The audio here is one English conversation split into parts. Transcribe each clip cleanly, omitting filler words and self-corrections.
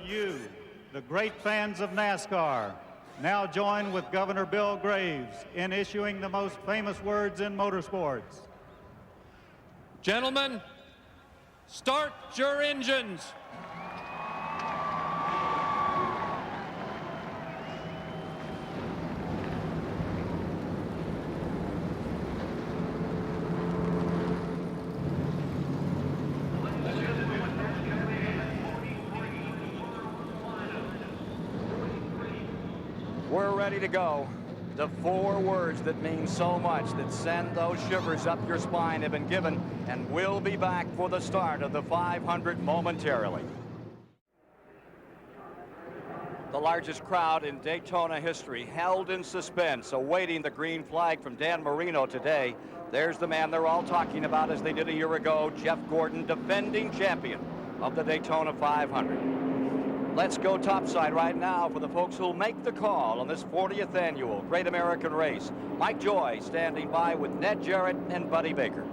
you, the great fans of NASCAR, now join with Governor Bill Graves in issuing the most famous words in motorsports. Gentlemen, start your engines. We're ready to go. The 4 words that mean so much, that send those shivers up your spine, have been given, and we'll be back for the start of the 500 momentarily. The largest crowd in Daytona history, held in suspense, awaiting the green flag from Dan Marino today. There's the man they're all talking about, as they did a year ago, Jeff Gordon, defending champion of the Daytona 500. Let's go topside right now for the folks who'll make the call on this 40th annual Great American Race. Mike Joy standing by with Ned Jarrett and Buddy Baker.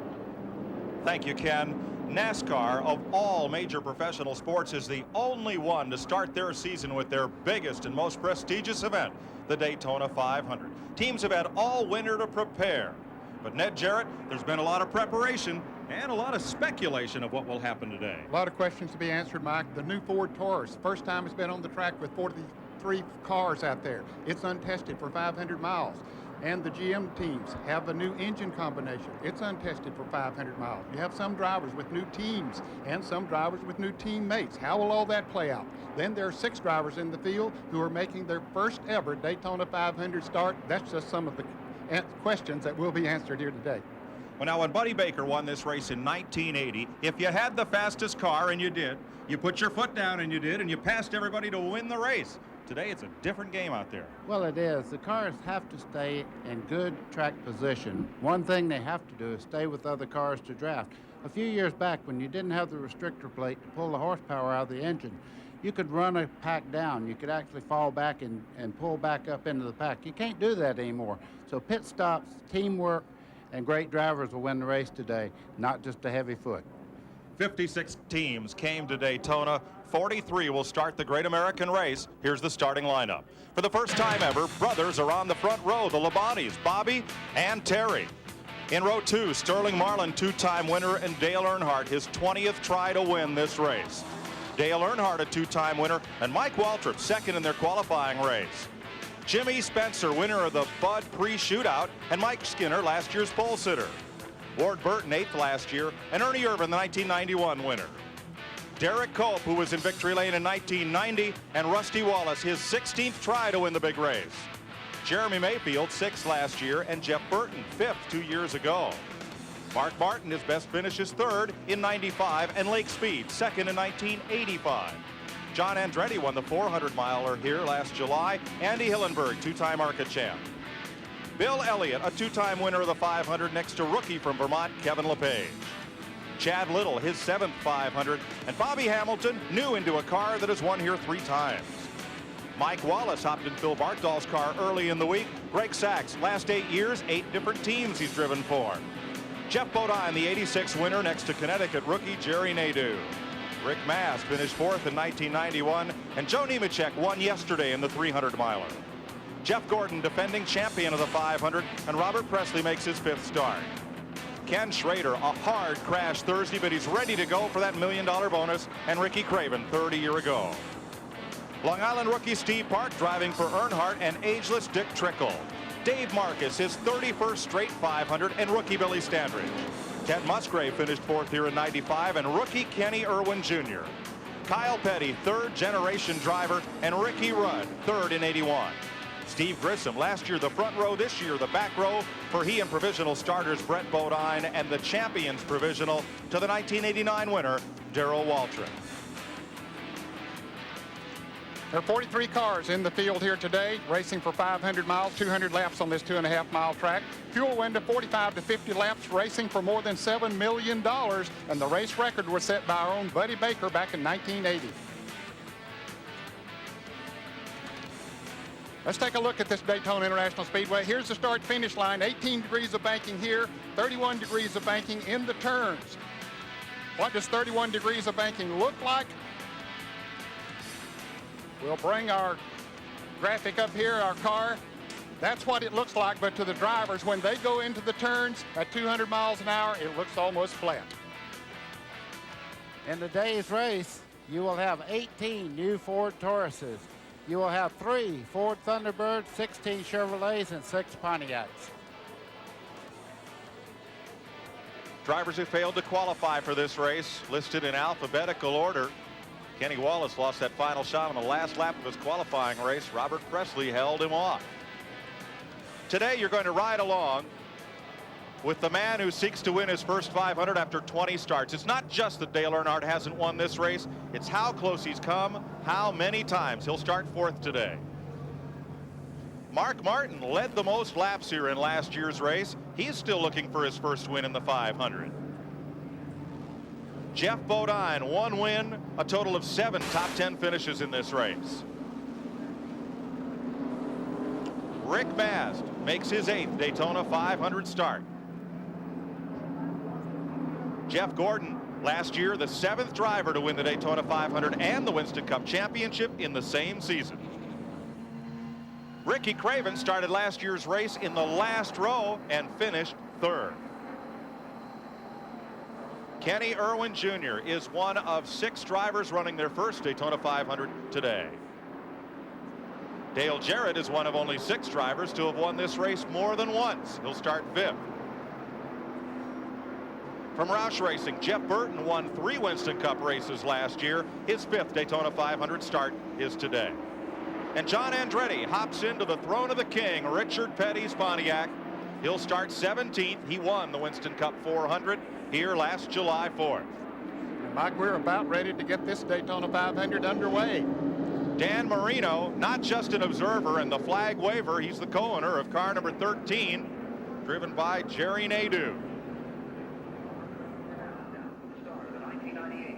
Thank you, Ken. NASCAR, of all major professional sports, is the only one to start their season with their biggest and most prestigious event, the Daytona 500. Teams have had all winter to prepare. But Ned Jarrett, there's been a lot of preparation and a lot of speculation of what will happen today. A lot of questions to be answered, Mike. The new Ford Taurus, first time it's been on the track with 43 cars out there. It's untested for 500 miles. And the GM teams have a new engine combination. It's untested for 500 miles. You have some drivers with new teams and some drivers with new teammates. How will all that play out? Then there are 6 drivers in the field who are making their first ever Daytona 500 start. That's just some of the questions that will be answered here today. Well, now, when Buddy Baker won this race in 1980, if you had the fastest car, and you did, you put your foot down, and you did, and you passed everybody to win the race. Today, it's a different game out there. Well, it is. The cars have to stay in good track position. One thing they have to do is stay with other cars to draft. A few years back, when you didn't have the restrictor plate to pull the horsepower out of the engine, you could run a pack down. You could actually fall back and pull back up into the pack. You can't do that anymore. So pit stops, teamwork, and great drivers will win the race today, not just a heavy foot. 56 teams came to Daytona. 43 will start the Great American Race. Here's the starting lineup. For the first time ever, brothers are on the front row, the Labanis, Bobby and Terry. In row 2, Sterling Marlin, 2-time winner, and Dale Earnhardt, his 20th try to win this race. Dale Earnhardt, a 2-time winner, and Mike Waltrip, second in their qualifying race. Jimmy Spencer, winner of the Bud pre-shootout, and Mike Skinner, last year's pole sitter. Ward Burton, 8th last year, and Ernie Irvin, the 1991 winner. Derek Cope, who was in victory lane in 1990, and Rusty Wallace, his 16th try to win the big race. Jeremy Mayfield, 6th last year, and Jeff Burton, 5th 2 years ago. Mark Martin, his best finish is 3rd in 95, and Lake Speed, 2nd in 1985. John Andretti won the 400-miler here last July. Andy Hillenberg, 2-time ARCA champ. Bill Elliott, a 2-time winner of the 500, next to rookie from Vermont, Kevin LePage. Chad Little, his 7th 500, and Bobby Hamilton, new into a car that has won here 3 times. Mike Wallace hopped in Phil Bartol's car early in the week. Greg Sachs, last 8 years, 8 different teams he's driven for. Jeff Bodine, the 86 winner, next to Connecticut rookie Jerry Nadeau. Rick Mast finished 4th in 1991, and Joe Nemechek won yesterday in the 300-miler. Jeff Gordon, defending champion of the 500, and Robert Presley makes his 5th start. Ken Schrader, a hard crash Thursday, but he's ready to go for that $1 million bonus, and Ricky Craven, 3rd a year ago. Long Island rookie Steve Park driving for Earnhardt, and ageless Dick Trickle. Dave Marcus, his 31st straight 500, and rookie Billy Standridge. Ted Musgrave finished 4th here in 95, and rookie Kenny Irwin Jr. Kyle Petty, 3rd generation driver, and Ricky Rudd, 3rd in 81. Steve Grissom, last year the front row, this year the back row for he and provisional starters Brett Bodine, and the champions provisional to the 1989 winner, Darrell Waltrip. There are 43 cars in the field here today, racing for 500 miles, 200 laps on this 2.5-mile track. Fuel window 45 to 50 laps, racing for more than $7 million, and the race record was set by our own Buddy Baker back in 1980. Let's take a look at this Daytona International Speedway. Here's the start-finish line, 18 degrees of banking here, 31 degrees of banking in the turns. What does 31 degrees of banking look like? We'll bring our graphic up here, our car. That's what it looks like, but to the drivers, when they go into the turns at 200 miles an hour, it looks almost flat. In today's race, you will have 18 new Ford Tauruses. You will have 3 Ford Thunderbirds, 16 Chevrolets, and 6 Pontiacs. Drivers who failed to qualify for this race listed in alphabetical order. Kenny Wallace lost that final shot on the last lap of his qualifying race. Robert Presley held him off. Today you're going to ride along with the man who seeks to win his first 500 after 20 starts. It's not just that Dale Earnhardt hasn't won this race. It's how close he's come, how many times. He'll start 4th today. Mark Martin led the most laps here in last year's race. He's still looking for his first win in the 500. Jeff Bodine, 1 win, a total of 7 top 10 finishes in this race. Rick Mast makes his 8th Daytona 500 start. Jeff Gordon, last year the 7th driver to win the Daytona 500 and the Winston Cup Championship in the same season. Ricky Craven started last year's race in the last row and finished 3rd. Kenny Irwin Jr. is one of 6 drivers running their first Daytona 500 today. Dale Jarrett is one of only 6 drivers to have won this race more than once. He'll start 5th. From Roush Racing, Jeff Burton won 3 Winston Cup races last year. His 5th Daytona 500 start is today. And John Andretti hops into the throne of the king, Richard Petty's Pontiac. He'll start 17th. He won the Winston Cup 400 here last July 4th. Mike, we're about ready to get this Daytona 500 underway. Dan Marino, not just an observer and the flag waver, he's the co-owner of car number 13, driven by Jerry Nadeau.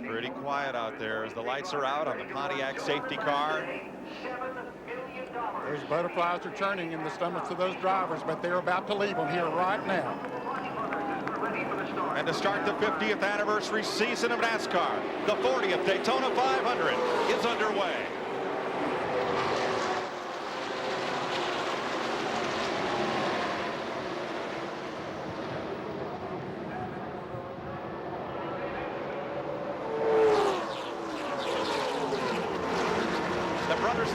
Pretty quiet out there as the lights are out on the Pontiac safety car. Those butterflies are churning in the stomachs of those drivers, but they're about to leave them here right now. And to start the 50th anniversary season of NASCAR, the 40th Daytona 500 is underway.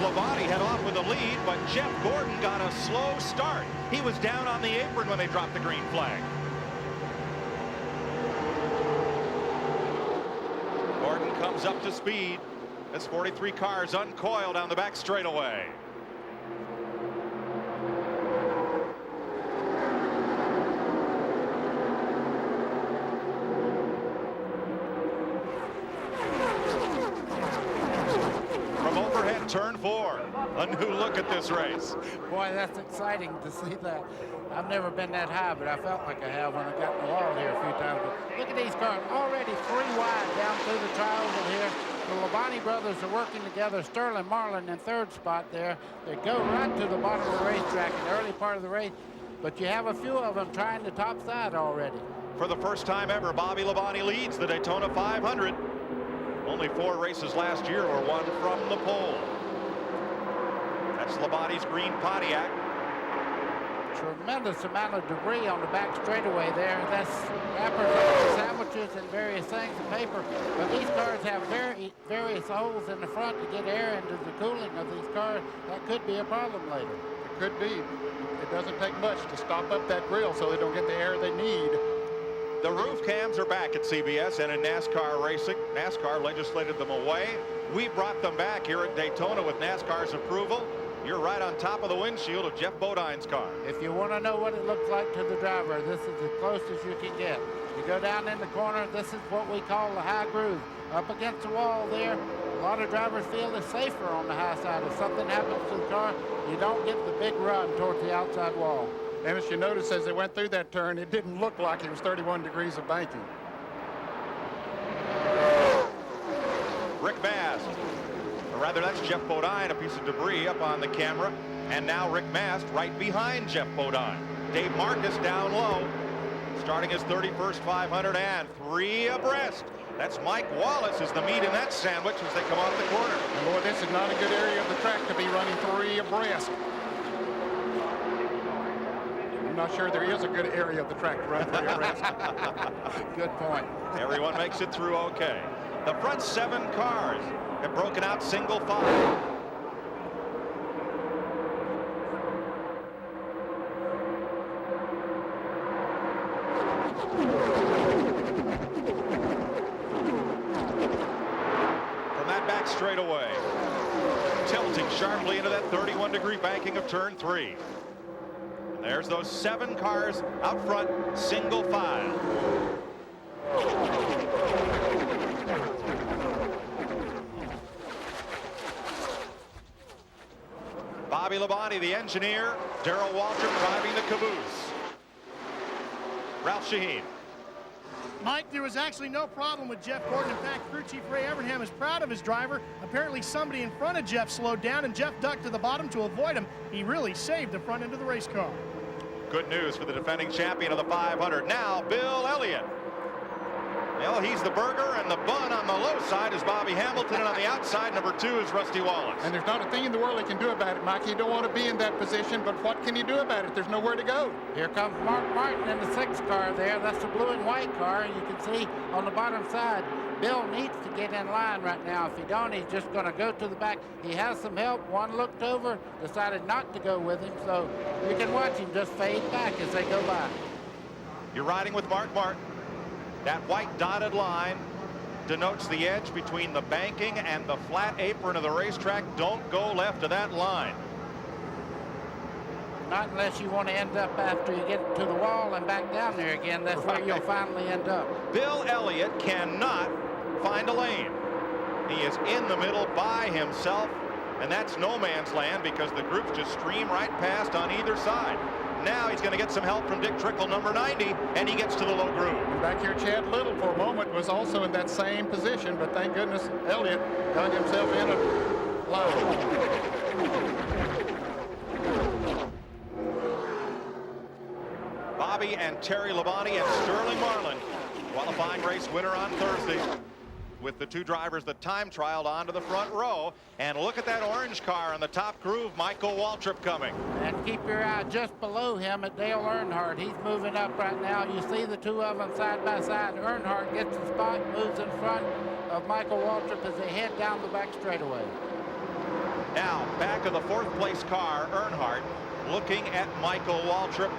Labonte head off with the lead, but Jeff Gordon got a slow start. He was down on the apron when they dropped the green flag. Gordon comes up to speed as 43 cars uncoil down the back straightaway. Turn 4, a new look at this race. Boy, that's exciting to see that. I've never been that high, but I felt like I have when I got in the wall here a few times. But look at these cars, already 3 wide down through the tri-oval here. The Labonte brothers are working together. Sterling Marlin in 3rd spot there. They go right to the bottom of the racetrack in the early part of the race, but you have a few of them trying the top side already. For the first time ever, Bobby Labonte leads the Daytona 500. Only 4 races last year were won from the pole. That's Labonte's green Pontiac. Tremendous amount of debris on the back straightaway there. That's wrappers, sandwiches, and various things of paper. But these cars have various holes in the front to get air into the cooling of these cars. That could be a problem later. It could be. It doesn't take much to stop up that grill so they don't get the air they need. The roof cams are back at CBS and in NASCAR racing. NASCAR legislated them away. We brought them back here at Daytona with NASCAR's approval. You're right on top of the windshield of Jeff Bodine's car. If you want to know what it looks like to the driver, this is as close as you can get. You go down in the corner, this is what we call the high groove. Up against the wall there, a lot of drivers feel it's safer on the high side. If something happens to the car, you don't get the big run towards the outside wall. And as you notice, as they went through that turn, it didn't look like it was 31 degrees of banking. Rick Mast, or rather that's Jeff Bodine, a piece of debris up on the camera. And now Rick Mast right behind Jeff Bodine. Dave Marcus down low, starting his 31st 500 and 3 abreast. That's Mike Wallace is the meat in that sandwich as they come off the corner. And boy, this is not a good area of the track to be running 3 abreast. I'm not sure there is a good area of the track to run 3 abreast. Good point. Everyone makes it through okay. The front 7 cars have broken out single file. Straight away, tilting sharply into that 31-degree banking of turn 3. And there's those 7 cars out front, single file. Bobby Labonte, the engineer, Darrell Waltrip driving the caboose. Ralph Shaheen. Mike, there was actually no problem with Jeff Gordon. In fact, crew chief Ray Evernham is proud of his driver. Apparently somebody in front of Jeff slowed down and Jeff ducked to the bottom to avoid him. He really saved the front end of the race car. Good news for the defending champion of the 500. Now, Bill Elliott. Well, he's the burger, and the bun on the low side is Bobby Hamilton, and on the outside, number 2 is Rusty Wallace. And there's not a thing in the world he can do about it, Mike. You don't want to be in that position, but what can you do about it? There's nowhere to go. Here comes Mark Martin in the 6th car there. That's the blue and white car, and you can see on the bottom side, Bill needs to get in line right now. If he don't, he's just going to go to the back. He has some help. One looked over, decided not to go with him, so you can watch him just fade back as they go by. You're riding with Mark Martin. That white dotted line denotes the edge between the banking and the flat apron of the racetrack. Don't go left of that line. Not unless you want to end up after you get to the wall and back down there again. That's where you'll finally end up. Bill Elliott cannot find a lane. He is in the middle by himself, and that's no man's land because the groups just stream right past on either side. Now he's going to get some help from Dick Trickle, number 90, and he gets to the low groove. Back here, Chad Little for a moment was also in that same position, but thank goodness Elliott got himself in a low. Bobby and Terry Labonte and Sterling Marlin, qualifying race winner on Thursday, with the 2 drivers that time trialed onto the front row. And look at that orange car on the top groove, Michael Waltrip coming. And keep your eye just below him at Dale Earnhardt. He's moving up right now. You see the 2 of them side by side. Earnhardt gets the spot, moves in front of Michael Waltrip as they head down the back straightaway. Now back of the 4th place car, Earnhardt looking at Michael Waltrip,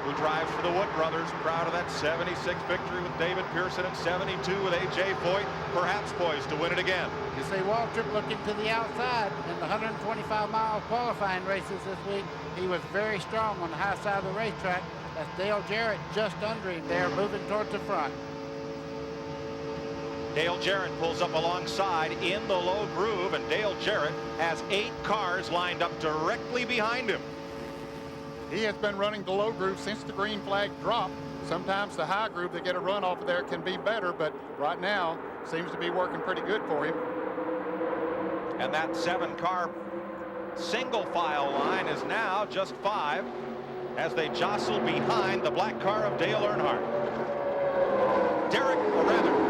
who drives for the Wood brothers, proud of that 76 victory with David Pearson and 72 with A.J. Foyt, perhaps poised to win it again. You see Waltrip looking to the outside in the 125-mile qualifying races this week. He was very strong on the high side of the racetrack. That's Dale Jarrett just under him there, moving towards the front. Dale Jarrett pulls up alongside in the low groove, and Dale Jarrett has 8 cars lined up directly behind him. He has been running the low groove since the green flag dropped. Sometimes the high groove, they get a run off of there, can be better, but right now seems to be working pretty good for him. And that 7-car single file line is now just 5 as they jostle behind the black car of Dale Earnhardt.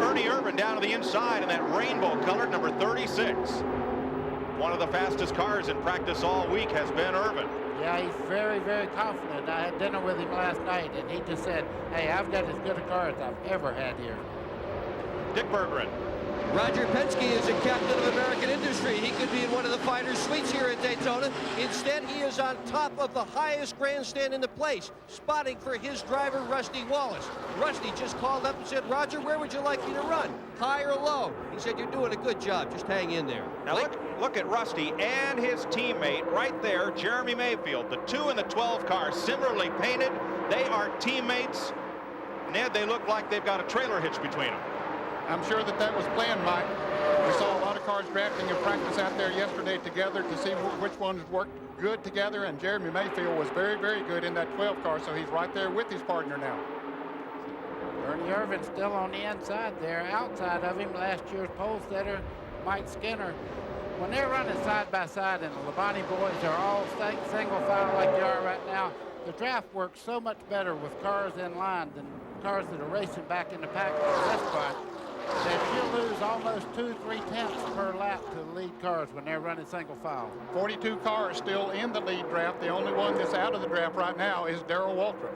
Ernie Irvin down to the inside in that rainbow colored number 36. One of the fastest cars in practice all week has been Irvin. Yeah, he's very, very confident. I had dinner with him last night, and he just said, hey, I've got as good a car as I've ever had here. Dick Berggren. Roger Penske is a captain of American industry. He could be in one of the finer suites here at Daytona. Instead, he is on top of the highest grandstand in the place, spotting for his driver, Rusty Wallace. Rusty just called up and said, Roger, where would you like me to run? High or low? He said, you're doing a good job. Just hang in there. Now look at Rusty and his teammate right there, Jeremy Mayfield. The 2 in the 12 car, similarly painted. They are teammates. Ned, they look like they've got a trailer hitch between them. I'm sure that was planned, Mike. We saw a lot of cars drafting in practice out there yesterday together to see which ones worked good together, and Jeremy Mayfield was very, very good in that 12 car, so he's right there with his partner now. Ernie Irvin still on the inside there. Outside of him, last year's pole setter, Mike Skinner. When they're running side by side and the Labonte boys are all single file like they are right now, the draft works so much better with cars in line than cars that are racing back in the pack. That's why almost 2-3 tenths per lap to the lead cars when they're running single file. 42 cars still in the lead draft. The only one that's out of the draft right now is Darrell Waltrip.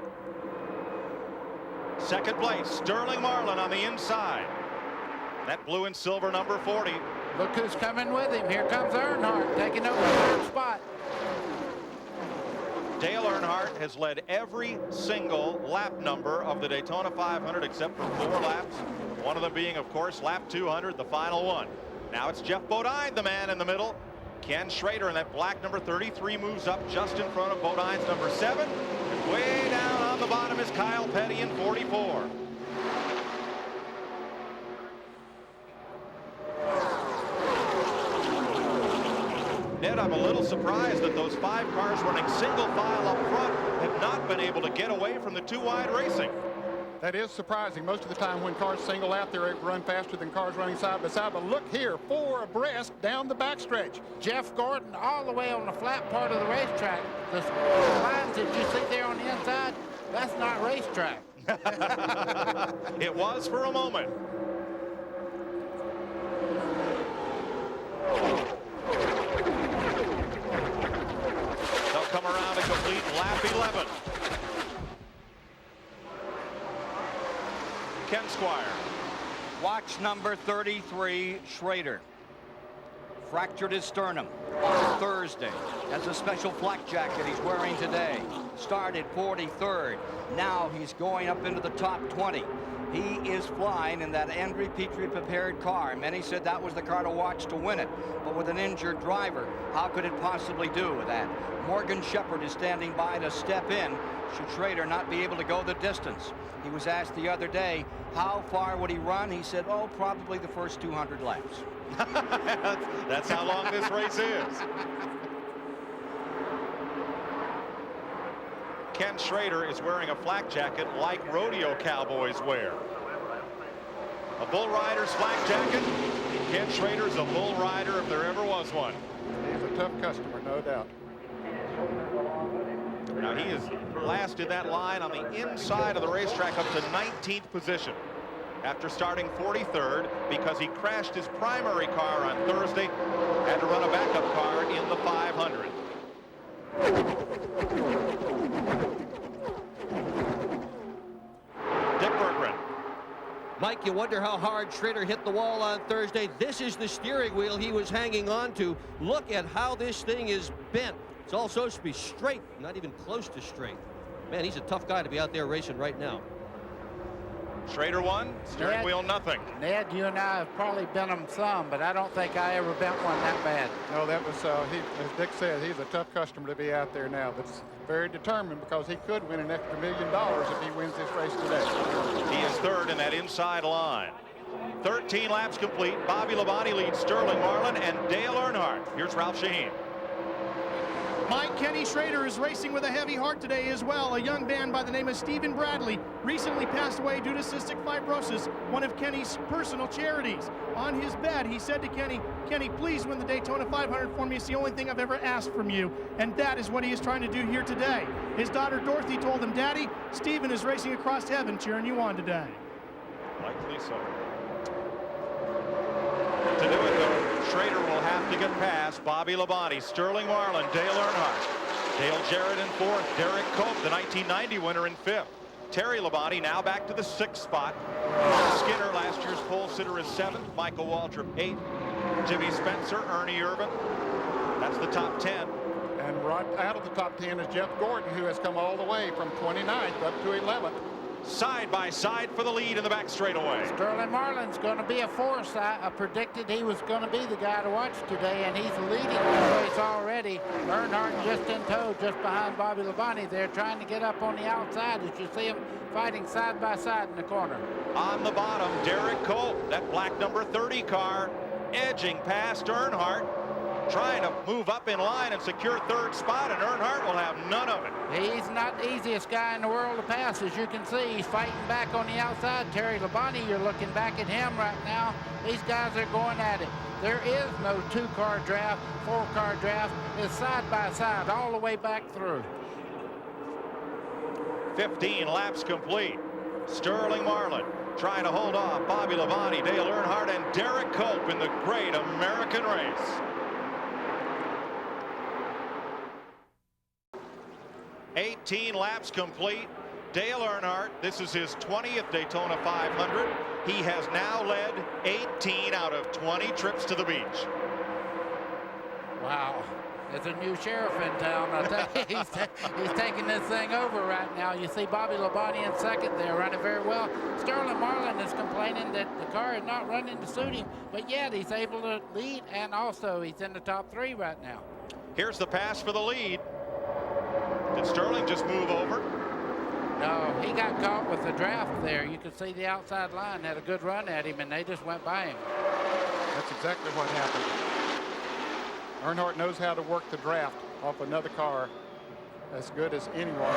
Second place, Sterling Marlin on the inside. That blue and silver number 40. Look who's coming with him. Here comes Earnhardt taking over the third spot. Dale Earnhardt has led every single lap number of the Daytona 500 except for 4 laps. One of them being, of course, lap 200, the final one. Now it's Jeff Bodine, the man in the middle. Ken Schrader in that black number 33 moves up just in front of Bodine's number 7. And way down on the bottom is Kyle Petty in 44. Ned, I'm a little surprised that those 5 cars running single file up front have not been able to get away from the 2 wide racing. That is surprising. Most of the time when cars single out, they run faster than cars running side by side. But look here, 4 abreast down the backstretch. Jeff Gordon all the way on the flat part of the racetrack. The lines that you see there on the inside, that's not racetrack. It was for a moment. They'll come around and complete lap 11. Ken Squire. Watch number 33, Schrader. Fractured his sternum Thursday. That's a special flak jacket he's wearing today. Started 43rd. Now he's going up into the top 20. He is flying in that Andre Petrie prepared car. Many said that was the car to watch to win it. But with an injured driver, how could it possibly do that? Morgan Shepherd is standing by to step in should Schrader not be able to go the distance. He was asked the other day, how far would he run? He said, oh, probably the first 200 laps. That's how long this race is. Ken Schrader is wearing a flak jacket like rodeo cowboys wear. A bull rider's flak jacket. Ken Schrader's a bull rider if there ever was one. He's a tough customer, no doubt. Now he is last in that line on the inside of the racetrack up to 19th position after starting 43rd because he crashed his primary car on Thursday, had to run a backup car in the 500. Dick Berggren. Mike, you wonder how hard Schrader hit the wall on Thursday. This is the steering wheel he was hanging on to. Look at how this thing is bent. It's all supposed to be straight, not even close to straight. Man, he's a tough guy to be out there racing right now. Schrader won, steering wheel nothing. Ned, you and I have probably bent him some, but I don't think I ever bent one that bad. No, that was, as Dick said, he's a tough customer to be out there now, but very determined because he could win an extra $1 million if he wins this race today. He is third in that inside line. 13 laps complete. Bobby Labonte leads Sterling Marlin and Dale Earnhardt. Here's Ralph Shaheen. Mike, Kenny Schrader is racing with a heavy heart today as well. A young man by the name of Stephen Bradley recently passed away due to cystic fibrosis, one of Kenny's personal charities. On his bed, he said to Kenny, Kenny, please win the Daytona 500 for me. It's the only thing I've ever asked from you. And that is what he is trying to do here today. His daughter Dorothy told him, Daddy, Stephen is racing across heaven cheering you on today. Likely so. To do it, though, Schrader will have to get past Bobby Labonte, Sterling Marlin, Dale Earnhardt, Dale Jarrett in 4th, Derek Cope, the 1990 winner, in 5th. Terry Labonte now back to the 6th spot. Skinner, last year's pole sitter, is 7th. Michael Waltrip, 8th. Jimmy Spencer, Ernie Irvin. That's the top 10. And right out of the top 10 is Jeff Gordon, who has come all the way from 29th up to 11th. Side by side for the lead in the back straightaway. Sterling Marlin's going to be a force. I predicted he was going to be the guy to watch today, and he's leading the race already. Earnhardt just in tow, just behind Bobby Labonte. They're trying to get up on the outside as you see them fighting side by side in the corner. On the bottom, Derek Cope, that black number 30 car, edging past Earnhardt, trying to move up in line and secure 3rd spot, and Earnhardt will have none of it. He's not the easiest guy in the world to pass, as you can see. He's fighting back on the outside. Terry Labonte, you're looking back at him right now. These guys are going at it. There is no 2-car draft, 4-car draft. It's side by side all the way back through. 15 laps complete. Sterling Marlin, trying to hold off Bobby Labonte, Dale Earnhardt, and Derek Cope in the Great American Race. "18 laps complete. Dale Earnhardt, this is his 20th Daytona 500. He has now led 18 out of 20 trips to the beach. Wow. There's a new sheriff in town. I tell you, he's taking this thing over right now. You see Bobby Labonte in second there, running very well. Sterling Marlin is complaining that the car is not running to suit him, but yet he's able to lead, and also he's in the top 3 right now. Here's the pass for the lead. Did Sterling just move over? No, he got caught with the draft there. You could see the outside line had a good run at him, and they just went by him. That's exactly what happened. Earnhardt knows how to work the draft off another car as good as anyone,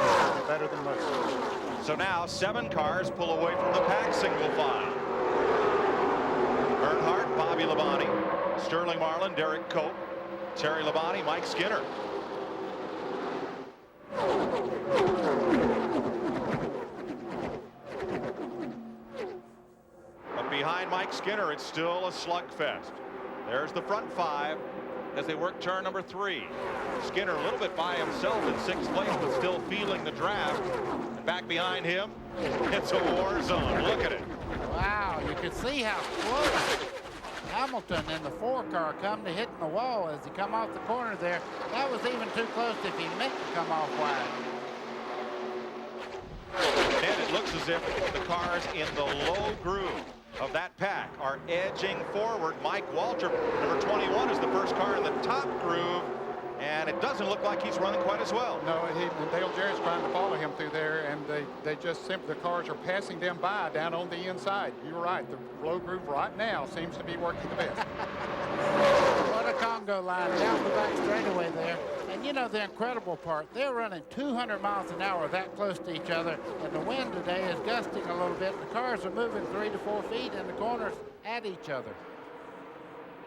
better than most. So now 7 cars pull away from the pack single file. Earnhardt, Bobby Labonte, Sterling Marlin, Derek Cope, Terry Labonte, Mike Skinner. But behind Mike Skinner, it's still a slugfest. There's the front 5 as they work turn number 3. Skinner a little bit by himself in 6th place, but still feeling the draft. Back behind him, it's a war zone. Look at it. Wow, you can see how close Hamilton in the 4 car come to hitting the wall as he come off the corner there. That was even too close if he meant to come off wide. And it looks as if the cars in the low groove of that pack are edging forward. Mike Waltrip, number 21, is the first car in the top groove, and it doesn't look like he's running quite as well. No, Dale Jarrett's trying to follow him through there, and they just simply, the cars are passing them by down on the inside. You're right, the low groove right now seems to be working the best. What a Congo line down the back straightaway there. And you know the incredible part, they're running 200 miles an hour that close to each other, and the wind today is gusting a little bit. The cars are moving 3 to 4 feet in the corners at each other.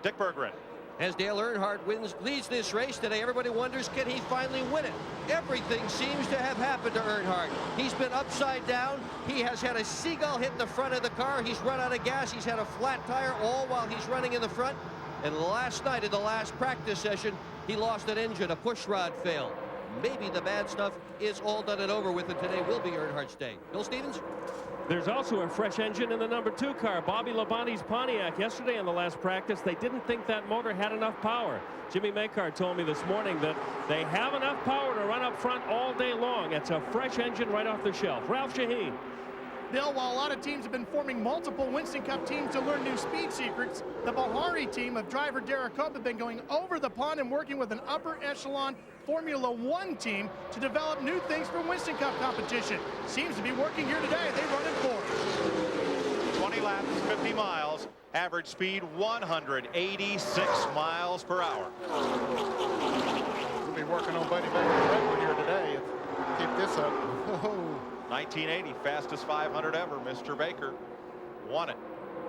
Dick Berggren. As Dale Earnhardt leads this race today, everybody wonders, can he finally win it? Everything seems to have happened to Earnhardt. He's been upside down. He has had a seagull hit the front of the car. He's run out of gas. He's had a flat tire, all while he's running in the front. And last night in the last practice session, he lost an engine, a push rod failed. Maybe the bad stuff is all done and over with, and today will be Earnhardt's day. Bill Stevens? There's also a fresh engine in the number 2 car, Bobby Labonte's Pontiac. Yesterday in the last practice, they didn't think that motor had enough power. Jimmy Makar told me this morning that they have enough power to run up front all day long. It's a fresh engine right off the shelf. Ralph Shaheen. Bill, while a lot of teams have been forming multiple Winston Cup teams to learn new speed secrets, the Bahari team of driver Derek Cope have been going over the pond and working with an upper echelon Formula One team to develop new things for Winston Cup competition. Seems to be working here today. They run in 4. 20 laps, 50 miles, average speed 186 miles per hour. We'll be working on Buddy Baker's record here today. Keep this up. 1980, fastest 500 ever. Mr. Baker won it.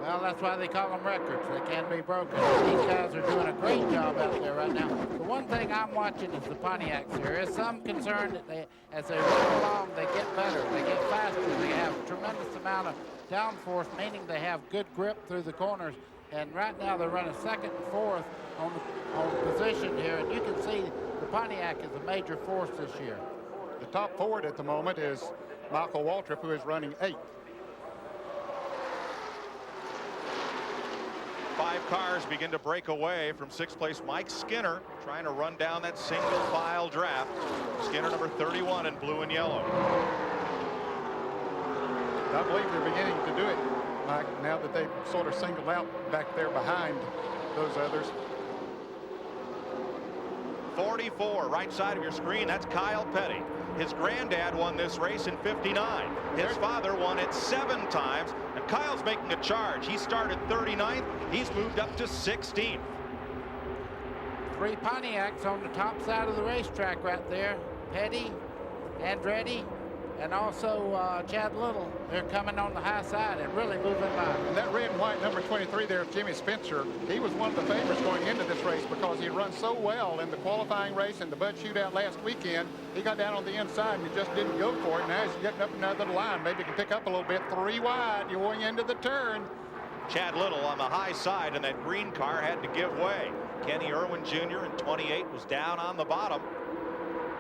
Well, that's why they call them records. They can be broken. These guys are doing a great job out there right now. The one thing I'm watching is the Pontiacs. There is some concern that as they roll along, they get better. They get faster. They have a tremendous amount of downforce, meaning they have good grip through the corners. And right now they're running 2nd and 4th on the position here. And you can see the Pontiac is a major force this year. The top forward at the moment is Michael Waltrip, who is running 8th. 5 cars begin to break away from 6th place Mike Skinner, trying to run down that single file draft. Skinner number 31 in blue and yellow. I believe they're beginning to do it, Mike, now that they've sort of singled out back there behind those others. 44, right side of your screen, that's Kyle Petty. His granddad won this race in '59. His father won it 7 times, and Kyle's making a charge. He started 39th. He's moved up to 16th. 3 Pontiacs on the top side of the racetrack right there. Petty, Andretti, and also Chad Little. They're coming on the high side and really moving line. And that red and white number 23 there, Jimmy Spencer, he was one of the favorites going into this race because he run so well in the qualifying race and the Bud Shootout last weekend. He got down on the inside and he just didn't go for it. Now he's getting up another line. Maybe he can pick up a little bit. 3 wide going into the turn. Chad Little on the high side, and that green car had to give way. Kenny Irwin Jr. in 28 was down on the bottom,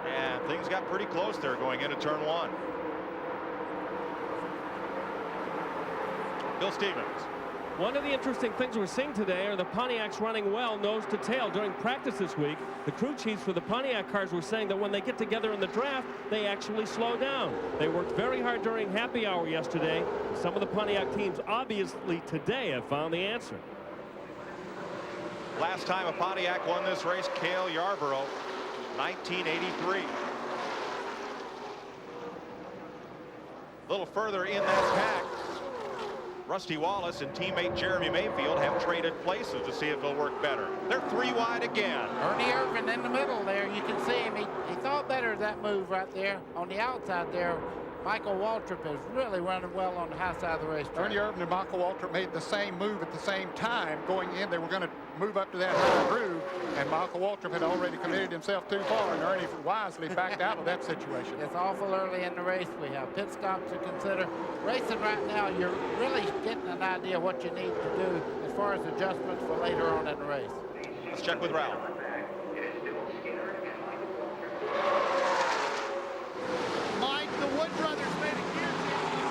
and things got pretty close there going into turn 1. Bill Stevens. One of the interesting things we're seeing today are the Pontiacs running well nose to tail. During practice this week, the crew chiefs for the Pontiac cars were saying that when they get together in the draft, they actually slow down. They worked very hard during happy hour yesterday. Some of the Pontiac teams obviously today have found the answer. Last time a Pontiac won this race, Cale Yarborough, 1983. A little further in that pack, Rusty Wallace and teammate Jeremy Mayfield have traded places to see if it'll work better. They're 3 wide again. Ernie Irvin in the middle there. You can see him. He thought better of that move right there. On the outside there, Michael Waltrip is really running well on the high side of the racetrack. Ernie Irvin and Michael Waltrip made the same move at the same time going in. They were going to move up to that high groove, and Michael Waltrip had already committed himself too far, and Ernie wisely backed out of that situation. It's awful early in the race. We have pit stops to consider. Racing right now, you're really getting an idea what you need to do as far as adjustments for later on in the race. Let's check with Ralph. Mike, the Wood brothers made a gear change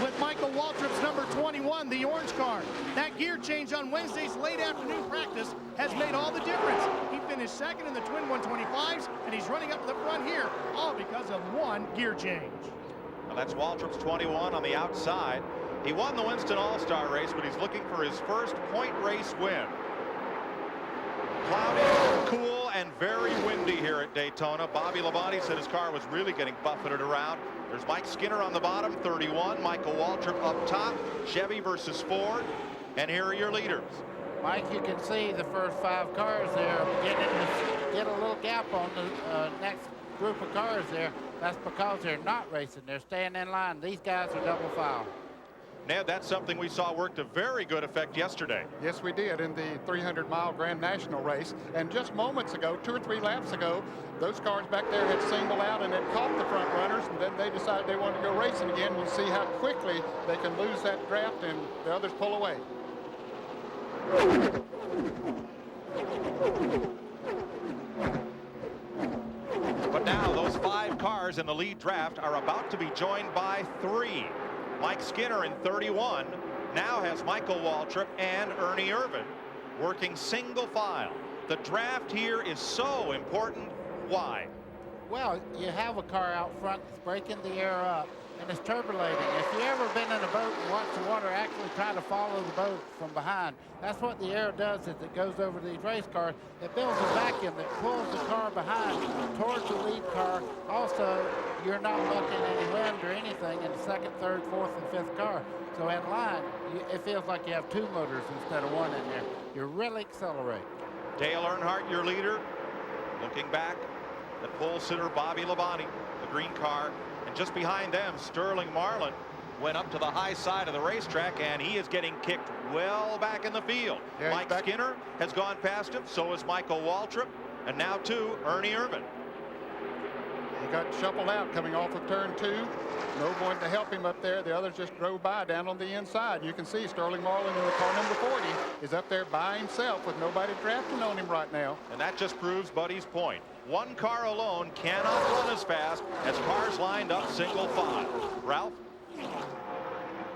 with Michael Waltrip's number 21, the orange car. That gear change on Wednesday's late afternoon practice has made all the difference. He finished second in the twin 125s, and he's running up to the front here, all because of one gear change. Well, that's Waltrip's 21 on the outside. He won the Winston All-Star race, but he's looking for his first point race win. Cloudy, cool, and very windy here at Daytona. Bobby Labonte said his car was really getting buffeted around. There's Mike Skinner on the bottom, 31. Michael Waltrip up top. Chevy versus Ford. And here are your leaders. Mike, you can see the first 5 cars there beginning to get a little gap on the next group of cars there. That's because they're not racing. They're staying in line. These guys are double file. Ned, that's something we saw worked to very good effect yesterday. Yes, we did in the 300-mile Grand National race. And just moments ago, 2 or 3 laps ago, those cars back there had singled out and had caught the front runners, and then they decided they wanted to go racing again. We'll see how quickly they can lose that draft and the others pull away. But now those 5 cars in the lead draft are about to be joined by 3. Mike Skinner in 31 now has Michael Waltrip and Ernie Irvin working single file. The draft here is so important. Why? Well, you have a car out front that's breaking the air up and it's turbulating. If you've ever been in a boat and watched the water actually try to follow the boat from behind, that's what the air does as it goes over these race cars. It builds a vacuum that pulls the car behind towards the lead car. Also, you're not bucking any wind or anything in the second, third, fourth, and fifth car. So in line, it feels like you have 2 motors instead of 1 in there. You really accelerate. Dale Earnhardt, your leader. Looking back, the pole sitter Bobby Labonte, the green car. And just behind them, Sterling Marlin went up to the high side of the racetrack, and he is getting kicked well back in the field. Yeah, Mike Skinner has gone past him. So is Michael Waltrip. And now, too, Ernie Irvin. He got shuffled out coming off of turn 2. No one to help him up there. The others just drove by down on the inside. You can see Sterling Marlin in the car number 40 is up there by himself with nobody drafting on him right now. And that just proves Buddy's point. 1 car alone cannot run as fast as cars lined up single file. Ralph?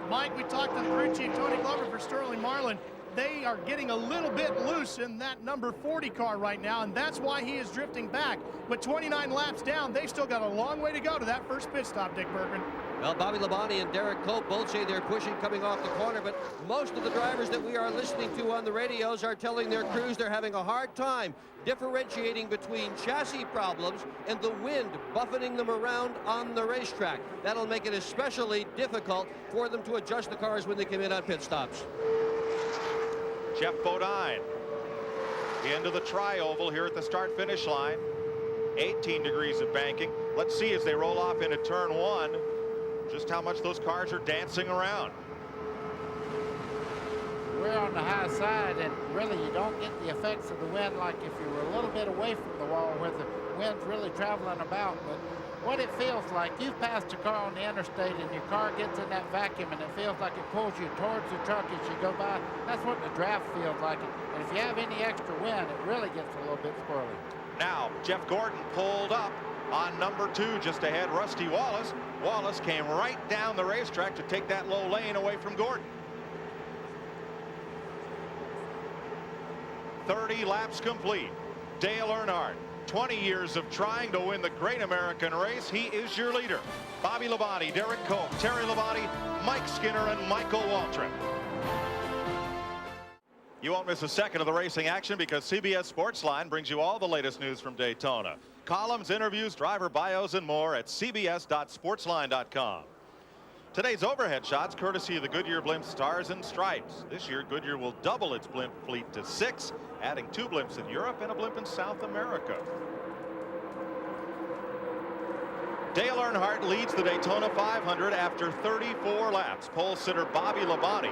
Mike, we talked to the crew chief, Tony Glover, for Sterling Marlin. They are getting a little bit loose in that number 40 car right now, and that's why he is drifting back. But 29 laps down, they've still got a long way to go to that first pit stop, Dick Bergman. Well, Bobby Labonte and Derek Cope both say they're pushing coming off the corner, but most of the drivers that we are listening to on the radios are telling their crews they're having a hard time differentiating between chassis problems and the wind buffeting them around on the racetrack. That'll make it especially difficult for them to adjust the cars when they come in on pit stops. Jeff Bodine into the tri-oval here at the start-finish line. 18 degrees of banking. Let's see as they roll off into turn one just how much those cars are dancing around. We're on the high side, and really you don't get the effects of the wind like if you were a little bit away from the wall where the wind's really traveling about. But what it feels like, you've passed a car on the interstate and your car gets in that vacuum and it feels like it pulls you towards the truck as you go by. That's what the draft feels like. And if you have any extra wind, it really gets a little bit squirrely. Now, Jeff Gordon pulled up on number 2 just ahead Rusty Wallace. Wallace came right down the racetrack to take that low lane away from Gordon. 30 laps complete. Dale Earnhardt, 20 years of trying to win the Great American Race. He is your leader. Bobby Labonte, Derek Cope, Terry Labonte, Mike Skinner, and Michael Waltrip. You won't miss a second of the racing action because CBS Sportsline brings you all the latest news from Daytona. Columns, interviews, driver bios, and more at cbs.sportsline.com. Today's overhead shots courtesy of the Goodyear Blimp Stars and Stripes. This year, Goodyear will double its blimp fleet to 6, adding 2 blimps in Europe and a blimp in South America. Dale Earnhardt leads the Daytona 500 after 34 laps. Pole sitter Bobby Labonte.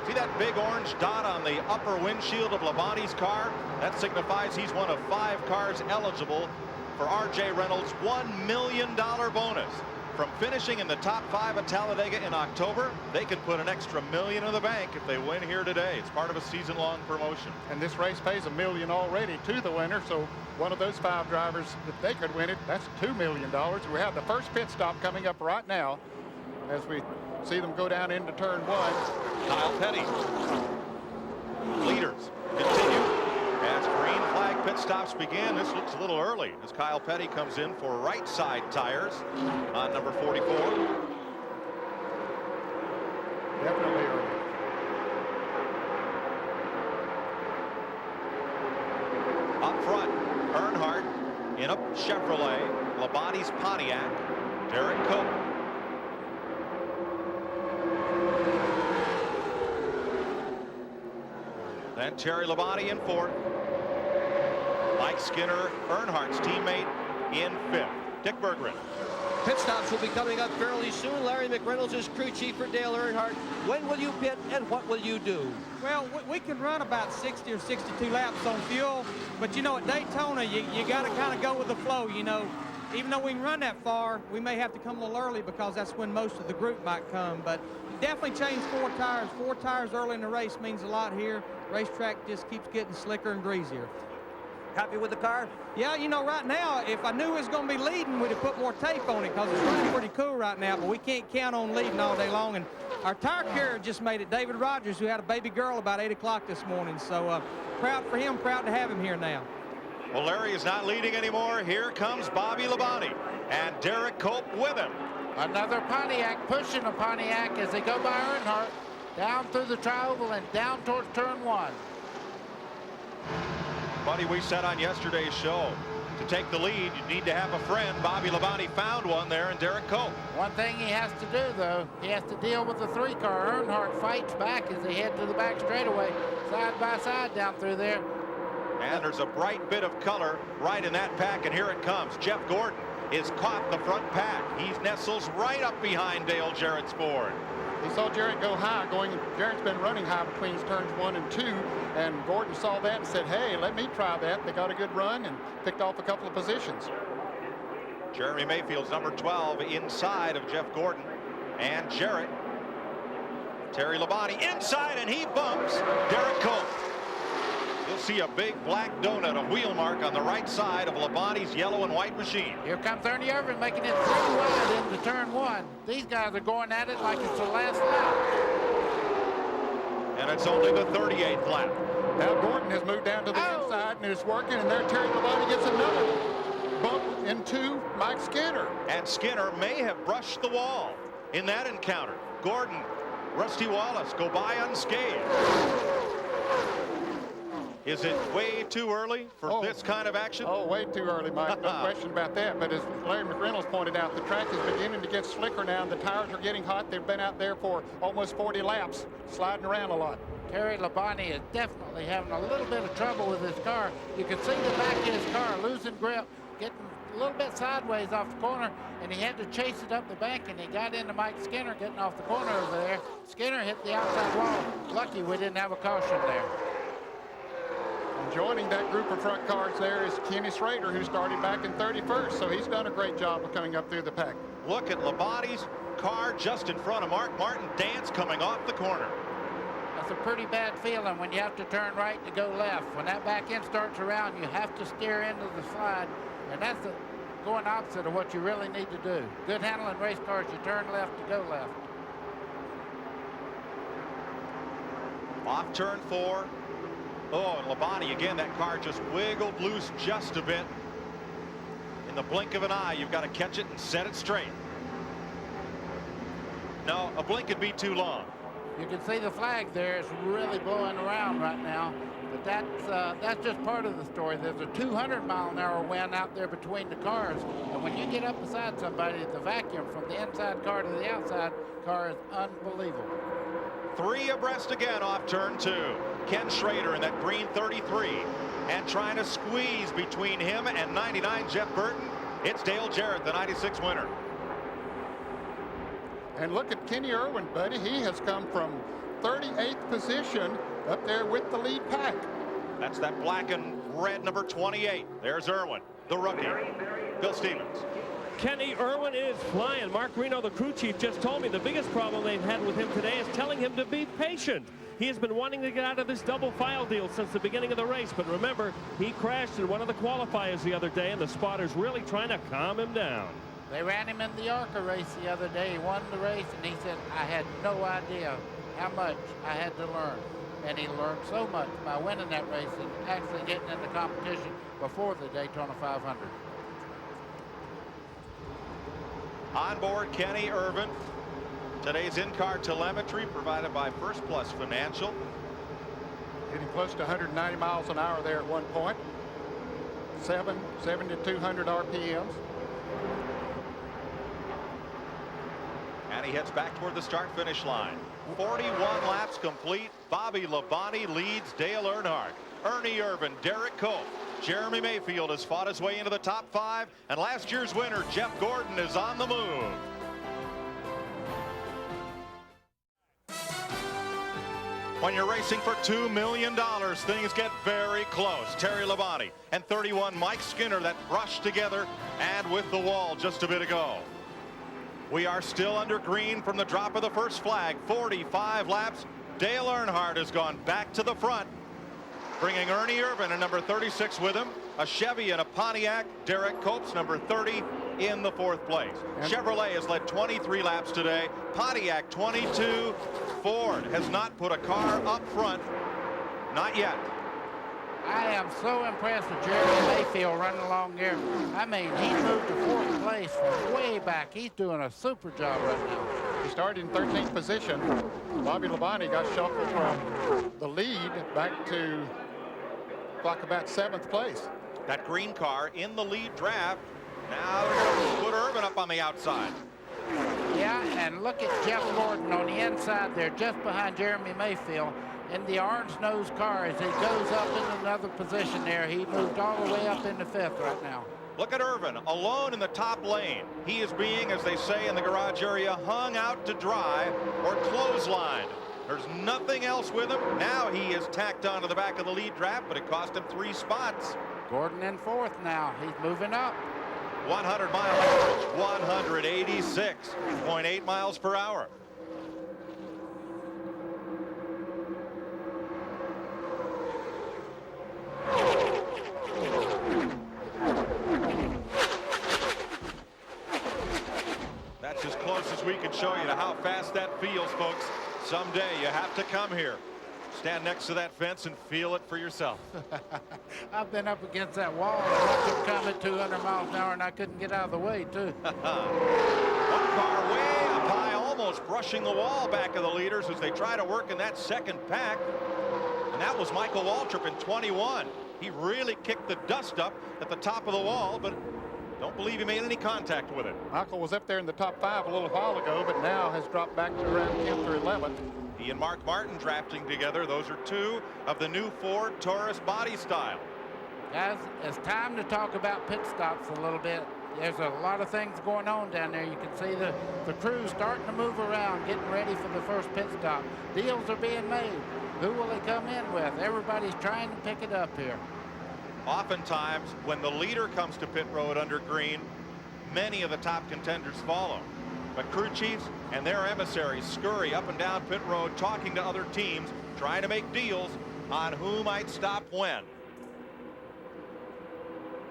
See that big orange dot on the upper windshield of Labonte's car? That signifies he's one of 5 cars eligible for R.J. Reynolds' $1 million bonus. From finishing in the top 5 at Talladega in October, they can put an extra $1 million in the bank if they win here today. It's part of a season-long promotion. And this race pays $1 million already to the winner, so one of those 5 drivers, if they could win it, that's $2 million. We have the first pit stop coming up right now as we see them go down into turn 1. Kyle Petty. Leaders continue as green flag pit stops begin. This looks a little early as Kyle Petty comes in for right side tires on number 44. Definitely early. Up front, Earnhardt in a Chevrolet, Labonte's Pontiac, Derek Cope. Then Terry Labonte in 4th. Mike Skinner, Earnhardt's teammate, in 5th. Dick Berggren. Pit stops will be coming up fairly soon. Larry McReynolds is crew chief for Dale Earnhardt. When will you pit and what will you do? Well, we can run about 60 or 62 laps on fuel, but you know, at Daytona, you got to kind of go with the flow, you know. Even though we can run that far, we may have to come a little early because that's when most of the group might come. But definitely change 4 tires. 4 tires early in the race means a lot here. Racetrack just keeps getting slicker and greasier. Happy with the car? Yeah, you know, right now, if I knew it was going to be leading, we'd have put more tape on it because it's running pretty cool right now, but we can't count on leading all day long. And our tire carrier just made it, David Rogers, who had a baby girl about 8 o'clock this morning. So proud for him, proud to have him here now. Well, Larry is not leading anymore. Here comes Bobby Labonte and Derek Cope with him. Another Pontiac pushing a Pontiac as they go by Earnhardt down through the tri-oval and down towards turn 1. Buddy, we said on yesterday's show, to take the lead, you need to have a friend. Bobby Labonte found one there in Derek Cope. One thing he has to do, though, he has to deal with the 3-car. Earnhardt fights back as they head to the back straightaway, side by side down through there. And there's a bright bit of color right in that pack, and here it comes. Jeff Gordon is caught the front pack. He nestles right up behind Dale Jarrett's Ford. He saw Jarrett go high. Jarrett's been running high between turns 1 and 2, and Gordon saw that and said, hey, let me try that. They got a good run and picked off a couple of positions. Jeremy Mayfield's number 12 inside of Jeff Gordon and Jarrett. Terry Labonte inside, and he bumps Derek Cope. You'll see a big black donut, a wheel mark on the right side of Labonte's yellow and white machine. Here comes Ernie Irvin making it 3 wide into turn 1. These guys are going at it like it's the last lap. And it's only the 38th lap. Now Gordon has moved down to the inside and is working, and there Terry Labonte gets another bump into Mike Skinner. And Skinner may have brushed the wall in that encounter. Gordon, Rusty Wallace go by unscathed. Is it way too early for this kind of action? Oh, way too early, Mike. No question about that. But as Larry McReynolds pointed out, the track is beginning to get slicker now. The tires are getting hot. They've been out there for almost 40 laps, sliding around a lot. Terry Labonte is definitely having a little bit of trouble with his car. You can see the back of his car losing grip, getting a little bit sideways off the corner, and he had to chase it up the bank, and he got into Mike Skinner getting off the corner over there. Skinner hit the outside wall. Lucky we didn't have a caution there. And joining that group of front cars there is Kenny Schrader, who started back in 31st, so he's done a great job of coming up through the pack. Look at Labonte's car just in front of Mark Martin. Dance coming off the corner. That's a pretty bad feeling when you have to turn right to go left. When that back end starts around, you have to steer into the slide, and that's going opposite of what you really need to do. Good handling race cars, you turn left to go left. Off turn 4. Oh, and Labonte again, that car just wiggled loose just a bit. In the blink of an eye, you've got to catch it and set it straight. No, a blink would be too long. You can see the flag there. It's really blowing around right now. But that's just part of the story. There's a 200-mile-an-hour wind out there between the cars. And when you get up beside somebody, the vacuum from the inside car to the outside car is unbelievable. 3 abreast again off turn 2. Ken Schrader in that green 33. And trying to squeeze between him and 99 Jeff Burton. It's Dale Jarrett, the 96 winner. And look at Kenny Irwin, buddy. He has come from 38th position up there with the lead pack. That's that black and red number 28. There's Irwin, the rookie. Bill Stevens. Kenny Irwin is flying. Mark Reno, the crew chief, just told me the biggest problem they've had with him today is telling him to be patient. He has been wanting to get out of this double file deal since the beginning of the race, but remember, he crashed in one of the qualifiers the other day, and the spotters really trying to calm him down. They ran him in the ARCA race the other day. He won the race, and he said, I had no idea how much I had to learn. And he learned so much by winning that race and actually getting in the competition before the Daytona 500. On board Kenny Irvin. Today's in-car telemetry provided by First Plus Financial. Getting close to 190 miles an hour there at one point. 7,200 RPMs. And he heads back toward the start-finish line. 41 laps complete. Bobby Labonte leads Dale Earnhardt. Ernie Irvan, Derek Cope, Jeremy Mayfield has fought his way into the top 5, and last year's winner Jeff Gordon is on the move. When you're racing for $2 million, things get very close. Terry Labonte and 31 Mike Skinner that brushed together and with the wall just a bit ago. We are still under green from the drop of the first flag. 45 laps. Dale Earnhardt has gone back to the front, bringing Ernie Irvan and number 36 with him. A Chevy and a Pontiac. Derek Cope's number 30 in the 4th place. Chevrolet has led 23 laps today. Pontiac 22. Ford has not put a car up front. Not yet. I am so impressed with Jeremy Mayfield running along there. I mean, he moved to 4th place from way back. He's doing a super job right now. He started in 13th position. Bobby Labonte got shuffled from the lead back to like about 7th place. That green car in the lead draft. Now they're going to put Irvin up on the outside. Yeah, and look at Jeff Gordon on the inside there, just behind Jeremy Mayfield. In the orange-nosed car as he goes up in another position there. He moved all the way up into 5th right now. Look at Irvin alone in the top lane. He is being, as they say in the garage area, hung out to dry or clotheslined. There's nothing else with him. Now he is tacked onto the back of the lead draft, but it cost him 3 spots. Gordon in 4th now. He's moving up. 100-mile average, 186.8 miles per hour. That's as close as we can show you to how fast that feels, folks. Someday you have to come here. Stand next to that fence and feel it for yourself. I've been up against that wall and watched him come at 200 miles an hour, and I couldn't get out of the way, too. One car way up high, almost brushing the wall back of the leaders as they try to work in that second pack. And that was Michael Waltrip in 21. He really kicked the dust up at the top of the wall, but don't believe he made any contact with it. Michael was up there in the top 5 a little while ago, but now has dropped back to around 10th or 11th. He and Mark Martin drafting together. Those are 2 of the new Ford Taurus body style. Guys, it's time to talk about pit stops a little bit. There's a lot of things going on down there. You can see the crew starting to move around, getting ready for the first pit stop. Deals are being made. Who will they come in with? Everybody's trying to pick it up here. Oftentimes, when the leader comes to pit road under green, many of the top contenders follow. But crew chiefs and their emissaries scurry up and down pit road, talking to other teams, trying to make deals on who might stop when.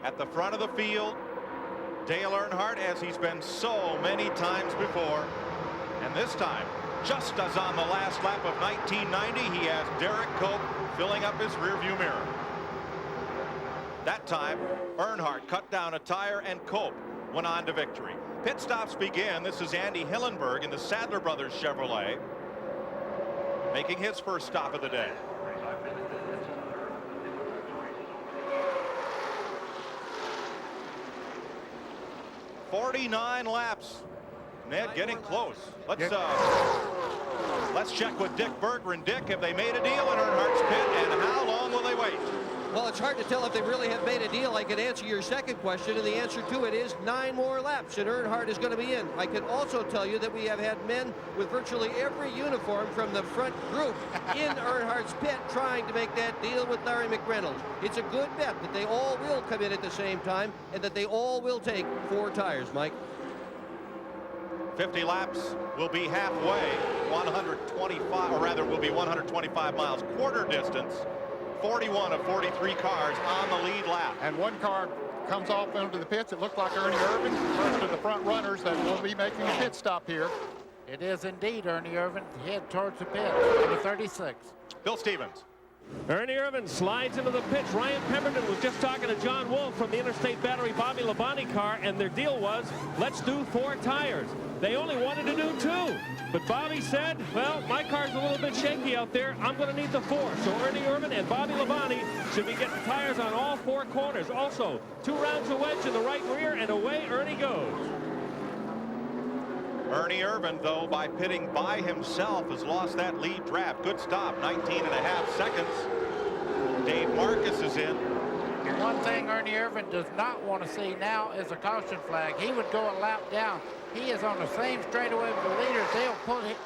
At the front of the field, Dale Earnhardt, as he's been so many times before. And this time, just as on the last lap of 1990, he has Derek Cope filling up his rearview mirror. That time, Earnhardt cut down a tire and Cope went on to victory. Pit stops begin. This is Andy Hillenberg in the Sadler Brothers Chevrolet, making his first stop of the day. "49 laps. Ned getting close. Let's check with Dick Berger. And Dick, have they made a deal in Earnhardt's pit, and how long will they wait? Well, it's hard to tell if they really have made a deal. I can answer your second question, and the answer to it is 9 more laps, and Earnhardt is going to be in. I can also tell you that we have had men with virtually every uniform from the front group in Earnhardt's pit trying to make that deal with Larry McReynolds. It's a good bet that they all will come in at the same time and that they all will take 4 tires, Mike. 50 laps will be halfway, 125, or rather will be 125 miles quarter distance. 41 of 43 cars on the lead lap. And one car comes off into the pits. It looked like Ernie Irvin, first of the front runners that will be making a pit stop here. It is indeed Ernie Irvin head towards the pit, number 36. Bill Stevens. Ernie Irvin slides into the pits. Ryan Pemberton was just talking to John Wolf from the Interstate Battery Bobby Labonte car, and their deal was, let's do 4 tires. They only wanted to do 2. But Bobby said, well, my car's a little bit shaky out there. I'm going to need the 4. So Ernie Irvin and Bobby Labonte should be getting tires on all 4 corners. Also, 2 rounds of wedge in the right rear, and away Ernie goes. Ernie Irvin, though, by pitting by himself, has lost that lead draft. Good stop, 19.5 seconds. Dave Marcus is in. One thing Ernie Irvin does not want to see now is a caution flag. He would go a lap down. He is on the same straightaway with the leaders. They'll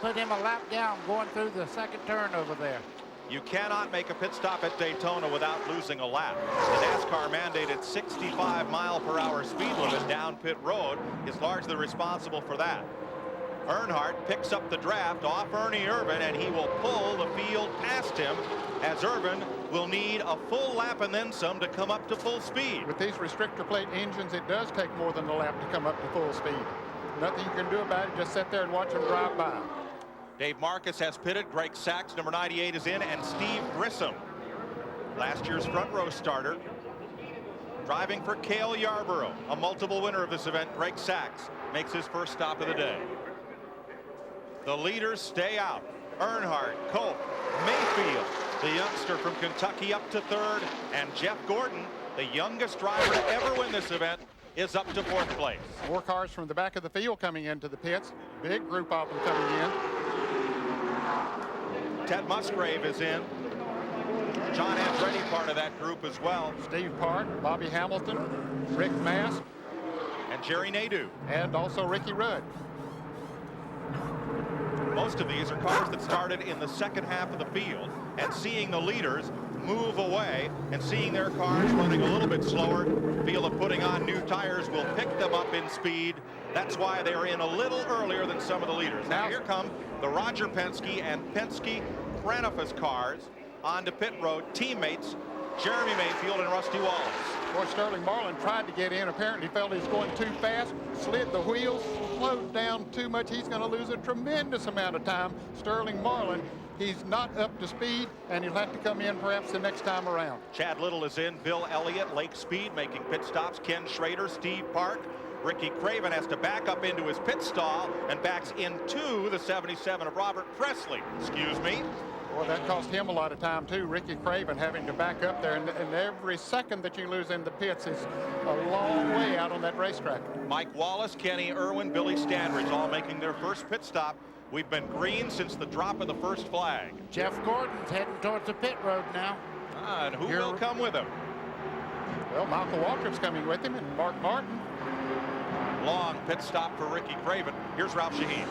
put him a lap down going through the second turn over there. You cannot make a pit stop at Daytona without losing a lap. The NASCAR mandated 65-mile-per-hour speed limit down pit road is largely responsible for that. Earnhardt picks up the draft off Ernie Irvin, and he will pull the field past him, as Irvin will need a full lap and then some to come up to full speed. With these restrictor plate engines, it does take more than a lap to come up to full speed. Nothing you can do about it. Just sit there and watch them drive by. Dave Marcus has pitted. Greg Sachs, number 98, is in, and Steve Grissom, last year's front row starter, driving for Cale Yarborough, a multiple winner of this event. Greg Sachs makes his first stop of the day. The leaders stay out. Earnhardt, Cope, Mayfield, the youngster from Kentucky, up to 3rd, and Jeff Gordon, the youngest driver to ever win this event, is up to 4th place. 4 cars from the back of the field coming into the pits. Big group of them coming in. Ted Musgrave is in. John Andretti part of that group as well. Steve Park, Bobby Hamilton, Rick Mast, and Jerry Nadeau. And also Ricky Rudd. Most of these are cars that started in the second half of the field, and seeing the leaders move away and seeing their cars running a little bit slower, feel that putting on new tires will pick them up in speed. That's why they're in a little earlier than some of the leaders. Now here come the Roger Penske and Penske Pranafas cars onto pit road, teammates Jeremy Mayfield and Rusty Wallace. Boy, Sterling Marlin tried to get in. Apparently felt he was going too fast, slid the wheels, slowed down too much. He's going to lose a tremendous amount of time. Sterling Marlin, he's not up to speed, and he'll have to come in perhaps the next time around. Chad Little is in. Bill Elliott, Lake Speed, making pit stops. Ken Schrader, Steve Park. Ricky Craven has to back up into his pit stall and backs into the 77 of Robert Presley. Excuse me. Well, that cost him a lot of time, too. Ricky Craven having to back up there. And every second that you lose in the pits is a long way out on that racetrack. Mike Wallace, Kenny Irwin, Billy Standridge all making their first pit stop. We've been green since the drop of the first flag. Jeff Gordon's heading towards the pit road now. And who will come with him? Well, Michael Waltrip's coming with him, and Mark Martin. Long pit stop for Ricky Craven. Here's Ralph Shaheen.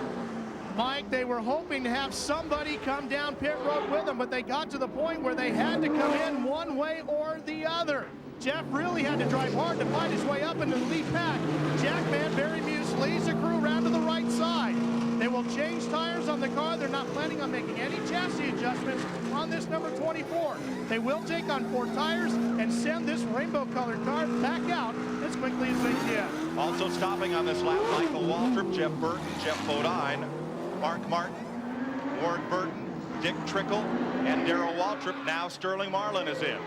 Mike, they were hoping to have somebody come down pit road with them, but they got to the point where they had to come in one way or the other. Jeff really had to drive hard to find his way up into the lead pack. Jackman, Barry Muse leads the crew around to the right side. They will change tires on the car. They're not planning on making any chassis adjustments on this number 24. They will take on 4 tires and send this rainbow-colored car back out as quickly as they can. Also stopping on this lap, Michael Waltrip, Jeff Burton, Jeff Bodine, Mark Martin, Ward Burton, Dick Trickle, and Darrell Waltrip. Now Sterling Marlin is in.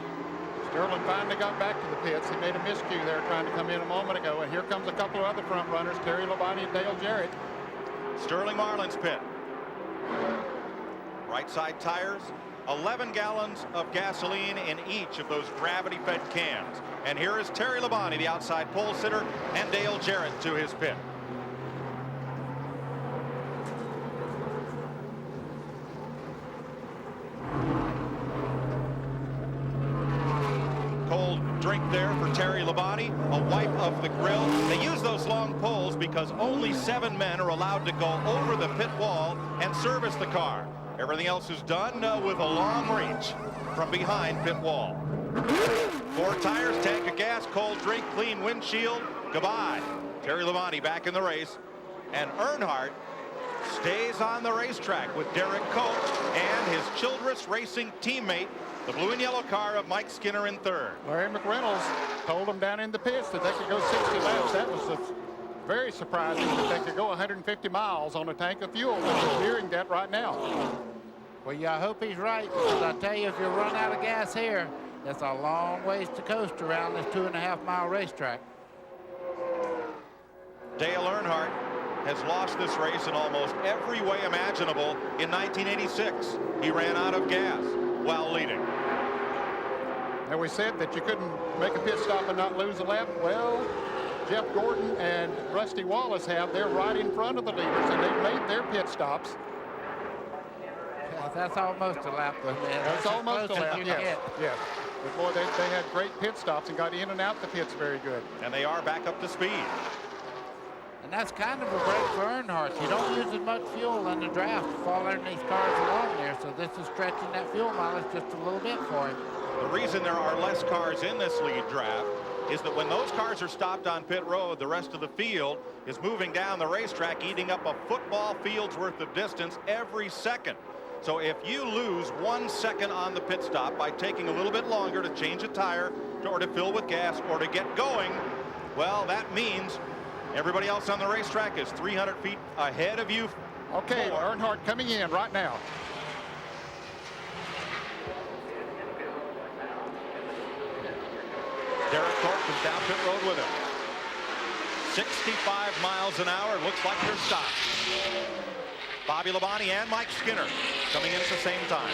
Sterling finally got back to the pits. He made a miscue there trying to come in a moment ago. And here comes a couple of other front runners, Terry Labonte and Dale Jarrett. Sterling Marlin's pit. Right side tires, 11 gallons of gasoline in each of those gravity-fed cans. And here is Terry Labonte, the outside pole sitter, and Dale Jarrett to his pit. Cold drink there for Terry Labonte, a wipe of the grill. They use those long poles because only 7 men are allowed to go over the pit wall and service the car. Everything else is done with a long reach from behind pit wall. 4 tires, tank of gas, cold drink, clean windshield. Goodbye. Terry Labonte back in the race. And Earnhardt stays on the racetrack with Derek Coach and his Childress Racing teammate, the blue and yellow car of Mike Skinner in 3rd. Larry McReynolds told them down in the pits that they could go 60 laps. That was very surprising that they could go 150 miles on a tank of fuel. We're hearing that right now. Well, yeah, I hope he's right, because I tell you, if you run out of gas here, that's a long ways to coast around this 2.5-mile racetrack. Dale Earnhardt has lost this race in almost every way imaginable. In 1986, he ran out of gas while leading. And we said that you couldn't make a pit stop and not lose a lap. Well, Jeff Gordon and Rusty Wallace have. They're right in front of the leaders, and they've made their pit stops. Yeah, that's almost a lap, though, man. That's almost a lap, yes. Yes. But boy, they had great pit stops and got in and out the pits very good. And they are back up to speed. And that's kind of a break for Earnhardt. You don't use as much fuel in the draft following these cars along there, so this is stretching that fuel mileage just a little bit for him. The reason there are less cars in this lead draft is that when those cars are stopped on pit road, the rest of the field is moving down the racetrack, eating up a football field's worth of distance every second. So if you lose 1 second on the pit stop by taking a little bit longer to change a tire or to fill with gas or to get going, well, that means everybody else on the racetrack is 300 feet ahead of you. Okay, Earnhardt coming in right now. Derek Thorpe is down pit road with him. 65 miles an hour. Looks like they're stopped. Bobby Labonte and Mike Skinner coming in at the same time.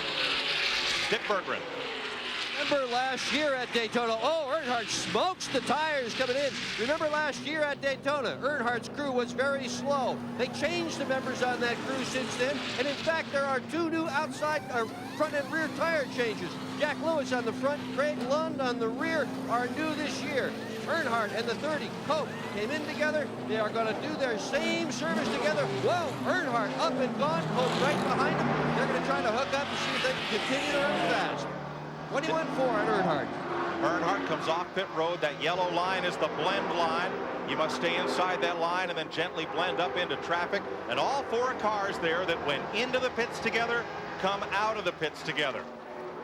Dick Berggren. Remember last year at Daytona, Earnhardt smokes the tires coming in. Remember last year at Daytona, Earnhardt's crew was very slow. They changed the members on that crew since then, and in fact, there are 2 new outside front and rear tire changes. Jack Lewis on the front, Craig Lund on the rear are new this year. Earnhardt and the 30, Cope, came in together. They are going to do their same service together. Well, Earnhardt up and gone, Cope right behind him. They're going to try to hook up to see if they can continue to run fast. 21-4 on Earnhardt. Earnhardt comes off pit road. That yellow line is the blend line. You must stay inside that line and then gently blend up into traffic. And all 4 cars there that went into the pits together come out of the pits together.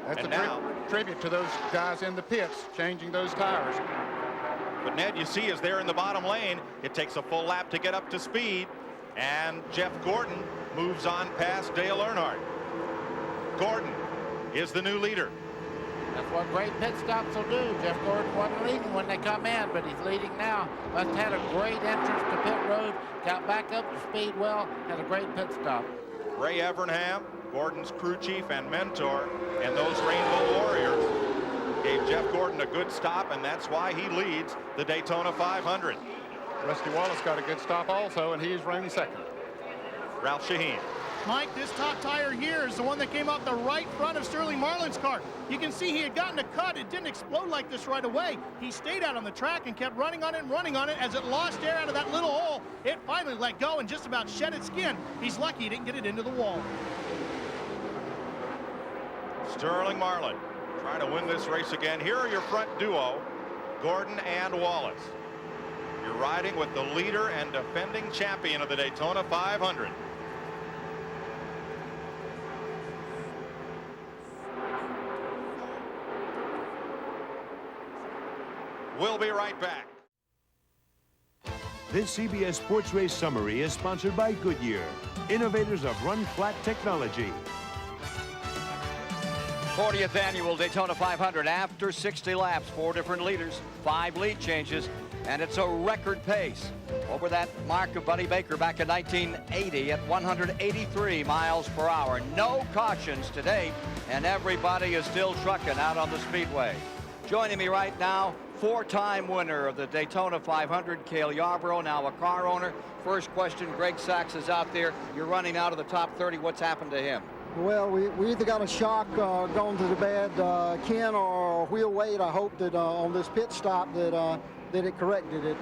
That's and a tribute to those guys in the pits changing those tires. But Ned, you see, as they're in the bottom lane, it takes a full lap to get up to speed. And Jeff Gordon moves on past Dale Earnhardt. Gordon is the new leader. That's what great pit stops will do. Jeff Gordon wasn't leading when they come in, but he's leading now. Must have had a great entrance to pit road, got back up to speed well, had a great pit stop. Ray Evernham, Gordon's crew chief and mentor, and those Rainbow Warriors gave Jeff Gordon a good stop, and that's why he leads the Daytona 500. Rusty Wallace got a good stop also, and he's running second. Ralph Shaheen. Mike, this top tire here is the one that came off the right front of Sterling Marlin's car. You can see he had gotten a cut. It didn't explode like this right away. He stayed out on the track and kept running on it and running on it. As it lost air out of that little hole, it finally let go and just about shed its skin. He's lucky he didn't get it into the wall. Sterling Marlin trying to win this race again. Here are your front duo, Gordon and Wallace. You're riding with the leader and defending champion of the Daytona 500. We'll be right back. This CBS Sports Race Summary is sponsored by Goodyear, innovators of run-flat technology. 40th annual Daytona 500 after 60 laps, 4 different leaders, 5 lead changes, and it's a record pace over that mark of Buddy Baker back in 1980 at 183 miles per hour. No cautions today, and everybody is still trucking out on the speedway. Joining me right now, 4-time winner of the Daytona 500, Cale Yarborough, now a car owner. First question, Greg Sachs is out there. You're running out of the top 30. What's happened to him? Well, we either got a shock going to the bed, Ken, or wheel weight. I hope that on this pit stop that it corrected it.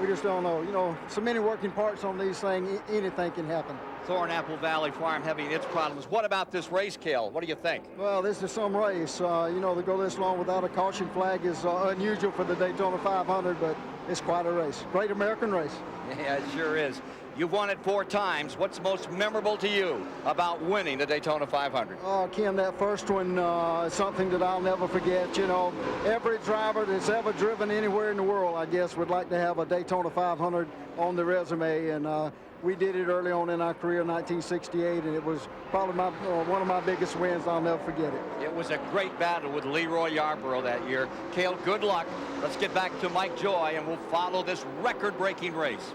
We just don't know. You know, so many working parts on these things, anything can happen. Thornapple Valley Farm having its problems. What about this race, Cale? What do you think? Well, this is some race. You know, to go this long without a caution flag is unusual for the Daytona 500, but it's quite a race. Great American race. Yeah, it sure is. You've won it 4 times. What's most memorable to you about winning the Daytona 500? Oh, Ken, that first one is something that I'll never forget. You know, every driver that's ever driven anywhere in the world, I guess, would like to have a Daytona 500 on the resume. And we did it early on in our career in 1968, and it was probably one of my biggest wins. I'll never forget it. It was a great battle with Leroy Yarborough that year. Cale, good luck. Let's get back to Mike Joy, and we'll follow this record-breaking race.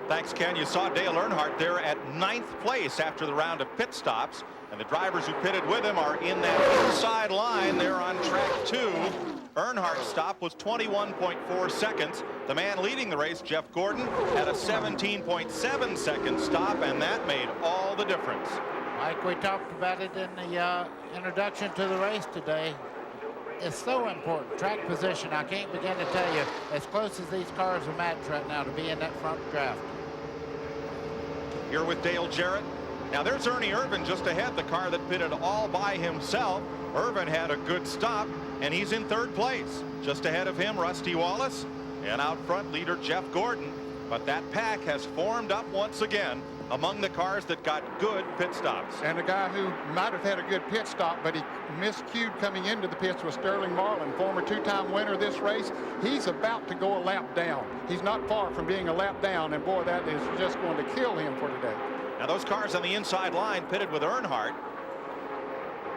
Thanks, Ken. You saw Dale Earnhardt there at 9th place after the round of pit stops, and the drivers who pitted with him are in that inside line. They're on track 2. Earnhardt's stop was 21.4 seconds. The man leading the race, Jeff Gordon, had a 17.7 second stop, and that made all the difference. Like we talked about it in the introduction to the race today, it's so important. Track position, I can't begin to tell you, as close as these cars are matched right now, to be in that front draft. Here with Dale Jarrett. Now there's Ernie Irvan just ahead, the car that pitted all by himself. Irvan had a good stop, and he's in 3rd place. Just ahead of him, Rusty Wallace, and out front, leader Jeff Gordon. But that pack has formed up once again among the cars that got good pit stops. And a guy who might have had a good pit stop, but he miscued coming into the pits, was Sterling Marlin, former 2-time winner of this race. He's about to go a lap down. He's not far from being a lap down, and boy, that is just going to kill him for today. Now those cars on the inside line pitted with Earnhardt.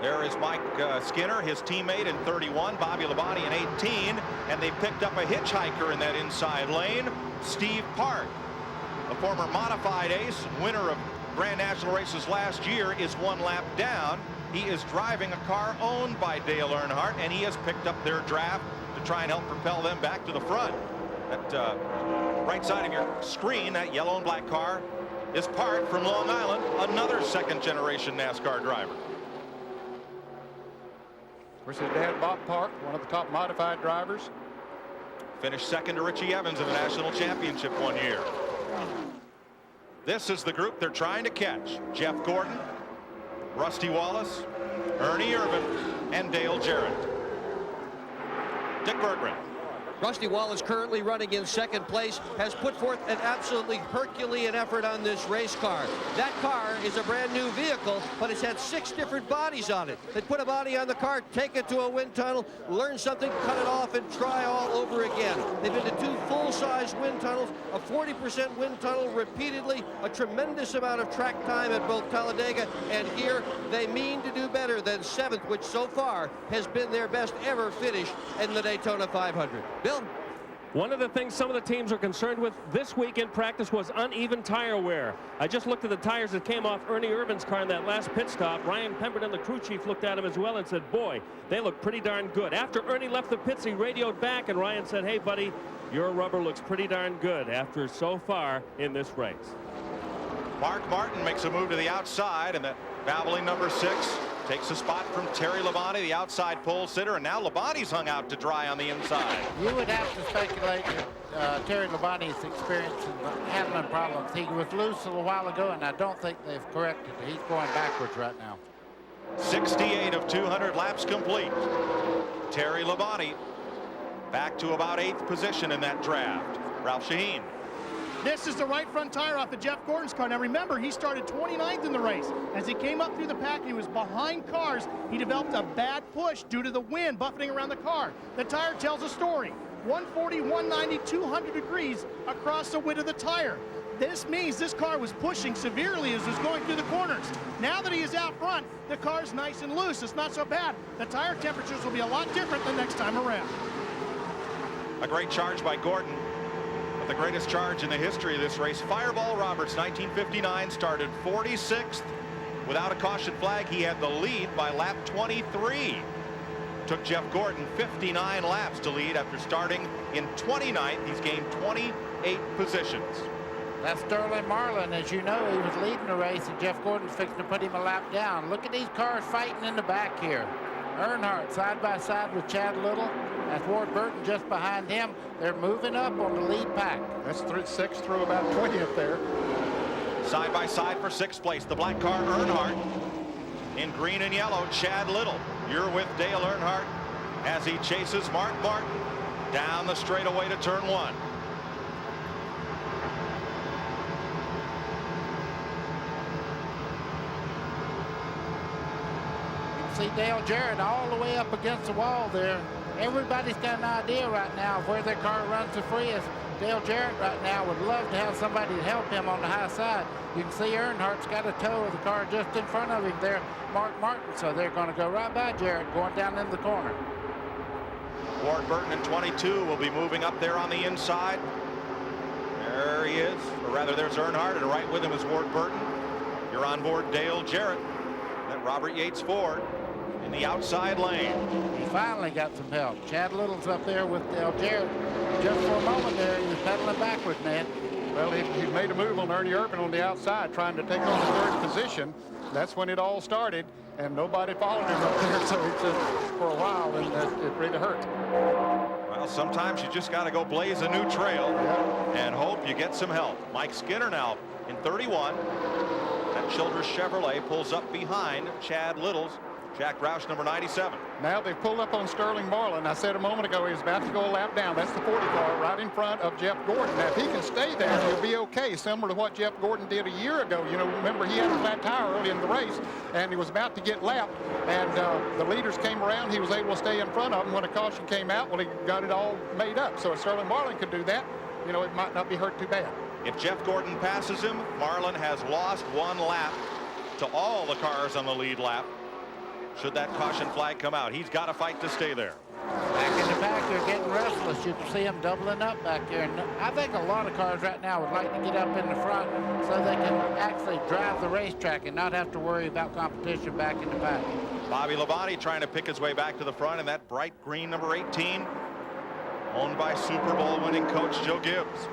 There is Mike Skinner, his teammate, in 31, Bobby Labonte in 18, and they picked up a hitchhiker in that inside lane, Steve Park. The former modified ace, winner of Grand National races last year, is 1 lap down. He is driving a car owned by Dale Earnhardt, and he has picked up their draft to try and help propel them back to the front. That right side of your screen, that yellow and black car, is Park from Long Island, another 2nd-generation NASCAR driver. Of course, his dad, Bob Park, one of the top modified drivers. Finished 2nd to Richie Evans in the national championship one year. This is the group they're trying to catch. Jeff Gordon, Rusty Wallace, Ernie Irvan, and Dale Jarrett. Dick Berggren. Rusty Wallace, currently running in 2nd place, has put forth an absolutely Herculean effort on this race car. That car is a brand new vehicle, but it's had 6 different bodies on it. They put a body on the car, take it to a wind tunnel, learn something, cut it off, and try all over again. They've been to 2 full-size wind tunnels, a 40% wind tunnel repeatedly, a tremendous amount of track time at both Talladega and here. They mean to do better than 7th, which so far has been their best ever finish in the Daytona 500. Bill? One of the things some of the teams are concerned with this week in practice was uneven tire wear. I just looked at the tires that came off Ernie Irvan's car in that last pit stop. Ryan Pemberton, the crew chief, looked at him as well and said, boy, they look pretty darn good. After Ernie left the pits, he radioed back, and Ryan said, hey, buddy, your rubber looks pretty darn good after so far in this race. Mark Martin makes a move to the outside, and that babbling number 6 takes a spot from Terry Labonte, the outside pole sitter, and now Labonte's hung out to dry on the inside. You would have to speculate that Terry Labonte's experience in handling problems. He was loose a little while ago, and I don't think they've corrected it. He's going backwards right now. 68 of 200 laps complete. Terry Labonte back to about 8th position in that draft. Ralph Shaheen. This is the right front tire off of Jeff Gordon's car. Now remember, he started 29th in the race. As he came up through the pack, he was behind cars. He developed a bad push due to the wind buffeting around the car. The tire tells a story. 140, 190, 200 degrees across the width of the tire. This means this car was pushing severely as it was going through the corners. Now that he is out front, the car's nice and loose. It's not so bad. The tire temperatures will be a lot different the next time around. A great charge by Gordon. The greatest charge in the history of this race. Fireball Roberts, 1959, started 46th. Without a caution flag, he had the lead by lap 23. Took Jeff Gordon 59 laps to lead after starting in 29th. He's gained 28 positions. That's Sterling Marlin. As you know, he was leading the race, and Jeff Gordon's fixing to put him a lap down. Look at these cars fighting in the back here. Earnhardt side by side with Chad Little. That's Ward Burton just behind him. They're moving up on the lead pack. That's 6 through about 20th there. Side by side for 6th place, the black car Earnhardt. In green and yellow, Chad Little. You're with Dale Earnhardt as he chases Mark Martin down the straightaway to turn 1. See Dale Jarrett all the way up against the wall there. Everybody's got an idea right now of where their car runs the freest. Dale Jarrett right now would love to have somebody to help him on the high side. You can see Earnhardt's got a toe of the car just in front of him there, Mark Martin. So they're going to go right by Jarrett going down in the corner. Ward Burton in 22 will be moving up there on the inside. There he is, or rather there's Earnhardt, and right with him is Ward Burton. You're on board Dale Jarrett. That Robert Yates Ford in the outside lane. He finally got some help. Chad Little's up there with Dale Jarrett. Just for a moment there, he was pedaling backwards, Ned. Well, he made a move on Ernie Irvin on the outside, trying to take on the 3rd position. That's when it all started, and nobody followed him up there, so it's just for a while, and it really hurt. Well, sometimes you just got to go blaze a new trail and hope you get some help. Mike Skinner now in 31. That Childress Chevrolet pulls up behind Chad Little's Jack Roush number 97. Now they've pulled up on Sterling Marlin. I said a moment ago he was about to go a lap down. That's the 40 car right in front of Jeff Gordon. Now if he can stay there, he'll be okay, similar to what Jeff Gordon did a year ago. You know, remember he had a flat tire early in the race, and he was about to get lapped, and the leaders came around. He was able to stay in front of them. When a caution came out, well, he got it all made up. So if Sterling Marlin could do that, you know, it might not be hurt too bad. If Jeff Gordon passes him, Marlin has lost 1 lap to all the cars on the lead lap. Should that caution flag come out, he's got to fight to stay there. Back in the back, they're getting restless. You can see them doubling up back there. And I think a lot of cars right now would like to get up in the front so they can actually drive the racetrack and not have to worry about competition back in the back. Bobby Labonte trying to pick his way back to the front in that bright green number 18, owned by Super Bowl winning coach Joe Gibbs.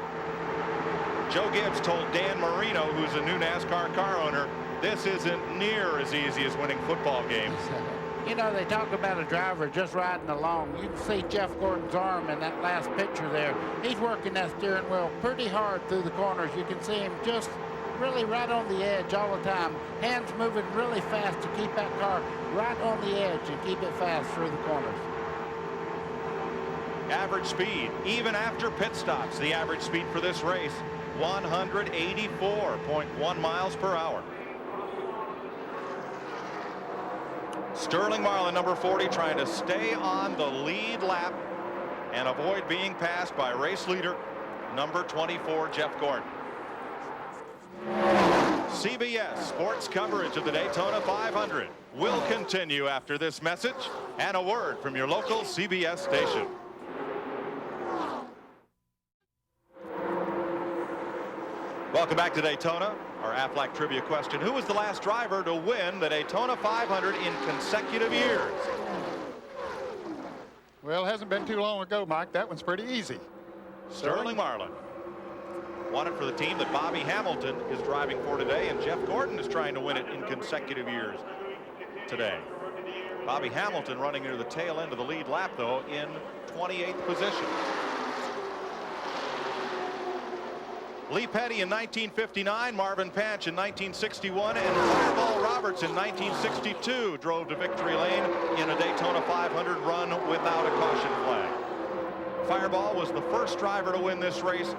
Joe Gibbs told Dan Marino, who's a new NASCAR car owner, this isn't near as easy as winning football games. You know, they talk about a driver just riding along. You can see Jeff Gordon's arm in that last picture there. He's working that steering wheel pretty hard through the corners. You can see him just really right on the edge all the time. Hands moving really fast to keep that car right on the edge and keep it fast through the corners. Average speed, even after pit stops, the average speed for this race, 184.1 miles per hour. Sterling Marlin, number 40, trying to stay on the lead lap and avoid being passed by race leader number 24, Jeff Gordon. CBS Sports coverage of the Daytona 500 will continue after this message and a word from your local CBS station. Welcome back to Daytona. Our Aflac trivia question: who was the last driver to win the Daytona 500 in consecutive years? Well, it hasn't been too long ago, Mike. That one's pretty easy. Sterling Marlin. Won it for the team that Bobby Hamilton is driving for today, and Jeff Gordon is trying to win it in consecutive years today. Bobby Hamilton running near the tail end of the lead lap, though, in 28th position. Lee Petty in 1959, Marvin Patch in 1961, and Fireball Roberts in 1962 drove to victory lane in a Daytona 500 run without a caution flag. Fireball was the first driver to win this race,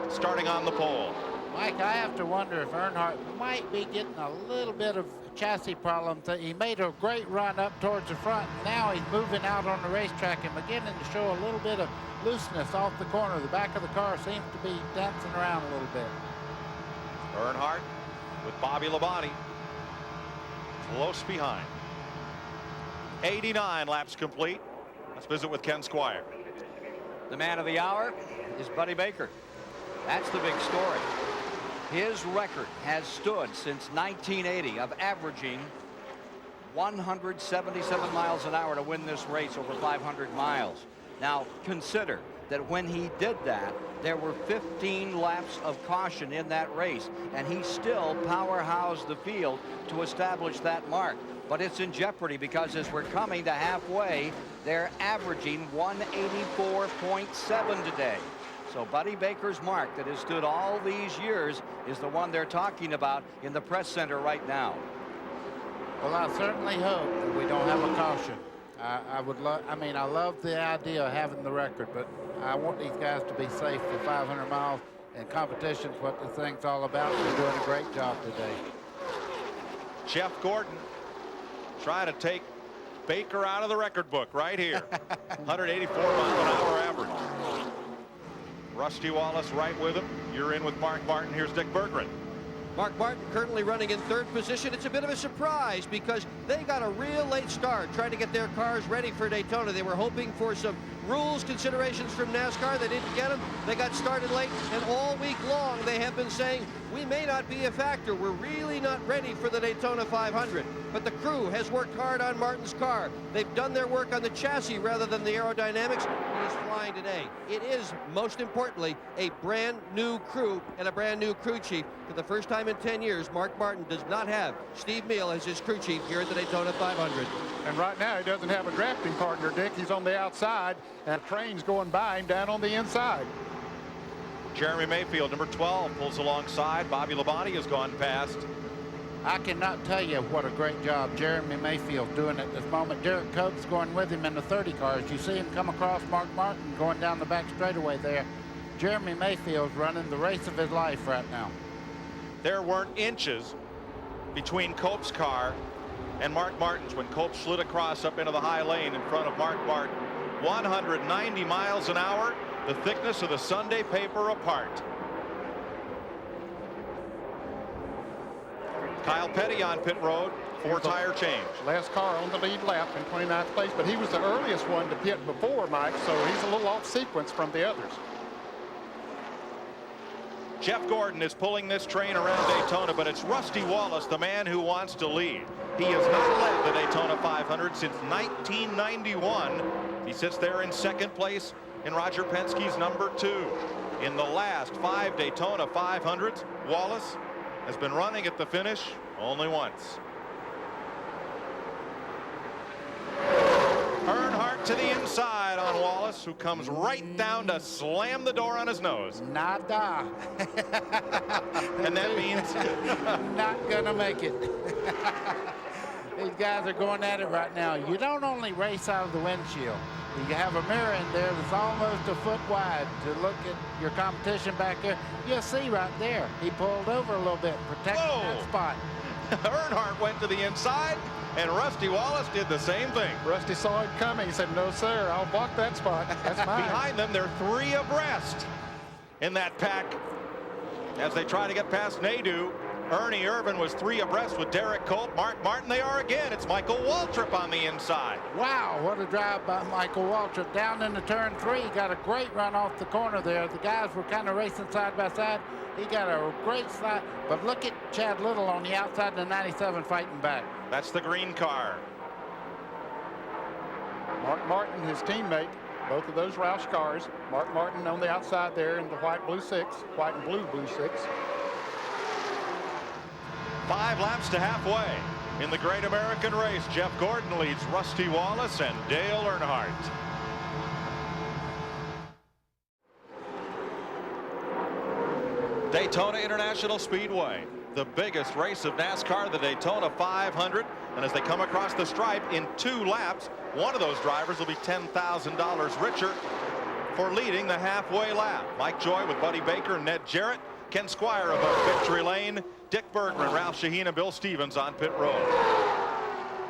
starting on the pole. Mike, I have to wonder if Earnhardt might be getting a little bit of chassis problem. He made a great run up towards the front. Now he's moving out on the racetrack and beginning to show a little bit of looseness off the corner. The back of the car seems to be dancing around a little bit. Earnhardt with Bobby Labonte close behind. 89 laps complete. Let's visit with Ken Squire. The man of the hour is Buddy Baker. That's the big story. His record has stood since 1980 of averaging 177 miles an hour to win this race over 500 miles. Now consider that when he did that, there were 15 laps of caution in that race, and he still powerhoused the field to establish that mark. But it's in jeopardy because as we're coming to halfway, they're averaging 184.7 today. So Buddy Baker's mark that has stood all these years is the one they're talking about in the press center right now. Well, I certainly hope that we don't have a caution. I love the idea of having the record, but I want these guys to be safe for 500 miles, and competition's what the thing's all about. They're doing a great job today. Jeff Gordon trying to take Baker out of the record book right here. 184 mile an hour average. Rusty Wallace right with him. You're in with Mark Martin. Here's Dick Berggren. Mark Martin currently running in third position. It's a bit of a surprise because they got a real late start trying to get their cars ready for Daytona. They were hoping for some rules considerations from NASCAR. They didn't get them. They got started late, and all week long they have been saying, we may not be a factor. We're really not ready for the Daytona 500. But the crew has worked hard on Martin's car. They've done their work on the chassis rather than the aerodynamics. He is flying today. It is, most importantly, a brand new crew and a brand new crew chief. For the first time in 10 years, Mark Martin does not have Steve Meal as his crew chief here at the Daytona 500. And right now he doesn't have a drafting partner, Dick. He's on the outside, and a train's going by him down on the inside. Jeremy Mayfield, number 12, pulls alongside. Bobby Labonte has gone past. I cannot tell you what a great job Jeremy Mayfield's doing at this moment. Derek Cope's going with him in the 30 cars. You see him come across Mark Martin going down the back straightaway there. Jeremy Mayfield's running the race of his life right now. There weren't inches between Cope's car and Mark Martin's when Cope slid across up into the high lane in front of Mark Martin. 190 miles an hour, the thickness of the Sunday paper apart. Kyle Petty on pit road, tire change. Last car on the lead lap in 29th place, but he was the earliest one to pit before Mike, so he's a little off sequence from the others. Jeff Gordon is pulling this train around Daytona, but it's Rusty Wallace, the man who wants to lead. He has not led the Daytona 500 since 1991. He sits there in second place in Roger Penske's number 2. In the last 5 Daytona 500s, Wallace has been running at the finish only once. Earnhardt to the inside on Wallace, who comes right down to slam the door on his nose. Nada. And that means not gonna make it. These guys are going at it right now. You don't only race out of the windshield. You have a mirror in there that's almost a foot wide to look at your competition back there. You'll see right there. He pulled over a little bit, protecting that spot. Earnhardt went to the inside, and Rusty Wallace did the same thing. Rusty saw it coming. He said, no, sir, I'll block that spot. That's mine. Behind them, they're 3 abreast in that pack as they try to get past Nadeau. Ernie Irvin was 3 abreast with Derek Colt. Mark Martin, they are again. It's Michael Waltrip on the inside. Wow, what a drive by Michael Waltrip. Down into turn 3, he got a great run off the corner there. The guys were kind of racing side by side. He got a great slide, but look at Chad Little on the outside of the 97 fighting back. That's the green car. Mark Martin, his teammate, Both of those Roush cars. Mark Martin on the outside there in the white and blue 6. 5 laps to halfway. In the Great American Race, Jeff Gordon leads Rusty Wallace and Dale Earnhardt. Daytona International Speedway, the biggest race of NASCAR, the Daytona 500. And as they come across the stripe in 2 laps, one of those drivers will be $10,000 richer for leading the halfway lap. Mike Joy with Buddy Baker and Ned Jarrett. Ken Squire above victory lane. Dick Bergman, Ralph Shaheen, and Bill Stevens on pit road.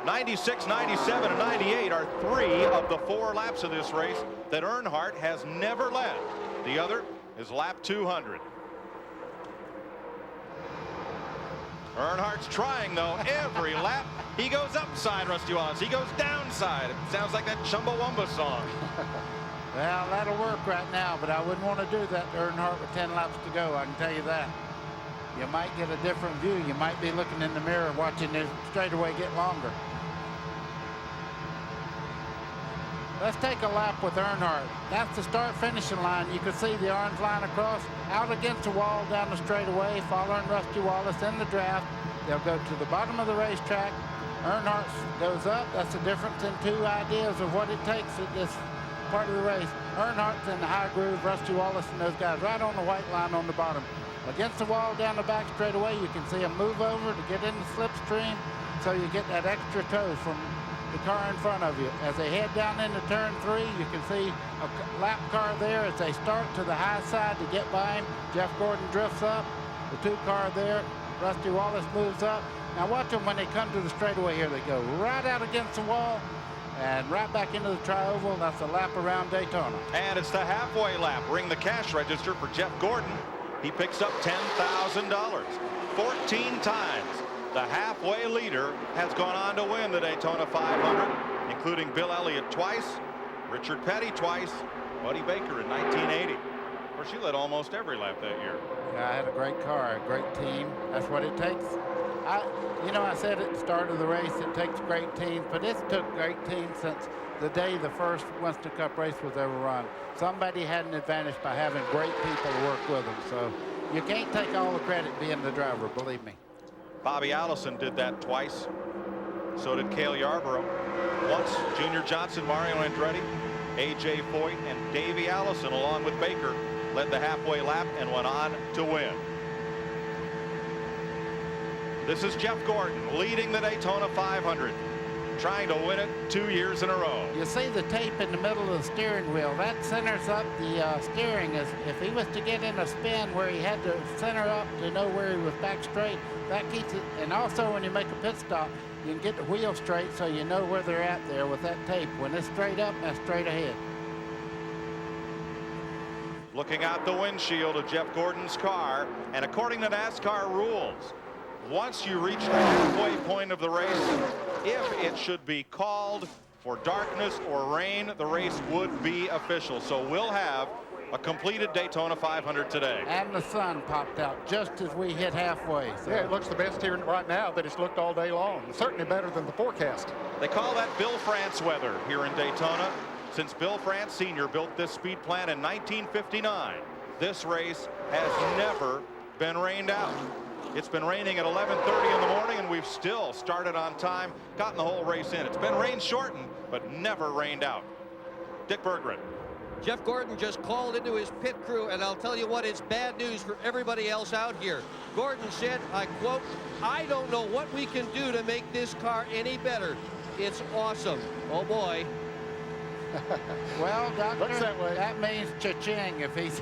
96, 97, and 98 are 3 of the 4 laps of this race that Earnhardt has never led. The other is lap 200. Earnhardt's trying, though, every lap. He goes upside, Rusty Wallace. He goes downside. It sounds like that Chumbawamba song. Well, that'll work right now, but I wouldn't want to do that to Earnhardt with 10 laps to go, I can tell you that. You might get a different view. You might be looking in the mirror watching the straightaway get longer. Let's take a lap with Earnhardt. That's the start-finishing line. You can see the orange line across, out against the wall down the straightaway, following Rusty Wallace in the draft. They'll go to the bottom of the racetrack. Earnhardt goes up. That's the difference in 2 ideas of what it takes at this part of the race. Earnhardt's in the high groove, Rusty Wallace and those guys right on the white line on the bottom. Against the wall down the back straightaway, you can see them move over to get in the slipstream, so you get that extra toe from the car in front of you. As they head down into turn 3, you can see a lap car there as they start to the high side to get by him. Jeff Gordon drifts up, the 2 car there. Rusty Wallace moves up. Now watch them when they come to the straightaway here. They go right out against the wall and right back into the tri-oval. That's a lap around Daytona. And it's the halfway lap. Ring the cash register for Jeff Gordon. He picks up $10,000. 14 times the halfway leader has gone on to win the Daytona 500, including Bill Elliott twice, Richard Petty twice, Buddy Baker in 1980. Of course, she led almost every lap that year. Yeah, I had a great car, a great team. That's what it takes. I said at the start of the race, it takes great teams, but it's took great teams since the day the first Winston Cup race was ever run. Somebody had an advantage by having great people to work with them. So you can't take all the credit being the driver, believe me. Bobby Allison did that twice. So did Cale Yarborough. Once, Junior Johnson, Mario Andretti, A.J. Foyt, and Davey Allison, along with Baker, led the halfway lap and went on to win. This is Jeff Gordon leading the Daytona 500, trying to win it 2 years in a row. You see the tape in the middle of the steering wheel. That centers up the steering. If he was to get in a spin where he had to center up to know where he was back straight, that keeps it. And also when you make a pit stop, you can get the wheel straight so you know where they're at there with that tape. When it's straight up, that's straight ahead. Looking out the windshield of Jeff Gordon's car, and according to NASCAR rules, once you reach the halfway point of the race, if it should be called for darkness or rain, the race would be official. So we'll have a completed Daytona 500 today. And the sun popped out just as we hit halfway. So. Yeah, it looks the best here right now that it's looked all day long. Certainly better than the forecast. They call that Bill France weather here in Daytona. Since Bill France Sr. built this speed plant in 1959, this race has never been rained out. It's been raining at 11:30 in the morning, and we've still started on time, gotten the whole race in. It's been rain shortened, but never rained out. Dick Berggren. Jeff Gordon just called into his pit crew, and I'll tell you what, it's bad news for everybody else out here. Gordon said, I quote, "I don't know what we can do to make this car any better. It's awesome." Oh boy. Well, Doctor, looks that way. That means cha-ching if he's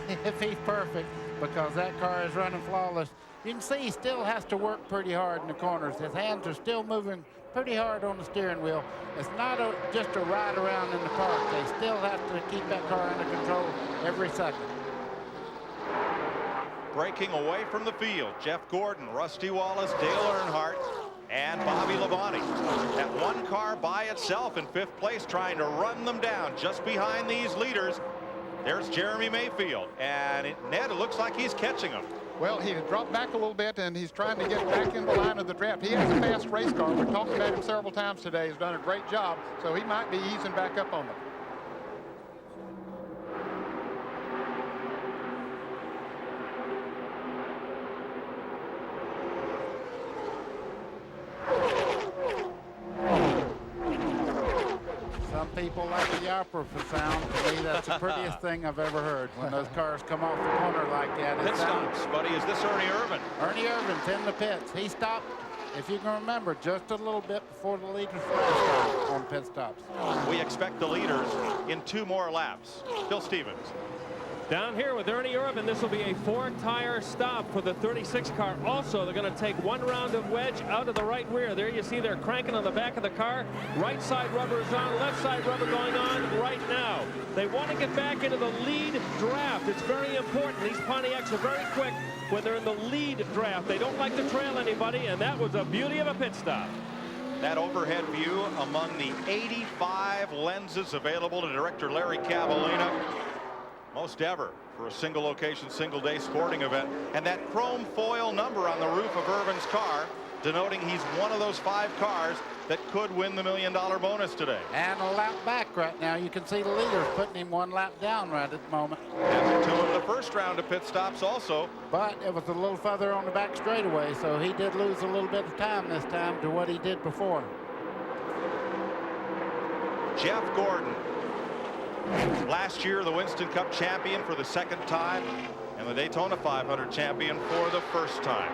perfect, because that car is running flawless. You can see he still has to work pretty hard in the corners. His hands are still moving pretty hard on the steering wheel. It's not just a ride around in the park. They still have to keep that car under control every second. Breaking away from the field, Jeff Gordon, Rusty Wallace, Dale Earnhardt, and Bobby Labonte. That one car by itself in 5th place, trying to run them down just behind these leaders. There's Jeremy Mayfield, and Ned, it looks like he's catching them. Well, he dropped back a little bit, and he's trying to get back in the line of the draft. He has a fast race car. We've talked about him several times today. He's done a great job, so he might be easing back up on them. Some people like the opera sound. To me, that's the prettiest thing I've ever heard. When those cars come off the corner like that. Pit stops, buddy. Is this Ernie Irvan? Ernie Irvan's in the pits. He stopped, if you can remember, just a little bit before the leaders last on pit stops. We expect the leaders in 2 more laps. Bill Stevens. Down here with Ernie Irvan, this will be a 4-tire stop for the 36 car. Also, they're going to take 1 round of wedge out of the right rear. There you see they're cranking on the back of the car. Right side rubber is on, left side rubber going on right now. They want to get back into the lead draft. It's very important. These Pontiacs are very quick when they're in the lead draft. They don't like to trail anybody, and that was a beauty of a pit stop. That overhead view among the 85 lenses available to Director Larry Cavallina. Most ever for a single location, single day sporting event. And that chrome foil number on the roof of Irvan's car denoting he's one of those 5 cars that could win the $1 million bonus today. And a lap back right now. You can see the leaders putting him 1 lap down right at the moment. After 2 of the first round of pit stops also. But it was a little further on the back straightaway, so he did lose a little bit of time this time to what he did before. Jeff Gordon. Last year, the Winston Cup champion for the 2nd time, and the Daytona 500 champion for the 1st time.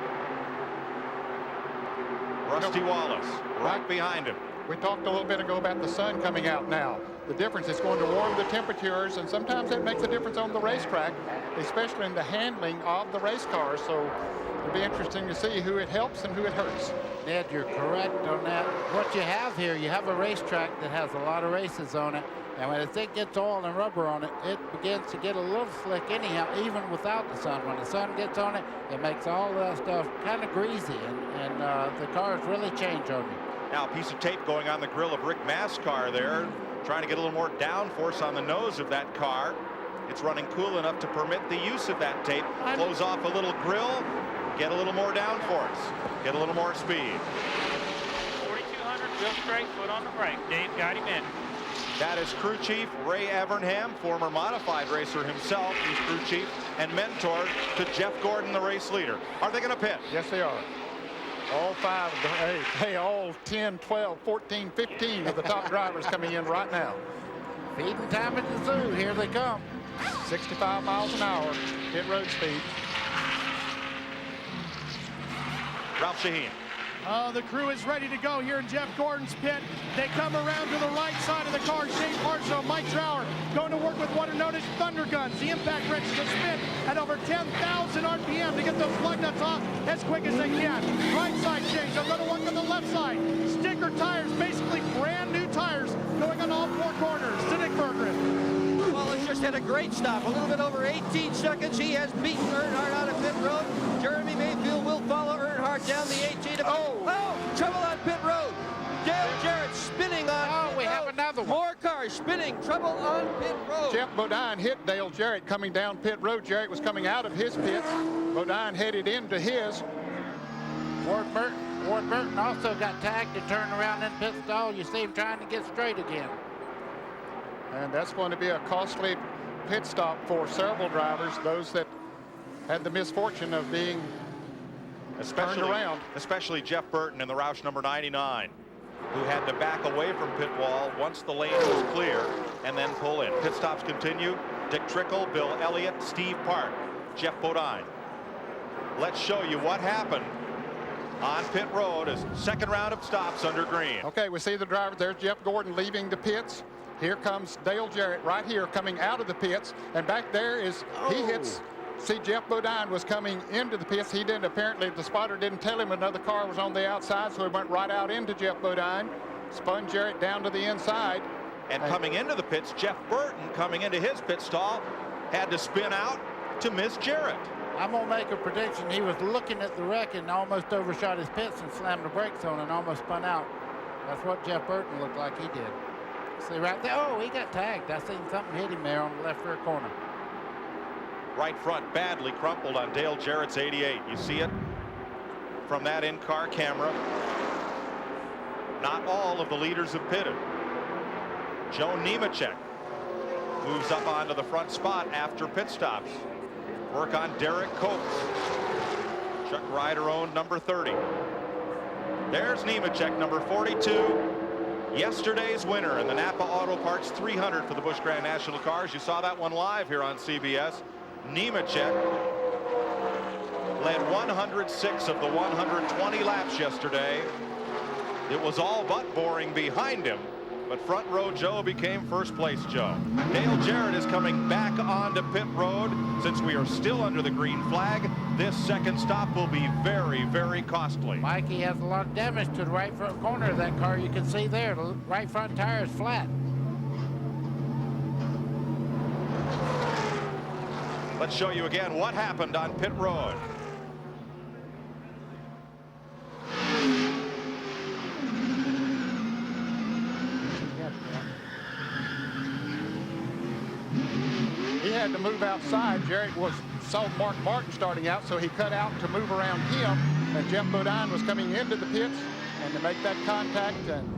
Rusty Wallace right behind him. We talked a little bit ago about the sun coming out now. The difference is going to warm the temperatures, and sometimes that makes a difference on the racetrack, especially in the handling of the race cars. So it'll be interesting to see who it helps and who it hurts. Ned, you're correct on that. What you have here, you have a racetrack that has a lot of races on it. And when it gets oil and rubber on it, it begins to get a little slick anyhow, even without the sun. When the sun gets on it, it makes all that stuff kind of greasy, and the cars really change on you. Now a piece of tape going on the grill of Rick Mass' car there, trying to get a little more downforce on the nose of that car. It's running cool enough to permit the use of that tape. Close off a little grill, get a little more downforce, get a little more speed. 4,200, real straight, foot on the brake. Dave got him in. That is crew chief Ray Evernham, former modified racer himself. He's crew chief and mentor to Jeff Gordon, the race leader. Are they going to pit? Yes, they are. All 5 of the, hey, all 10, 12, 14, 15 of the top drivers coming in right now. Feeding time at the zoo. Here they come. 65 miles an hour, pit road speed. Ralph Shaheen. The crew is ready to go here in Jeff Gordon's pit. They come around to the right side of the car. Shane Marshall, Mike Trower going to work with what are known as thunder guns. The impact wrenches will spin at over 10,000 RPM to get those lug nuts off as quick as they can. Right side change. They're going to work on the left side. Sticker tires, basically brand new tires going on all 4 corners. To Nick Berggren. Wallace just had a great stop. A little bit over 18 seconds. He has beaten Earnhardt out of pit road. Jeremy Mayfield will follow Earnhardt down the 18. Trouble on pit road. Dale Jarrett spinning on pit we road. have another one. More cars spinning. Trouble on pit road. Jeff Bodine hit Dale Jarrett coming down pit road. Jarrett was coming out of his pits. Bodine headed into his. Ward Burton also got tagged to turn around in pit stall. You see him trying to get straight again. And that's going to be a costly pit stop for several drivers, those that had the misfortune of being turned around. Especially Jeff Burton in the Roush number 99, who had to back away from pit wall once the lane was clear and then pull in. Pit stops continue. Dick Trickle, Bill Elliott, Steve Park, Jeff Bodine. Let's show you what happened on pit road as 2nd round of stops under green. Okay, we see the driver. There's Jeff Gordon leaving the pits. Here comes Dale Jarrett right here coming out of the pits. And back there is, he hits, see Jeff Bodine was coming into the pits. He didn't, apparently the spotter didn't tell him another car was on the outside, so he went right out into Jeff Bodine, spun Jarrett down to the inside. And coming into the pits, Jeff Burton coming into his pit stall had to spin out to miss Jarrett. I'm going to make a prediction. He was looking at the wreck and almost overshot his pits and slammed the brakes on and almost spun out. That's what Jeff Burton looked like he did. See right there. Oh, he got tagged. I seen something hit him there on the left rear corner. Right front badly crumpled on Dale Jarrett's 88. You see it from that in-car camera. Not all of the leaders have pitted. Joe Nemechek moves up onto the front spot after pit stops. Work on Derek Copes. Chuck Ryder owned number 30. There's Nemechek, number 42. Yesterday's winner in the Napa Auto Parts 300 for the Busch Grand National Cars. You saw that one live here on CBS. Nemechek led 106 of the 120 laps yesterday. It was all but boring behind him, but front row Joe became first place Joe. Dale Jarrett is coming back onto pit road. Since we are still under the green flag, this second stop will be very, very costly. Mikey has a lot of damage to the right front corner of that car. You can see there, the right front tire is flat. Let's show you again what happened on pit road. He had to move outside. Jarrett saw Mark Martin starting out, so he cut out to move around him, and Jeff Bodine was coming into the pits, and to make that contact, and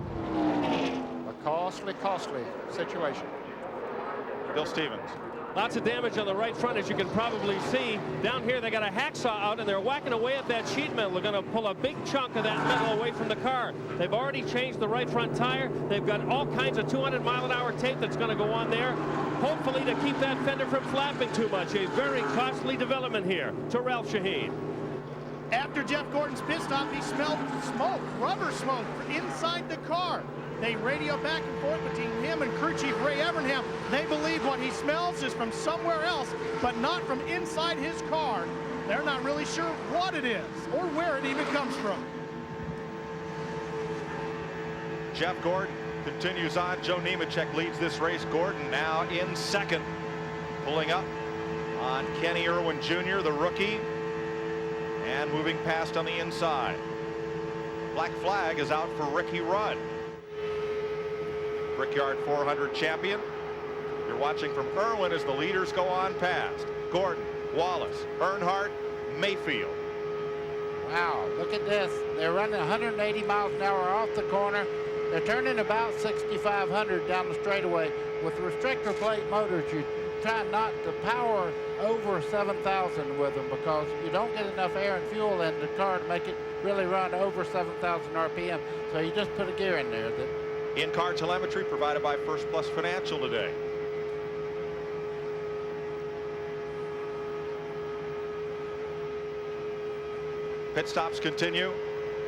a costly situation. Bill Stevens. Lots of damage on the right front, as you can probably see. Down here, they got a hacksaw out, and they're whacking away at that sheet metal. They're going to pull a big chunk of that metal away from the car. They've already changed the right front tire. They've got all kinds of 200-mile-an-hour tape that's going to go on there, hopefully to keep that fender from flapping too much. A very costly development here to Ralph Shaheen. After Jeff Gordon's pit stop, he smelled smoke, rubber smoke, inside the car. They radio back and forth between him and crew chief Ray Evernham. They believe what he smells is from somewhere else, but not from inside his car. They're not really sure what it is or where it even comes from. Jeff Gordon continues on. Joe Nemechek leads this race. Gordon now in second, pulling up on Kenny Irwin Jr., the rookie, and moving past on the inside. Black flag is out for Ricky Rudd, Brickyard 400 champion. You're watching from Irwin as the leaders go on past. Gordon, Wallace, Earnhardt, Mayfield. Wow, look at this. They're running 180 miles an hour off the corner. They're turning about 6,500 down the straightaway. With restrictor plate motors, you try not to power over 7,000 with them because you don't get enough air and fuel in the car to make it really run over 7,000 RPM. So you just put a gear in there. In-car telemetry provided by First Plus Financial today. Pit stops continue,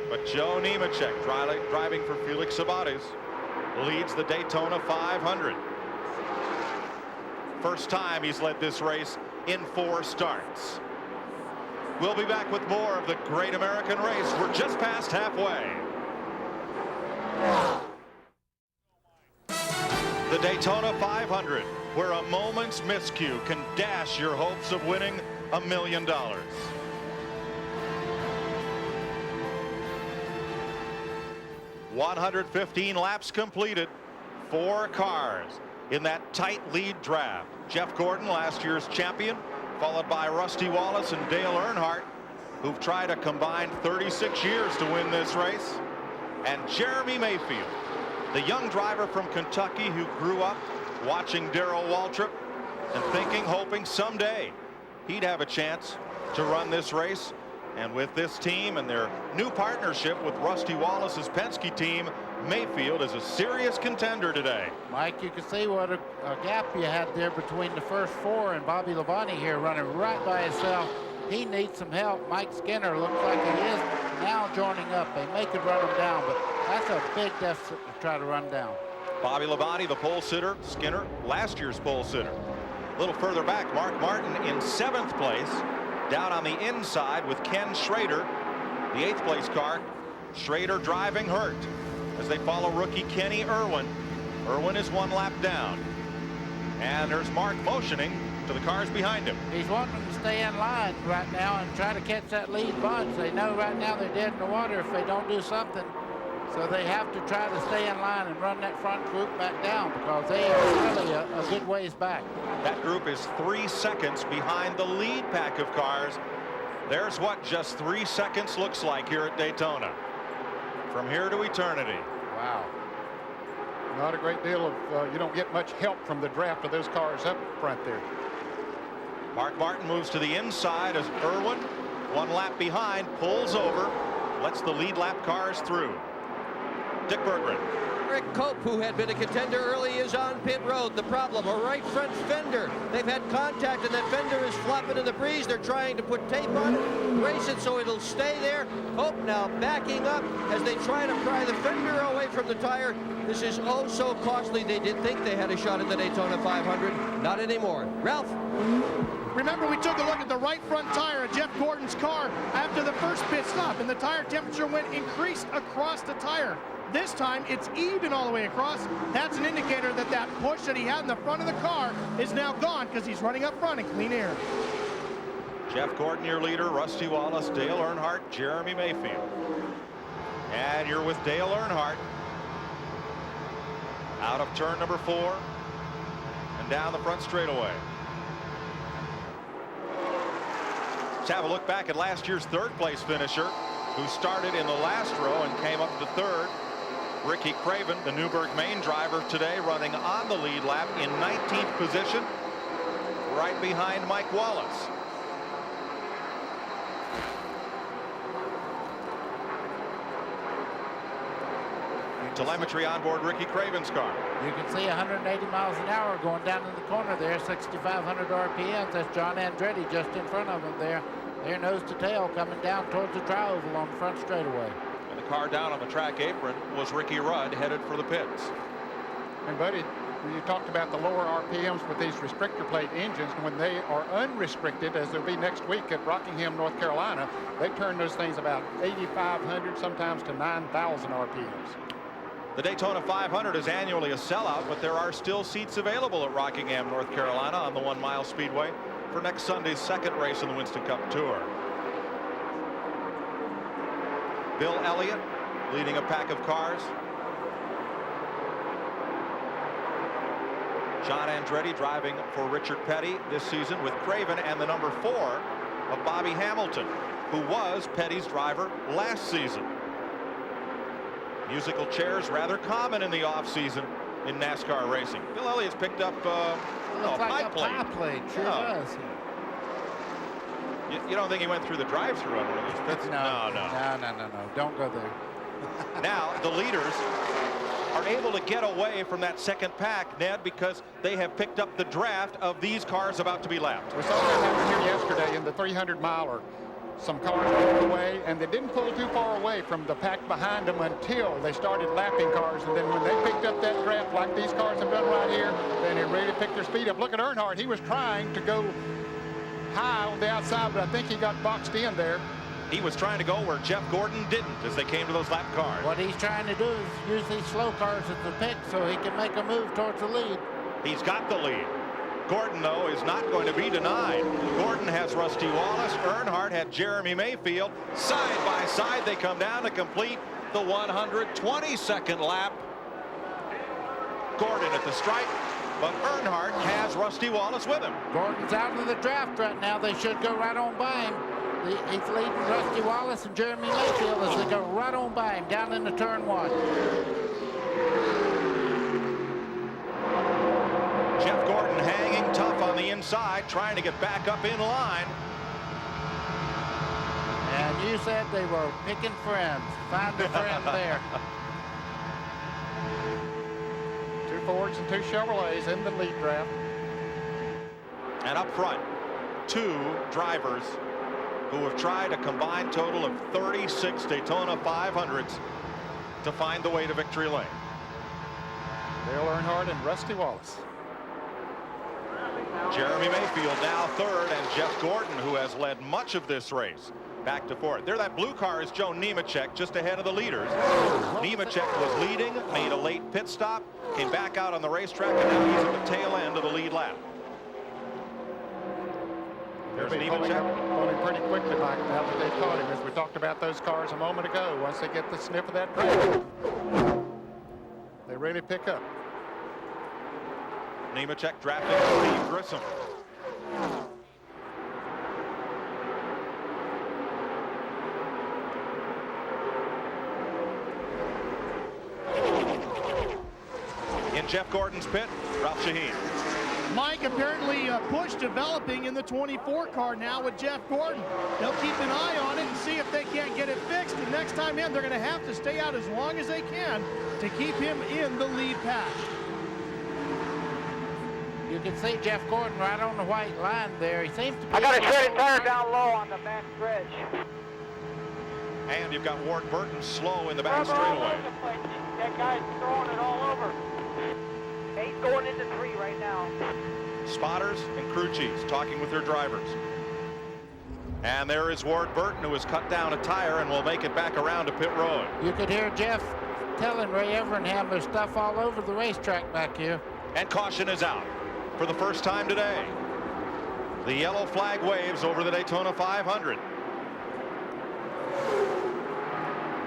but Joe Nemechek, driving for Felix Sabates, leads the Daytona 500. First time he's led this race in 4 starts. We'll be back with more of the Great American Race. We're just past halfway. The Daytona 500, where a moment's miscue can dash your hopes of winning $1 million. 115 laps completed, 4 cars in that tight lead draft. Jeff Gordon, last year's champion, followed by Rusty Wallace and Dale Earnhardt, who've tried a combined 36 years to win this race, and Jeremy Mayfield, the young driver from Kentucky who grew up watching Darrell Waltrip and thinking, hoping someday he'd have a chance to run this race. And with this team and their new partnership with Rusty Wallace's Penske team, Mayfield is a serious contender today. Mike, you can see what a gap you had there between the first 4 and Bobby Labonte here running right by himself. He needs some help. Mike Skinner looks like he is now joining up. They may could run him down, but that's a big deficit to try to run down. Bobby Labonte, the pole sitter. Skinner, last year's pole sitter. A little further back, Mark Martin in 7th place. Down on the inside with Ken Schrader, the 8th place car. Schrader driving hurt as they follow rookie Kenny Irwin. Irwin is 1 lap down. And there's Mark motioning to the cars behind him. He's wanting to stay in line right now and try to catch that lead bunch. They know right now they're dead in the water if they don't do something. So they have to try to stay in line and run that front group back down because they are really a good ways back. That group is 3 seconds behind the lead pack of cars. There's what just 3 seconds looks like here at Daytona. From here to eternity. Wow. Not a great deal of, you don't get much help from the draft of those cars up front there. Mark Martin moves to the inside as Irwin, 1 lap behind, pulls over, lets the lead lap cars through. Dick Berggren Rick Cope, who had been a contender early, is on pit road. The problem, a right front fender. They've had contact, and that fender is flopping in the breeze. They're trying to put tape on it, brace it so it'll stay there. Cope now backing up as they try to pry the fender away from the tire. This is oh so costly. They did think they had a shot at the Daytona 500. Not anymore. Ralph? Remember, we took a look at the right front tire of Jeff Gordon's car after the first pit stop, and the tire temperature went increased across the tire. This time, it's even all the way across. That's an indicator that that push that he had in the front of the car is now gone because he's running up front in clean air. Jeff Gordon, your leader, Rusty Wallace, Dale Earnhardt, Jeremy Mayfield. And you're with Dale Earnhardt. Out of turn number 4 and down the front straightaway. Let's have a look back at last year's third place finisher, who started in the last row and came up to third. Ricky Craven, the Newburgh Maine driver today, running on the lead lap in 19th position, right behind Mike Wallace. Telemetry on board Ricky Craven's car. You can see 180 miles an hour going down in the corner there, 6,500 RPMs. That's John Andretti just in front of him there. They're nose to tail coming down towards the tri-oval on the front straightaway. And the car down on the track apron was Ricky Rudd, headed for the pits. And Buddy, you talked about the lower RPMs with these restrictor plate engines. When they are unrestricted, as they'll be next week at Rockingham, North Carolina, they turn those things about 8,500, sometimes to 9,000 RPMs. The Daytona 500 is annually a sellout, but there are still seats available at Rockingham, North Carolina on the 1 Mile Speedway for next Sunday's second race in the Winston Cup Tour. Bill Elliott leading a pack of cars. John Andretti driving for Richard Petty this season with Craven and the number 4 of Bobby Hamilton, who was Petty's driver last season. Musical chairs rather common in the off-season in NASCAR racing. Bill Elliott's picked up a pie plate. Sure does. You don't think he went through the drive-through on one of these pits? No. Don't go there. Now the leaders are able to get away from that second pack, Ned, because they have picked up the draft of these cars about to be lapped. We saw that happen here yesterday in the 300-miler. Some cars pulled away, and they didn't pull too far away from the pack behind them until they started lapping cars. And then when they picked up that draft, like these cars have done right here, then they really picked their speed up. Look at Earnhardt. He was trying to go high on the outside, but I think he got boxed in there. He was trying to go where Jeff Gordon didn't as they came to those lap cars. What he's trying to do is use these slow cars as the pick so he can make a move towards the lead. He's got the lead. Gordon, though, is not going to be denied. Gordon has Rusty Wallace. Earnhardt had Jeremy Mayfield. Side by side, they come down to complete the 122nd lap. Gordon at the stripe, but Earnhardt has Rusty Wallace with him. Gordon's out of the draft right now. They should go right on by him. He's leading Rusty Wallace and Jeremy Mayfield as they go right on by him down into turn 1. Jeff Gordon hanging tough on the inside, trying to get back up in line. And you said they were picking friends. Find a friend there. 2 Fords and 2 Chevrolets in the lead draft. And up front, 2 drivers who have tried a combined total of 36 Daytona 500s to find the way to victory lane. Dale Earnhardt and Rusty Wallace. Jeremy Mayfield now third, and Jeff Gordon, who has led much of this race, back to fourth. There, that blue car is Joe Nemechek, just ahead of the leaders. Nemechek was leading, made a late pit stop, came back out on the racetrack, and now he's at the tail end of the lead lap. There's Nemechek. Pulling pretty quickly, Mike, now that they've caught him, as we talked about those cars a moment ago. Once they get the sniff of that track, they really pick up. Nemechek drafting Steve Grissom. In Jeff Gordon's pit, Ralph Shaheen. Mike, apparently push developing in the 24 car now with Jeff Gordon. They'll keep an eye on it and see if they can't get it fixed. And next time in, they're going to have to stay out as long as they can to keep him in the lead pack. You can see Jeff Gordon right on the white line there. He seems to be... I got a shredded tire down low on the back stretch. And you've got Ward Burton slow in the back Rubber all straightaway. over the place. That guy's throwing it all over. He's going into 3 right now. Spotters and crew chiefs talking with their drivers. And there is Ward Burton, who has cut down a tire and will make it back around to pit road. You could hear Jeff telling Ray Evernham there's stuff all over the racetrack back here. And caution is out for the first time today. The yellow flag waves over the Daytona 500.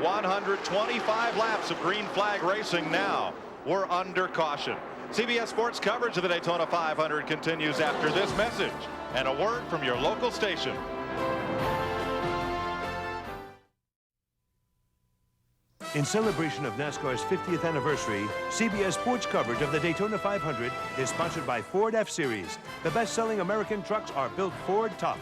125 laps of green flag racing now. We're under caution. CBS Sports coverage of the Daytona 500 continues after this message and a word from your local station. In celebration of NASCAR's 50th anniversary, CBS Sports coverage of the Daytona 500 is sponsored by Ford F-Series. The best-selling American trucks are built Ford tough.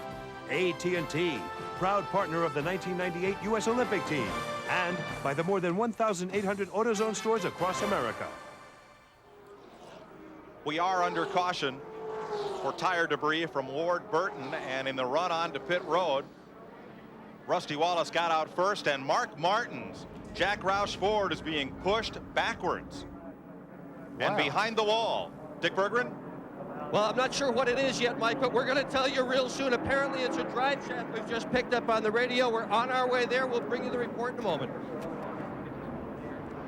AT&T, proud partner of the 1998 U.S. Olympic team. And by the more than 1,800 AutoZone stores across America. We are under caution for tire debris from Ward Burton, and in the run on to pit road, Rusty Wallace got out first, and Mark Martin's Jack Roush Ford is being pushed backwards. And behind the wall, Dick Berggren? Well, I'm not sure what it is yet, Mike, but we're going to tell you real soon. Apparently, it's a drive shaft we've just picked up on the radio. We're on our way there. We'll bring you the report in a moment.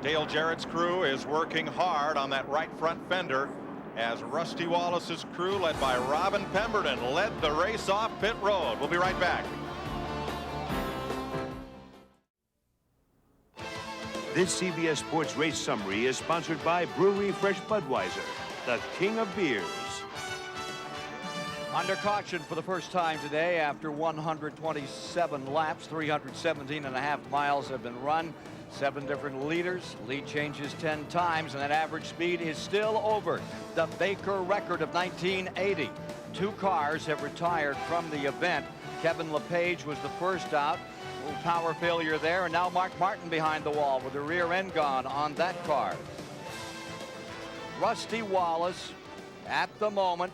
Dale Jarrett's crew is working hard on that right front fender as Rusty Wallace's crew, led by Robin Pemberton, led the race off pit road. We'll be right back. This CBS Sports race summary is sponsored by Brewery Fresh Budweiser, the king of beers. Under caution for the first time today after 127 laps. 317.5 miles have been run. 7 different leaders. Lead changes 10 times, and that average speed is still over the Baker record of 1980. 2 cars have retired from the event. Kevin LePage was the first out. A little power failure there, and now Mark Martin behind the wall with the rear end gone on that car. Rusty Wallace at the moment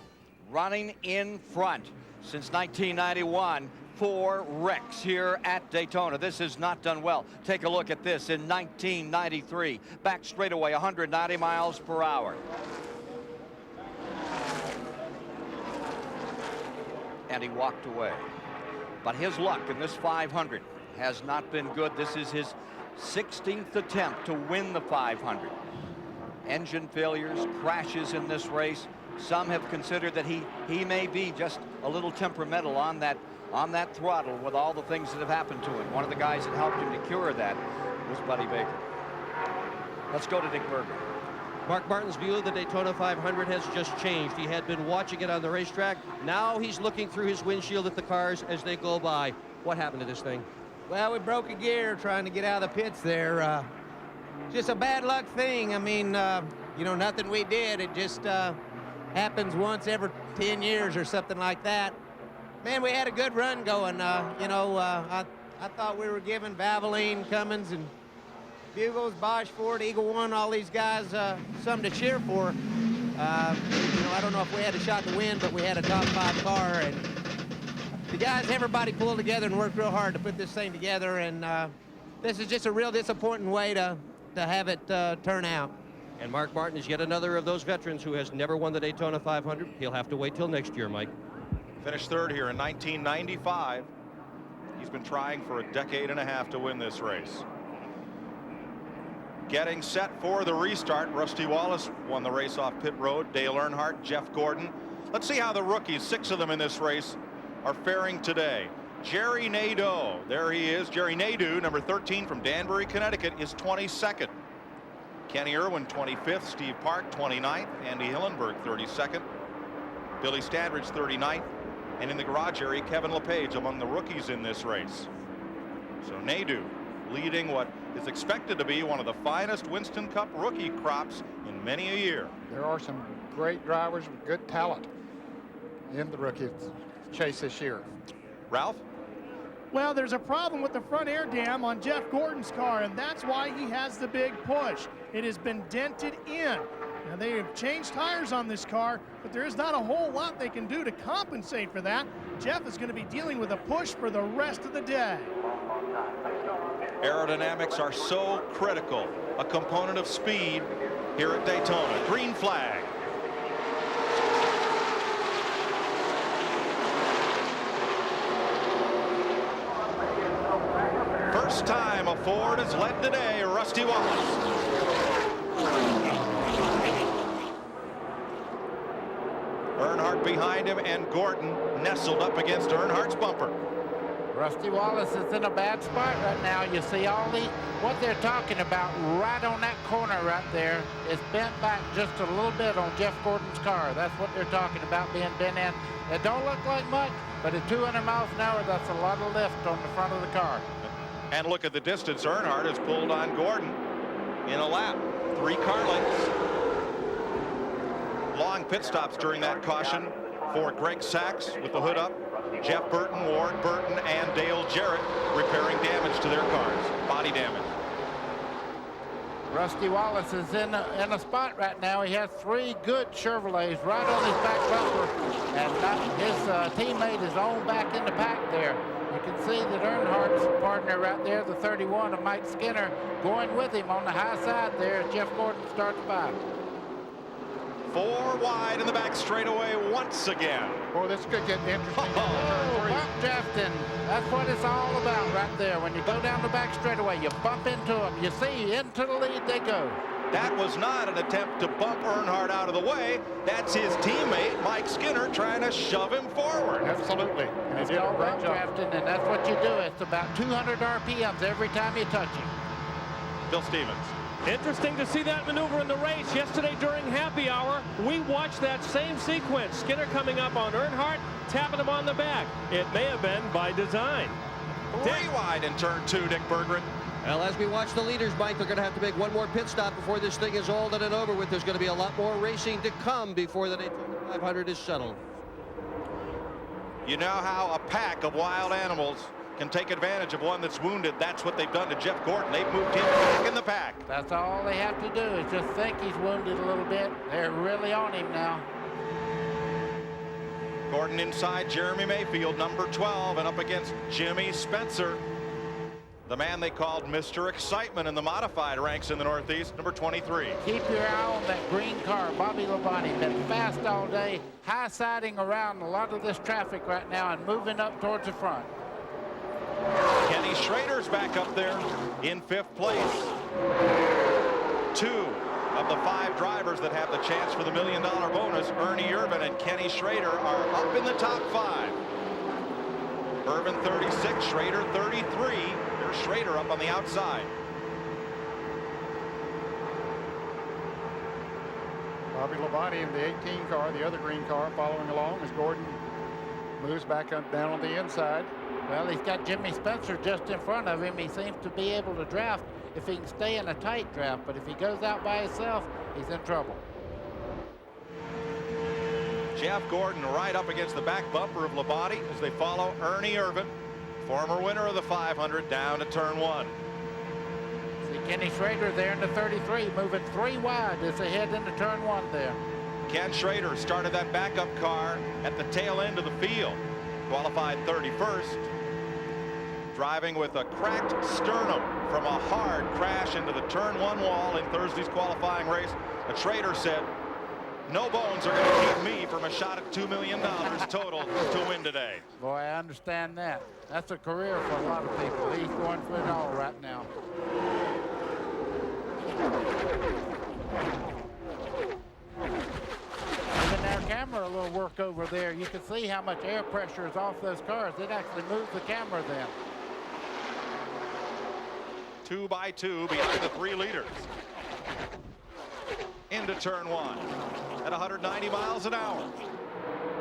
running in front since 1991. 4 wrecks here at Daytona. This has not done well. Take a look at this in 1993. Back straightaway, 190 miles per hour. And he walked away. But his luck in this 500 has not been good. This is his 16th attempt to win the 500. Engine failures, crashes in this race. Some have considered that he may be just a little temperamental on that throttle with all the things that have happened to him. One of the guys that helped him to cure that was Buddy Baker. Let's go to Dick Berggren. Mark Martin's view of the Daytona 500 has just changed. He had been watching it on the racetrack. Now he's looking through his windshield at the cars as they go by. What happened to this thing? Well, we broke a gear trying to get out of the pits there. Just a bad luck thing. I mean, you know, nothing we did. It just happens once every 10 years or something like that. Man, we had a good run going. You know, I thought we were giving Valvoline, Cummins, and Bugles, Bosch, Ford, Eagle One, all these guys something to cheer for. You know, I don't know if we had a shot to win, but we had a top 5 car, and the guys, everybody pulled together and worked real hard to put this thing together, and this is just a real disappointing way to have it turn out. And Mark Martin is yet another of those veterans who has never won the Daytona 500. He'll have to wait till next year, Mike. Finished 3rd here in 1995. He's been trying for a decade and a half to win this race. Getting set for the restart. Rusty Wallace won the race off pit road. Dale Earnhardt, Jeff Gordon. Let's see how the rookies, 6 of them in this race, are faring today. Jerry Nadeau, there he is. Jerry Nadeau, number 13 from Danbury, Connecticut, is 22nd. Kenny Irwin, 25th. Steve Park, 29th. Andy Hillenberg, 32nd. Billy Standridge, 39th. And in the garage area, Kevin LePage among the rookies in this race. So Nadeau leading what is expected to be one of the finest Winston Cup rookie crops in many a year. There are some great drivers with good talent in the rookie chase this year. Ralph? Well, there's a problem with the front air dam on Jeff Gordon's car, and that's why he has the big push. It has been dented in. Now, they have changed tires on this car, but there is not a whole lot they can do to compensate for that. Jeff is going to be dealing with a push for the rest of the day. Aerodynamics are so critical, a component of speed here at Daytona. Green flag. First time a Ford has led today, Rusty Wallace. Earnhardt behind him, and Gordon nestled up against Earnhardt's bumper. Rusty Wallace is in a bad spot right now. You see all what they're talking about right on that corner right there is bent back just a little bit on Jeff Gordon's car. That's what they're talking about being bent in. It don't look like much, but at 200 miles an hour, that's a lot of lift on the front of the car. And look at the distance Earnhardt has pulled on Gordon in a lap. 3 car lengths. Long pit stops during that caution for Greg Sachs with the hood up. Jeff Burton, Ward Burton, and Dale Jarrett repairing damage to their cars, body damage. Rusty Wallace is in a spot right now. He has 3 good Chevrolets right on his back bumper, and his teammate is on back in the pack there. You can see that Earnhardt's partner right there, the 31 of Mike Skinner, going with him on the high side there as Jeff Gordon starts by. 4 wide in the back straightaway once again. Boy, this could get interesting. Bump drafting. That's what it's all about right there. When you go down the back straightaway, you bump into them. You see, into the lead they go. That was not an attempt to bump Earnhardt out of the way. That's his teammate, Mike Skinner, trying to shove him forward. Absolutely. And It's called bump drafting, and that's what you do. It's about 200 RPMs every time you touch him. Bill Stevens. Interesting to see that maneuver in the race. Yesterday during happy hour, we watched that same sequence. Skinner coming up on Earnhardt, tapping him on the back. It may have been by design. 3 wide in turn 2, Dick Berggren. Well, as we watch the leaders, Mike, they're going to have to make one more pit stop before this thing is all done and over with. There's going to be a lot more racing to come before the Daytona 500 is settled. You know how a pack of wild animals can take advantage of one that's wounded. That's what they've done to Jeff Gordon. They've moved him back in the pack. That's all they have to do is just think he's wounded a little bit. They're really on him now. Gordon inside Jeremy Mayfield, number 12, and up against Jimmy Spencer, the man they called Mr. Excitement in the modified ranks in the Northeast, number 23. Keep your eye on that green car. Bobby Labonte been fast all day, high-siding around a lot of this traffic right now and moving up towards the front. Kenny Schrader's back up there in 5th place. 2 of the 5 drivers that have the chance for the $1 million bonus, Ernie Irvan and Kenny Schrader, are up in the top 5. Irvan 36, Schrader 33. There's Schrader up on the outside. Bobby Labonte in the 18 car, the other green car, following along as Gordon moves back up down on the inside. Well, he's got Jimmy Spencer just in front of him. He seems to be able to draft if he can stay in a tight draft, but if he goes out by himself, he's in trouble. Jeff Gordon right up against the back bumper of Labonte as they follow Ernie Irvan, former winner of the 500, down to turn 1. See Kenny Schrader there in the 33, moving 3 wide as they head into turn 1 there. Ken Schrader started that backup car at the tail end of the field, qualified 31st, driving with a cracked sternum from a hard crash into the turn 1 wall in Thursday's qualifying race. And Schrader said, no bones are going to keep me from a shot at $2 million total to win today. Boy, I understand that. That's a career for a lot of people. He's going for it all right now. Giving their camera a little work over there. You can see how much air pressure is off those cars. It actually moves the camera then. 2 by 2 behind the 3 leaders. Into turn 1 at 190 miles an hour.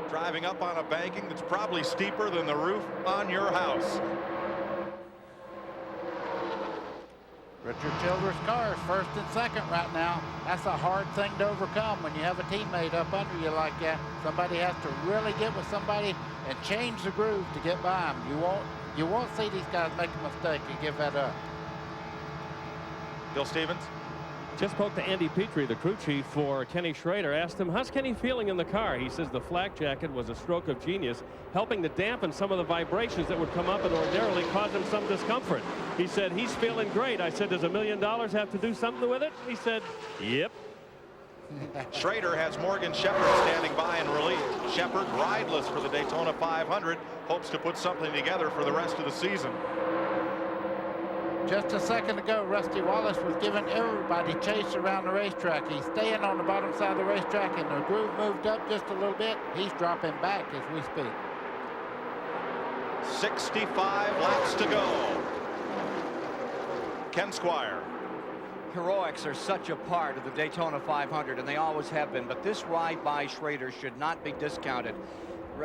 Driving up on a banking that's probably steeper than the roof on your house. Richard Childress' car is first and second right now. That's a hard thing to overcome when you have a teammate up under you like that. Somebody has to really get with somebody and change the groove to get by them. You won't see these guys make a mistake and give that up. Bill Stevens? Just spoke to Andy Petrie, the crew chief for Kenny Schrader. Asked him, how's Kenny feeling in the car? He says the flak jacket was a stroke of genius, helping to dampen some of the vibrations that would come up and ordinarily cause him some discomfort. He said, he's feeling great. I said, does $1 million have to do something with it? He said, yep. Schrader has Morgan Shepherd standing by in relief. Shepherd, rideless for the Daytona 500, hopes to put something together for the rest of the season. Just a second ago, Rusty Wallace was giving everybody chase around the racetrack. He's staying on the bottom side of the racetrack, and the groove moved up just a little bit. He's dropping back as we speak. 65 laps to go. Ken Squire. Heroics are such a part of the Daytona 500, and they always have been, but this ride by Schrader should not be discounted.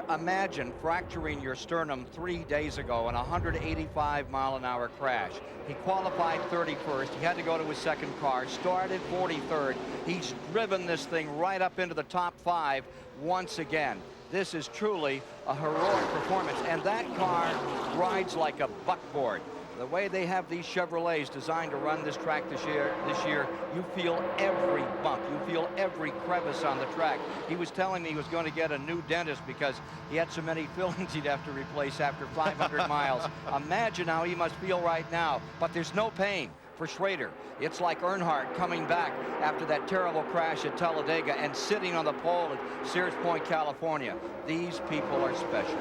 Imagine fracturing your sternum 3 days ago in a 185-mile-an-hour crash. He qualified 31st. He had to go to his second car, started 43rd. He's driven this thing right up into the top 5 once again. This is truly a heroic performance, and that car rides like a buckboard. The way they have these Chevrolets designed to run this track this year, you feel every bump. You feel every crevice on the track. He was telling me he was going to get a new dentist because he had so many fillings he'd have to replace after 500 miles. Imagine how he must feel right now. But there's no pain for Schrader. It's like Earnhardt coming back after that terrible crash at Talladega and sitting on the pole at Sears Point, California. These people are special.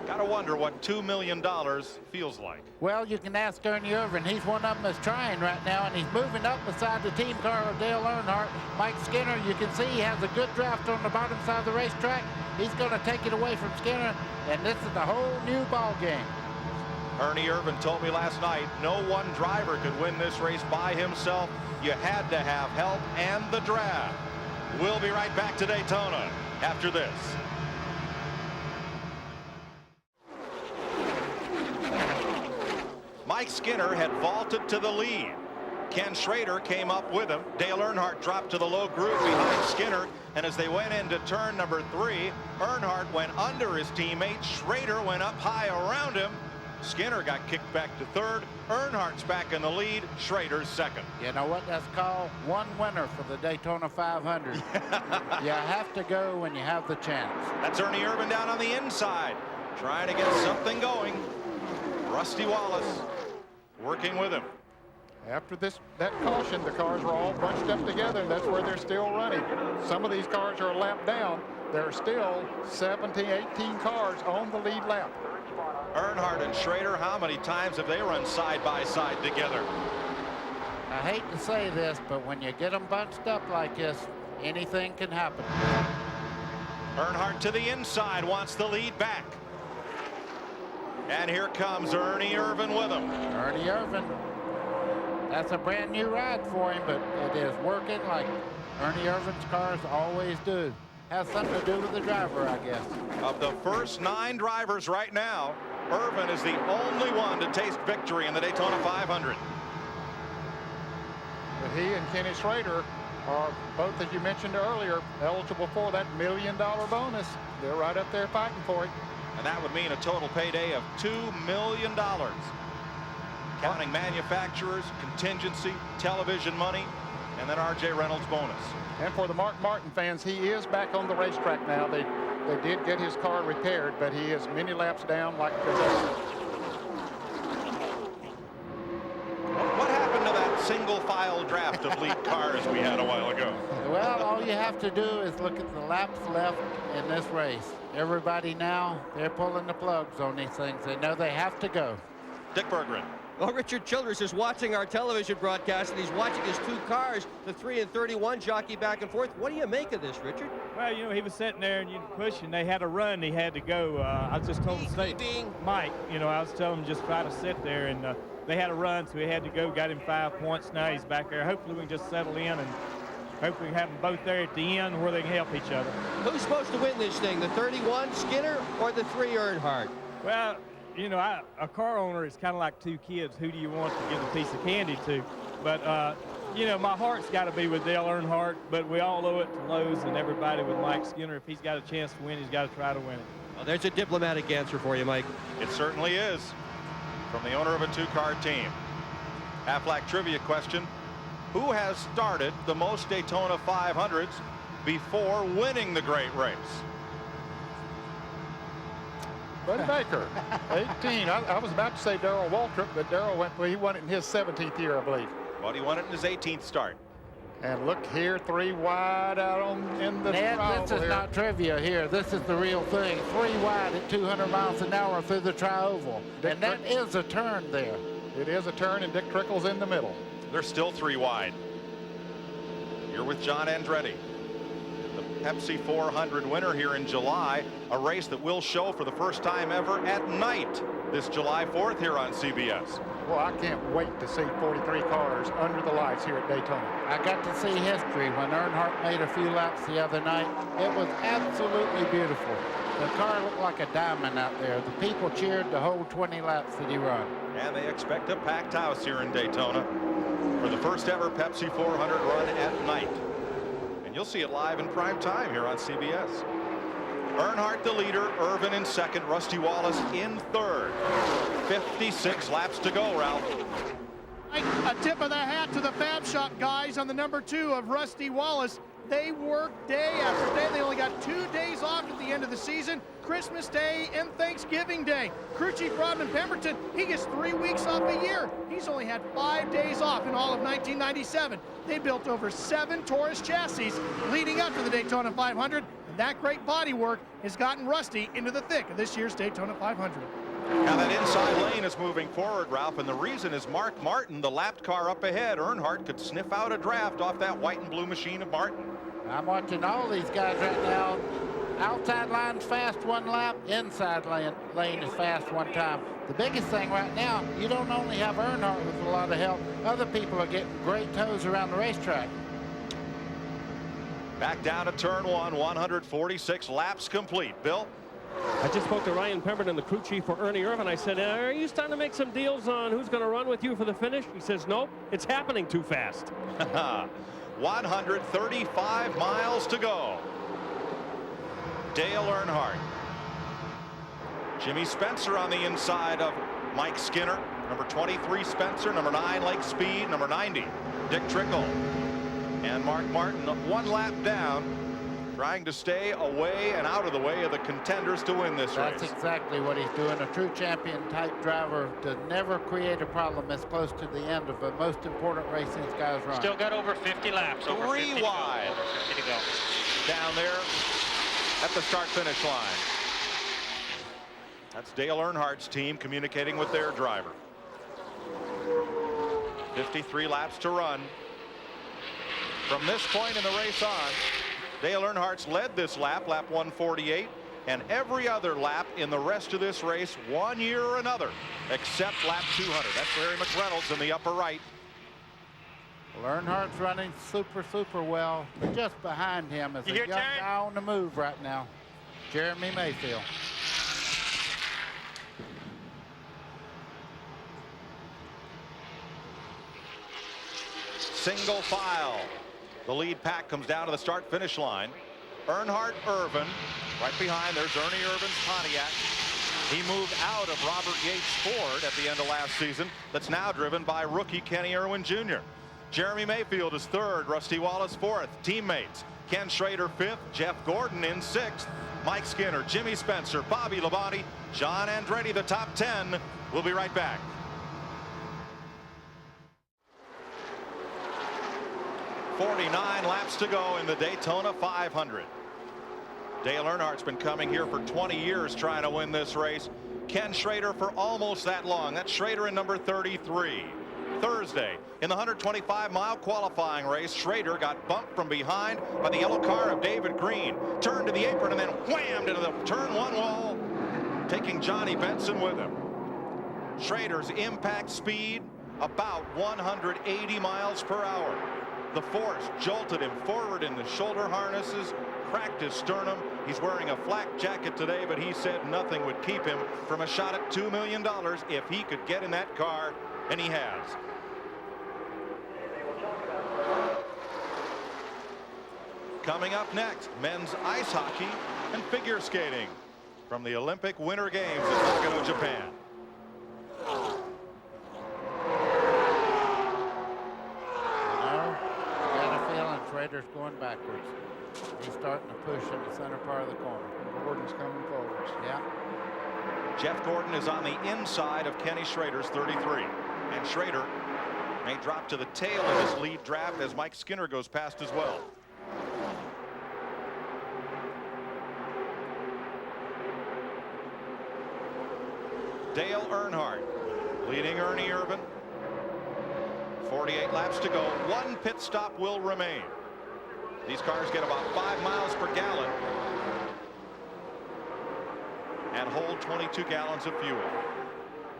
Gotta wonder what $2 million feels like. Well, you can ask Ernie Irvin. He's one of them that's trying right now, and he's moving up beside the team car of Dale Earnhardt. Mike Skinner, you can see he has a good draft on the bottom side of the racetrack. He's going to take it away from Skinner, and this is a whole new ball game. Ernie Irvin told me last night no one driver could win this race by himself. You had to have help and the draft. We'll be right back to Daytona after this. Mike Skinner had vaulted to the lead. Ken Schrader came up with him. Dale Earnhardt dropped to the low groove behind Skinner, and as they went into turn number 3, Earnhardt went under his teammate. Schrader went up high around him. Skinner got kicked back to third. Earnhardt's back in the lead. Schrader's second. You know what that's called? One winner for the Daytona 500. You have to go when you have the chance. That's Ernie Irvin down on the inside, trying to get something going. Rusty Wallace working with him. After that caution, the cars were all bunched up together, and that's where they're still running. Some of these cars are a lap down. There are still 17, 18 cars on the lead lap. Earnhardt and Schrader, how many times have they run side by side together? I hate to say this, but when you get them bunched up like this, anything can happen. Earnhardt to the inside, wants the lead back. And here comes Ernie Irvin with him. Ernie Irvin. That's a brand new ride for him, but it is working like Ernie Irvin's cars always do. Has something to do with the driver, I guess. Of the first 9 drivers right now, Irvin is the only one to taste victory in the Daytona 500. But he and Kenny Schrader are both, as you mentioned earlier, eligible for that $1 million bonus. They're right up there fighting for it. And that would mean a total payday of $2 million. Counting manufacturers, contingency, television money, and then R.J. Reynolds bonus. And for the Mark Martin fans, he is back on the racetrack now. They did get his car repaired, but he is many laps down like What happened to that single file draft of lead cars we had a while ago? Well, all you have to do is look at the laps left in this race. Everybody now, they're pulling the plugs on these things. They know they have to go. Dick Berggren. Well, Richard Childress is watching our television broadcast, and he's watching his 2 cars, the 3 and 31, jockey back and forth. What do you make of this, Richard? Well, you know, he was sitting there and you push, and they had a run. He had to go. I was just told Mike, you know, I was telling him just try to sit there, and they had a run, so he had to go. Got him 5 points. Now he's back there. Hopefully we can just settle in, and hopefully we can have them both there at the end where they can help each other. Who's supposed to win this thing, the 31 Skinner or the 3 Earnhardt? Well, you know, a car owner is kind of like two kids. Who do you want to give a piece of candy to? But, you know, my heart's got to be with Dale Earnhardt, but we all owe it to Lowe's and everybody with Mike Skinner. If he's got a chance to win, he's got to try to win it. Well, there's a diplomatic answer for you, Mike. It certainly is, from the owner of a two-car team. Half-Lack trivia question. Who has started the most Daytona 500s before winning the great race? Buddy Baker, 18. I was about to say Darrell Waltrip, but Darrell he won it in his 17th year, I believe. Well, he won it in his 18th start. And look here, 3 wide out in the Ned, trial this is here. not trivia here. This is the real thing. 3 wide at 200 miles an hour through the tri-oval. And that is a turn there. It is a turn, and Dick Trickle's in the middle. They're still 3 wide. You're with John Andretti, the Pepsi 400 winner here in July, a race that will show for the first time ever at night this July 4th here on CBS. Well, I can't wait to see 43 cars under the lights here at Daytona. I got to see history when Earnhardt made a few laps the other night. It was absolutely beautiful. The car looked like a diamond out there. The people cheered the whole 20 laps that he ran. And they expect a packed house here in Daytona for the first ever Pepsi 400 run at night. And you'll see it live in prime time here on CBS. Earnhardt the leader, Irvin in second, Rusty Wallace in third. 56 laps to go, Ralph. A tip of the hat to the Fab Shop guys on the number 2 of Rusty Wallace. They work day after day. They only got 2 days off at the end of the season, Christmas Day and Thanksgiving Day. Crew Chief Rodman Pemberton, he gets 3 weeks off a year. He's only had 5 days off in all of 1997. They built over 7 Taurus chassis leading up to the Daytona 500. And that great body work has gotten Rusty into the thick of this year's Daytona 500. Now that inside lane is moving forward, Ralph, and the reason is Mark Martin, the lapped car up ahead. Earnhardt could sniff out a draft off that white and blue machine of Martin. I'm watching all these guys right now. Outside line's fast 1 lap, inside lane is fast 1 time. The biggest thing right now, you don't only have Earnhardt with a lot of help, other people are getting great tows around the racetrack. Back down to turn 1, 146 laps complete. Bill? I just spoke to Ryan Pemberton, the crew chief for Ernie Irvin. I said, are you starting to make some deals on who's going to run with you for the finish? He says, nope, it's happening too fast. 135 miles to go. Dale Earnhardt. Jimmy Spencer on the inside of Mike Skinner. Number 23 Spencer, number 9 Lake Speed, number 90 Dick Trickle. And Mark Martin 1 lap down, trying to stay away and out of the way of the contenders to win this race. That's exactly what he's doing. A true champion type driver to never create a problem as close to the end of the most important race these guys run. Still got over 50 laps. 3 wide. 50 to go. Down there at the start-finish line. That's Dale Earnhardt's team communicating with their driver. 53 laps to run. From this point in the race on, Dale Earnhardt's led this lap, lap 148, and every other lap in the rest of this race, 1 year or another, except lap 200. That's Larry McReynolds in the upper right. Well, Earnhardt's running super well, but just behind him is a young guy on the move right now, Jeremy Mayfield. Single file. The lead pack comes down to the start-finish line. Earnhardt, Irvin, right behind. There's Ernie Irvin's Pontiac. He moved out of Robert Yates Ford at the end of last season. That's now driven by rookie Kenny Irwin Jr. Jeremy Mayfield is third. Rusty Wallace fourth. Teammates: Ken Schrader fifth. Jeff Gordon in sixth. Mike Skinner, Jimmy Spencer, Bobby Labonte, John Andretti, the top 10. We'll be right back. .49 laps to go in the Daytona 500. Dale Earnhardt's been coming here for 20 years trying to win this race. Ken Schrader for almost that long. That's Schrader in number 33. Thursday, in the 125-mile qualifying race, Schrader got bumped from behind by the yellow car of David Green. Turned to the apron and then whammed into the turn 1 wall, taking Johnny Benson with him. Schrader's impact speed about 180 miles per hour. The force jolted him forward in the shoulder harnesses, cracked his sternum. He's wearing a flak jacket today, but he said nothing would keep him from a shot at $2 million if he could get in that car, and he has. Coming up next, men's ice hockey and figure skating from the Olympic Winter Games in Nagano, Japan. Schrader's going backwards. He's starting to push in the center part of the corner. Gordon's coming forwards. Yeah. Jeff Gordon is on the inside of Kenny Schrader's 33. And Schrader may drop to the tail of his lead draft as Mike Skinner goes past as well. Dale Earnhardt leading Ernie Irvan. 48 laps to go. One pit stop will remain. These cars get about 5 miles per gallon and hold 22 gallons of fuel.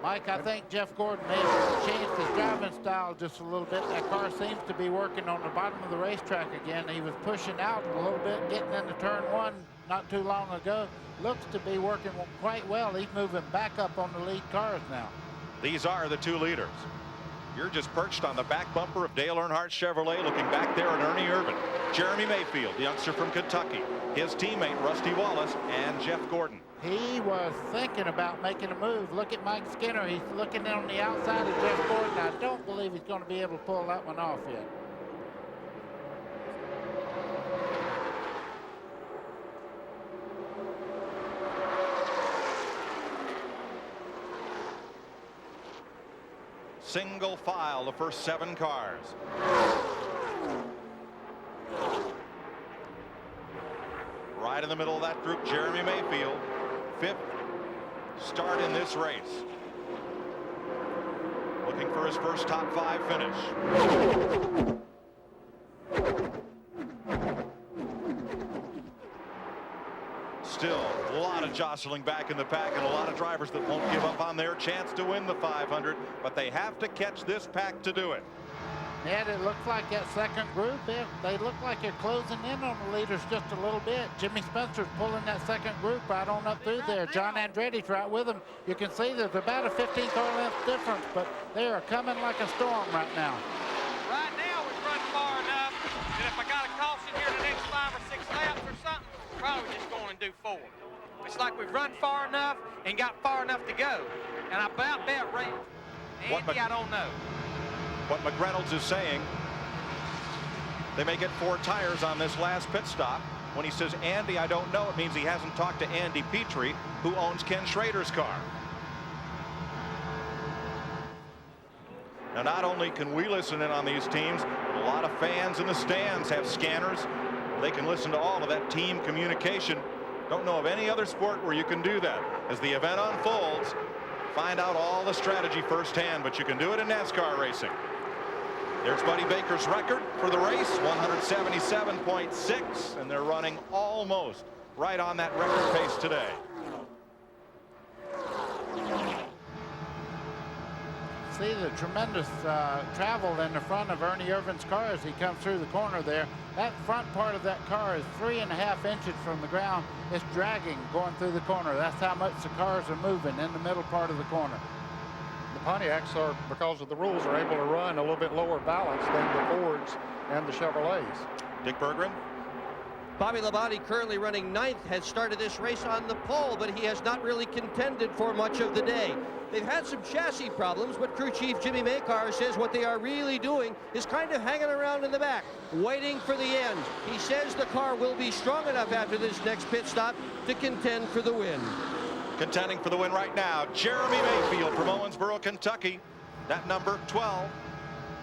Mike, I think Jeff Gordon may have changed his driving style just a little bit. That car seems to be working on the bottom of the racetrack again. He was pushing out a little bit, getting into turn one not too long ago. Looks to be working quite well. He's moving back up on the lead cars now. These are the two leaders. You're just perched on the back bumper of Dale Earnhardt Chevrolet, looking back there at Ernie Irvan. Jeremy Mayfield, the youngster from Kentucky. His teammate, Rusty Wallace, and Jeff Gordon. He was thinking about making a move. Look at Mike Skinner. He's looking on the outside of Jeff Gordon. I don't believe he's going to be able to pull that one off yet. Single file, the first 7 cars. Right in the middle of that group, Jeremy Mayfield, 5th start in this race. Looking for his first top 5 finish. Still a lot of jostling back in the pack and a lot of drivers that won't give up on their chance to win the 500, but they have to catch this pack to do it. Yeah, it looks like that second group, they look like they're closing in on the leaders just a little bit. Jimmy Spencer's pulling that second group right on up through there. John Andretti's right with him. You can see there's about a 15-car length difference, but they are coming like a storm right now. Right now, we've run far enough that if I got a caution here the next 5 or 6 laps or something, probably just going and do 4. It's like we've run far enough and got far enough to go. And I about bet Andy, I don't know. What McReynolds is saying, they may get 4 tires on this last pit stop. When he says, Andy, I don't know, it means he hasn't talked to Andy Petrie, who owns Ken Schrader's car. Now, not only can we listen in on these teams, but a lot of fans in the stands have scanners. They can listen to all of that team communication. Don't know of any other sport where you can do that. As the event unfolds, find out all the strategy firsthand, but you can do it in NASCAR racing. There's Buddy Baker's record for the race, 177.6, and they're running almost right on that record pace today. See the tremendous travel in the front of Ernie Irvan's car as he comes through the corner there. That front part of that car is 3.5 inches from the ground. It's dragging going through the corner. That's how much the cars are moving in the middle part of the corner. The Pontiacs are, because of the rules, are able to run a little bit lower balance than the Fords and the Chevrolets. Dick Berggren. Bobby Labonte, currently running 9th, has started this race on the pole, but he has not really contended for much of the day. They've had some chassis problems, but crew chief Jimmy Makar says what they are really doing is kind of hanging around in the back, waiting for the end. He says the car will be strong enough after this next pit stop to contend for the win. Contending for the win right now, Jeremy Mayfield from Owensboro, Kentucky. That number 12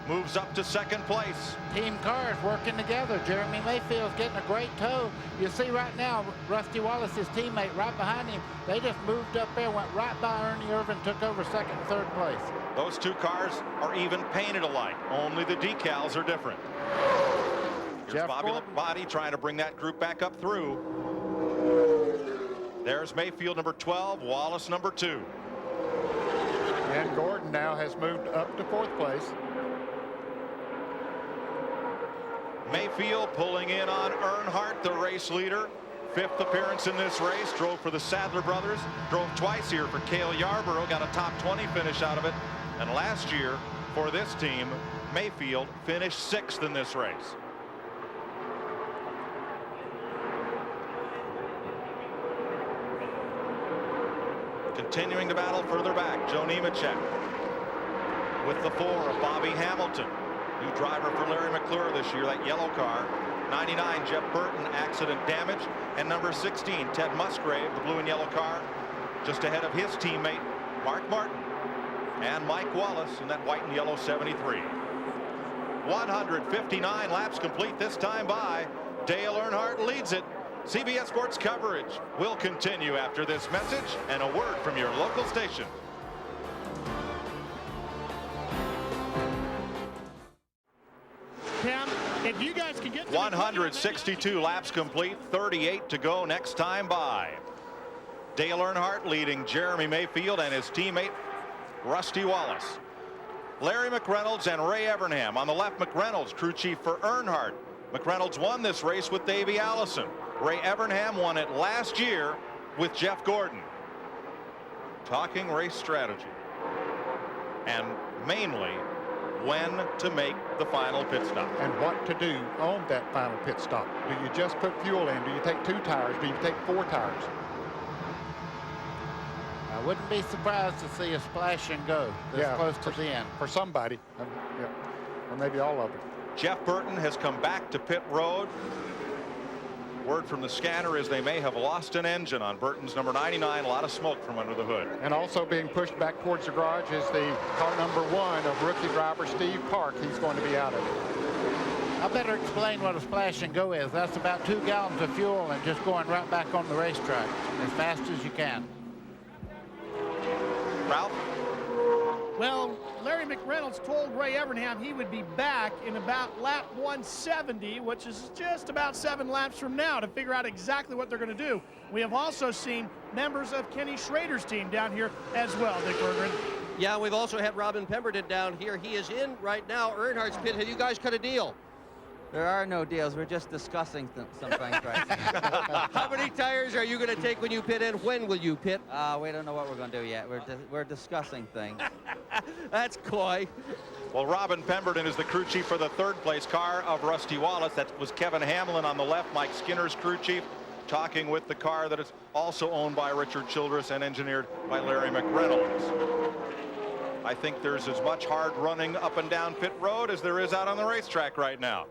moves up to 2nd place. Team cars working together. Jeremy Mayfield's getting a great tow. You see right now, Rusty Wallace, his teammate, right behind him. They just moved up there, went right by Ernie Irvan, took over 2nd and 3rd place. Those 2 cars are even painted alike. Only the decals are different. Here's Bobby Labonte trying to bring that group back up through. There's Mayfield, number 12, Wallace, number 2. And Gordon now has moved up to 4th place. Mayfield pulling in on Earnhardt, the race leader. 5th appearance in this race. Drove for the Sadler brothers. Drove twice here for Cale Yarborough. Got a top 20 finish out of it. And last year for this team, Mayfield finished 6th in this race. Continuing the battle further back, Joe Nemechek with the 4 of Bobby Hamilton. New driver for Larry McClure this year, that yellow car. 99, Jeff Burton, accident damage. And number 16, Ted Musgrave, the blue and yellow car, just ahead of his teammate, Mark Martin. And Mike Wallace in that white and yellow 73. 159 laps complete this time by. Dale Earnhardt leads it. CBS Sports coverage will continue after this message and a word from your local station. Cam, if you guys can get 162 laps complete, 38 to go next time by. Dale Earnhardt leading Jeremy Mayfield and his teammate Rusty Wallace. Larry McReynolds and Ray Evernham on the left. McReynolds, crew chief for Earnhardt. McReynolds won this race with Davey Allison. Ray Evernham won it last year with Jeff Gordon. Talking race strategy and mainly when to make the final pit stop. And what to do on that final pit stop. Do you just put fuel in? Do you take 2 tires? Do you take 4 tires? I wouldn't be surprised to see a splash and go this close to the end. For somebody, yeah, or maybe all of them. Jeff Burton has come back to pit road. Word from the scanner is they may have lost an engine on Burton's number 99. A lot of smoke from under the hood. And also being pushed back towards the garage is the car number 1 of rookie driver Steve Park. He's going to be out of it. I better explain what a splash and go is. That's about 2 gallons of fuel and just going right back on the racetrack as fast as you can. Ralph? Well, Larry McReynolds told Ray Evernham he would be back in about lap 170, which is just about 7 laps from now, to figure out exactly what they're going to do. We have also seen members of Kenny Schrader's team down here as well, Dick Berggren. Yeah, we've also had Robin Pemberton down here. He is in right now. Earnhardt's pit. Have you guys cut a deal? There are no deals. We're just discussing some things right now. How many tires are you going to take when you pit in? When will you pit? We don't know what we're going to do yet. We're discussing things. That's coy. Well, Robin Pemberton is the crew chief for the 3rd place car of Rusty Wallace. That was Kevin Hamlin on the left. Mike Skinner's crew chief, talking with the car that is also owned by Richard Childress and engineered by Larry McReynolds. I think there's as much hard running up and down pit road as there is out on the racetrack right now.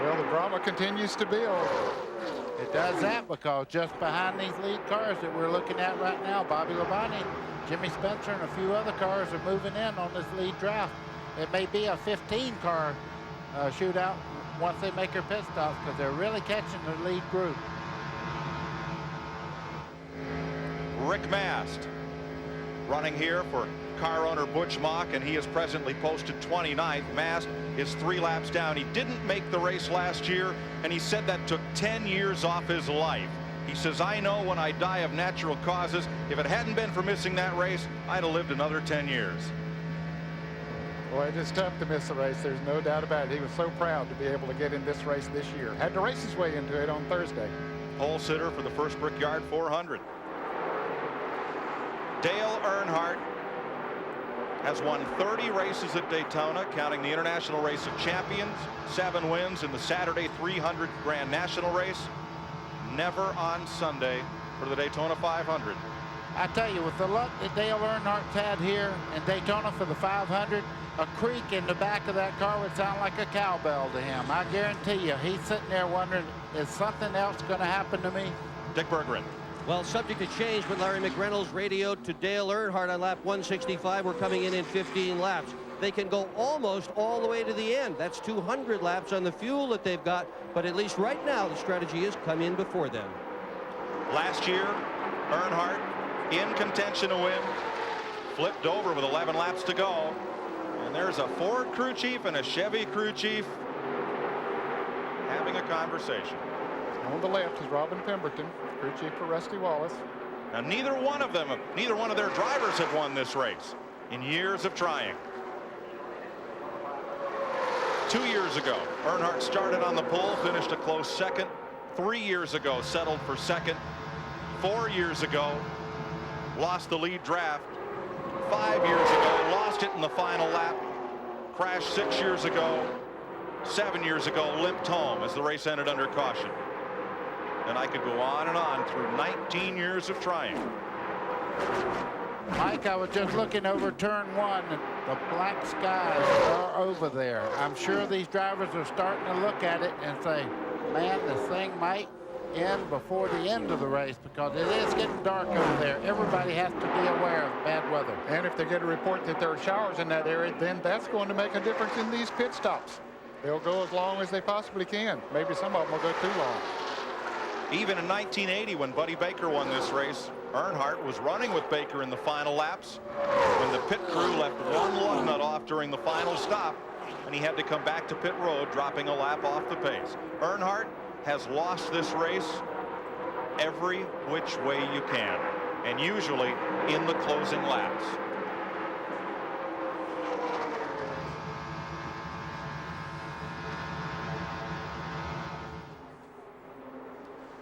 Well, the drama continues to build. It does that because just behind these lead cars that we're looking at right now, Bobby Labonte, Jimmy Spencer, and a few other cars are moving in on this lead draft. It may be a 15-car shootout once they make their pit stops because they're really catching the lead group. Rick Mast running here for car owner Butch Mock, and he is presently posted 29th. Mast is 3 laps down. He didn't make the race last year, and he said that took 10 years off his life. He says, I know when I die of natural causes, if it hadn't been for missing that race, I'd have lived another 10 years. Boy, it is tough to miss a race. There's no doubt about it. He was so proud to be able to get in this race this year. Had to race his way into it on Thursday. Pole sitter for the first Brickyard 400. Dale Earnhardt has won 30 races at Daytona, counting the International Race of Champions, 7 wins in the Saturday 300 Grand National Race, never on Sunday for the Daytona 500. I tell you, with the luck that Dale Earnhardt's had here in Daytona for the 500, a creak in the back of that car would sound like a cowbell to him. I guarantee you, he's sitting there wondering, is something else going to happen to me? Dick Berggren. Well, subject to change when Larry McReynolds radioed to Dale Earnhardt on lap 165. We're coming in 15 laps. They can go almost all the way to the end. That's 200 laps on the fuel that they've got. But at least right now, the strategy is come in before them. Last year, Earnhardt in contention to win, flipped over with 11 laps to go. And there's a Ford crew chief and a Chevy crew chief having a conversation. On the left is Robin Pemberton. Crew chief for Rusty Wallace. Now neither one of their drivers have won this race in years of trying. 2 years ago, Earnhardt started on the pole, finished a close second. 3 years ago, settled for second. 4 years ago, lost the lead draft. 5 years ago, lost it in the final lap. Crashed 6 years ago. 7 years ago, limped home as the race ended under caution. And I could go on through 19 years of trying. Mike, I was just looking over turn 1, and the black skies are over there. I'm sure these drivers are starting to look at it and say, man, this thing might end before the end of the race, because it is getting dark over there. Everybody has to be aware of bad weather. And if they get a report that there are showers in that area, then that's going to make a difference in these pit stops. They'll go as long as they possibly can. Maybe some of them will go too long. Even in 1980, when Buddy Baker won this race, Earnhardt was running with Baker in the final laps when the pit crew left one lug nut off during the final stop, and he had to come back to pit road, dropping a lap off the pace. Earnhardt has lost this race every which way you can, and usually in the closing laps.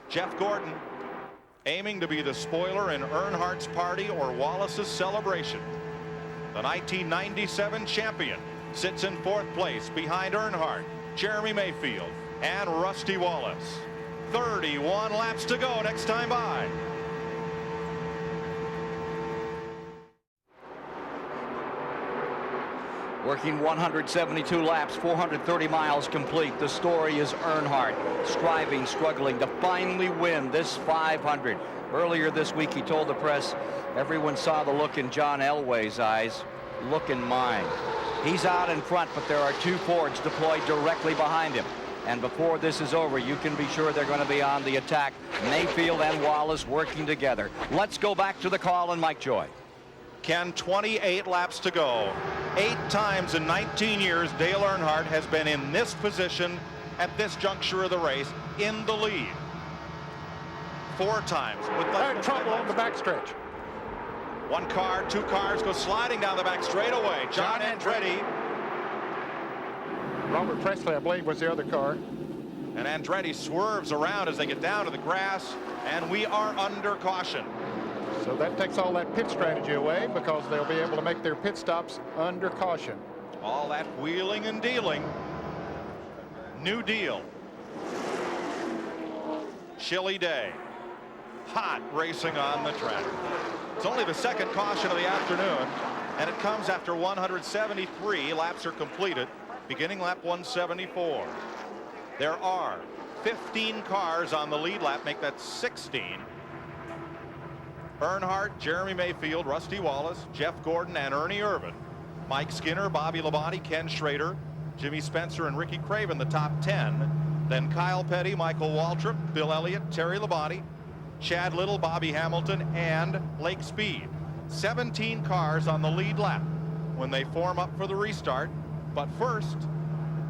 Jeff Gordon aiming to be the spoiler in Earnhardt's party or Wallace's celebration. The 1997 champion sits in 4th place behind Earnhardt, Jeremy Mayfield, and Rusty Wallace. 31 laps to go next time by. Working 172 laps, 430 miles complete. The story is Earnhardt striving, struggling to finally win this 500. Earlier this week, he told the press, everyone saw the look in John Elway's eyes. Look in mine. He's out in front, but there are 2 Fords deployed directly behind him. And before this is over, you can be sure they're going to be on the attack. Mayfield and Wallace working together. Let's go back to the call and Mike Joy. Ken, 28 laps to go. 8 times in 19 years, Dale Earnhardt has been in this position at this juncture of the race in the lead. 4 times with trouble on the backstretch. 1 car, 2 cars go sliding down the back straightaway. John Andretti. Robert Presley, I believe, was the other car. And Andretti swerves around as they get down to the grass, and we are under caution. So that takes all that pit strategy away, because they'll be able to make their pit stops under caution. All that wheeling and dealing. New deal. Chilly day. Hot racing on the track. It's only the 2nd caution of the afternoon, and it comes after 173 laps are completed, beginning lap 174. There are 15 cars on the lead lap, make that 16. Earnhardt, Jeremy Mayfield, Rusty Wallace, Jeff Gordon, and Ernie Irvan. Mike Skinner, Bobby Labonte, Ken Schrader, Jimmy Spencer, and Ricky Craven, the top 10. Then Kyle Petty, Michael Waltrip, Bill Elliott, Terry Labonte, Chad Little, Bobby Hamilton, and Lake Speed. 17 cars on the lead lap when they form up for the restart. But first,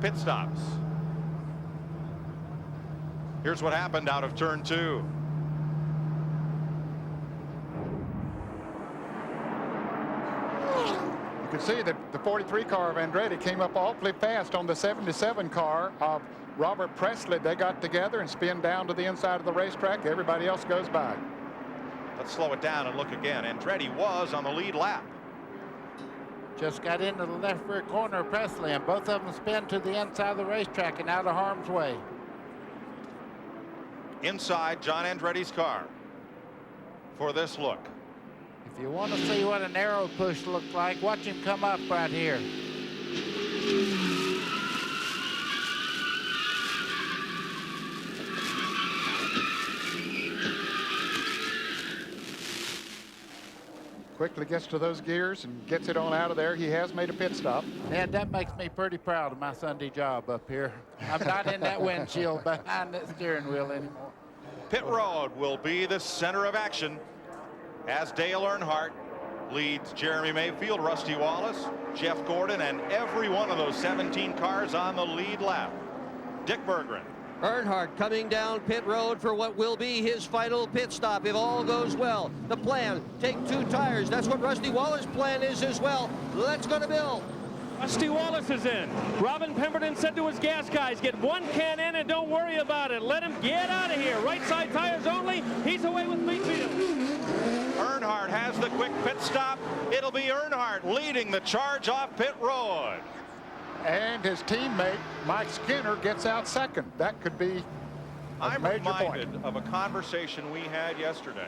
pit stops. Here's what happened out of turn 2. You can see that the 43 car of Andretti came up awfully fast on the 77 car of Robert Presley. They got together and spin down to the inside of the racetrack. Everybody else goes by. Let's slow it down and look again. Andretti was on the lead lap. Just got into the left rear corner of Presley, and both of them spin to the inside of the racetrack and out of harm's way. Inside John Andretti's car for this look. If you want to see what an arrow push looks like, watch him come up right here. Quickly gets to those gears and gets it on out of there. He has made a pit stop. And that makes me pretty proud of my Sunday job up here. I'm not in that windshield behind that steering wheel anymore. Pit road will be the center of action as Dale Earnhardt leads Jeremy Mayfield, Rusty Wallace, Jeff Gordon, and every one of those 17 cars on the lead lap. Dick Berggren, Earnhardt coming down pit road for what will be his final pit stop if all goes well. The plan, take 2 tires. That's what Rusty Waller's plan is as well. Let's go to Bill. Rusty Wallace is in. Robin Pemberton said to his gas guys, get 1 can in and don't worry about it. Let him get out of here. Right side tires only. He's away with Fleetfield. Earnhardt has the quick pit stop. It'll be Earnhardt leading the charge off pit road. And his teammate, Mike Skinner, gets out second. That could be a major reminded point. of a conversation we had yesterday,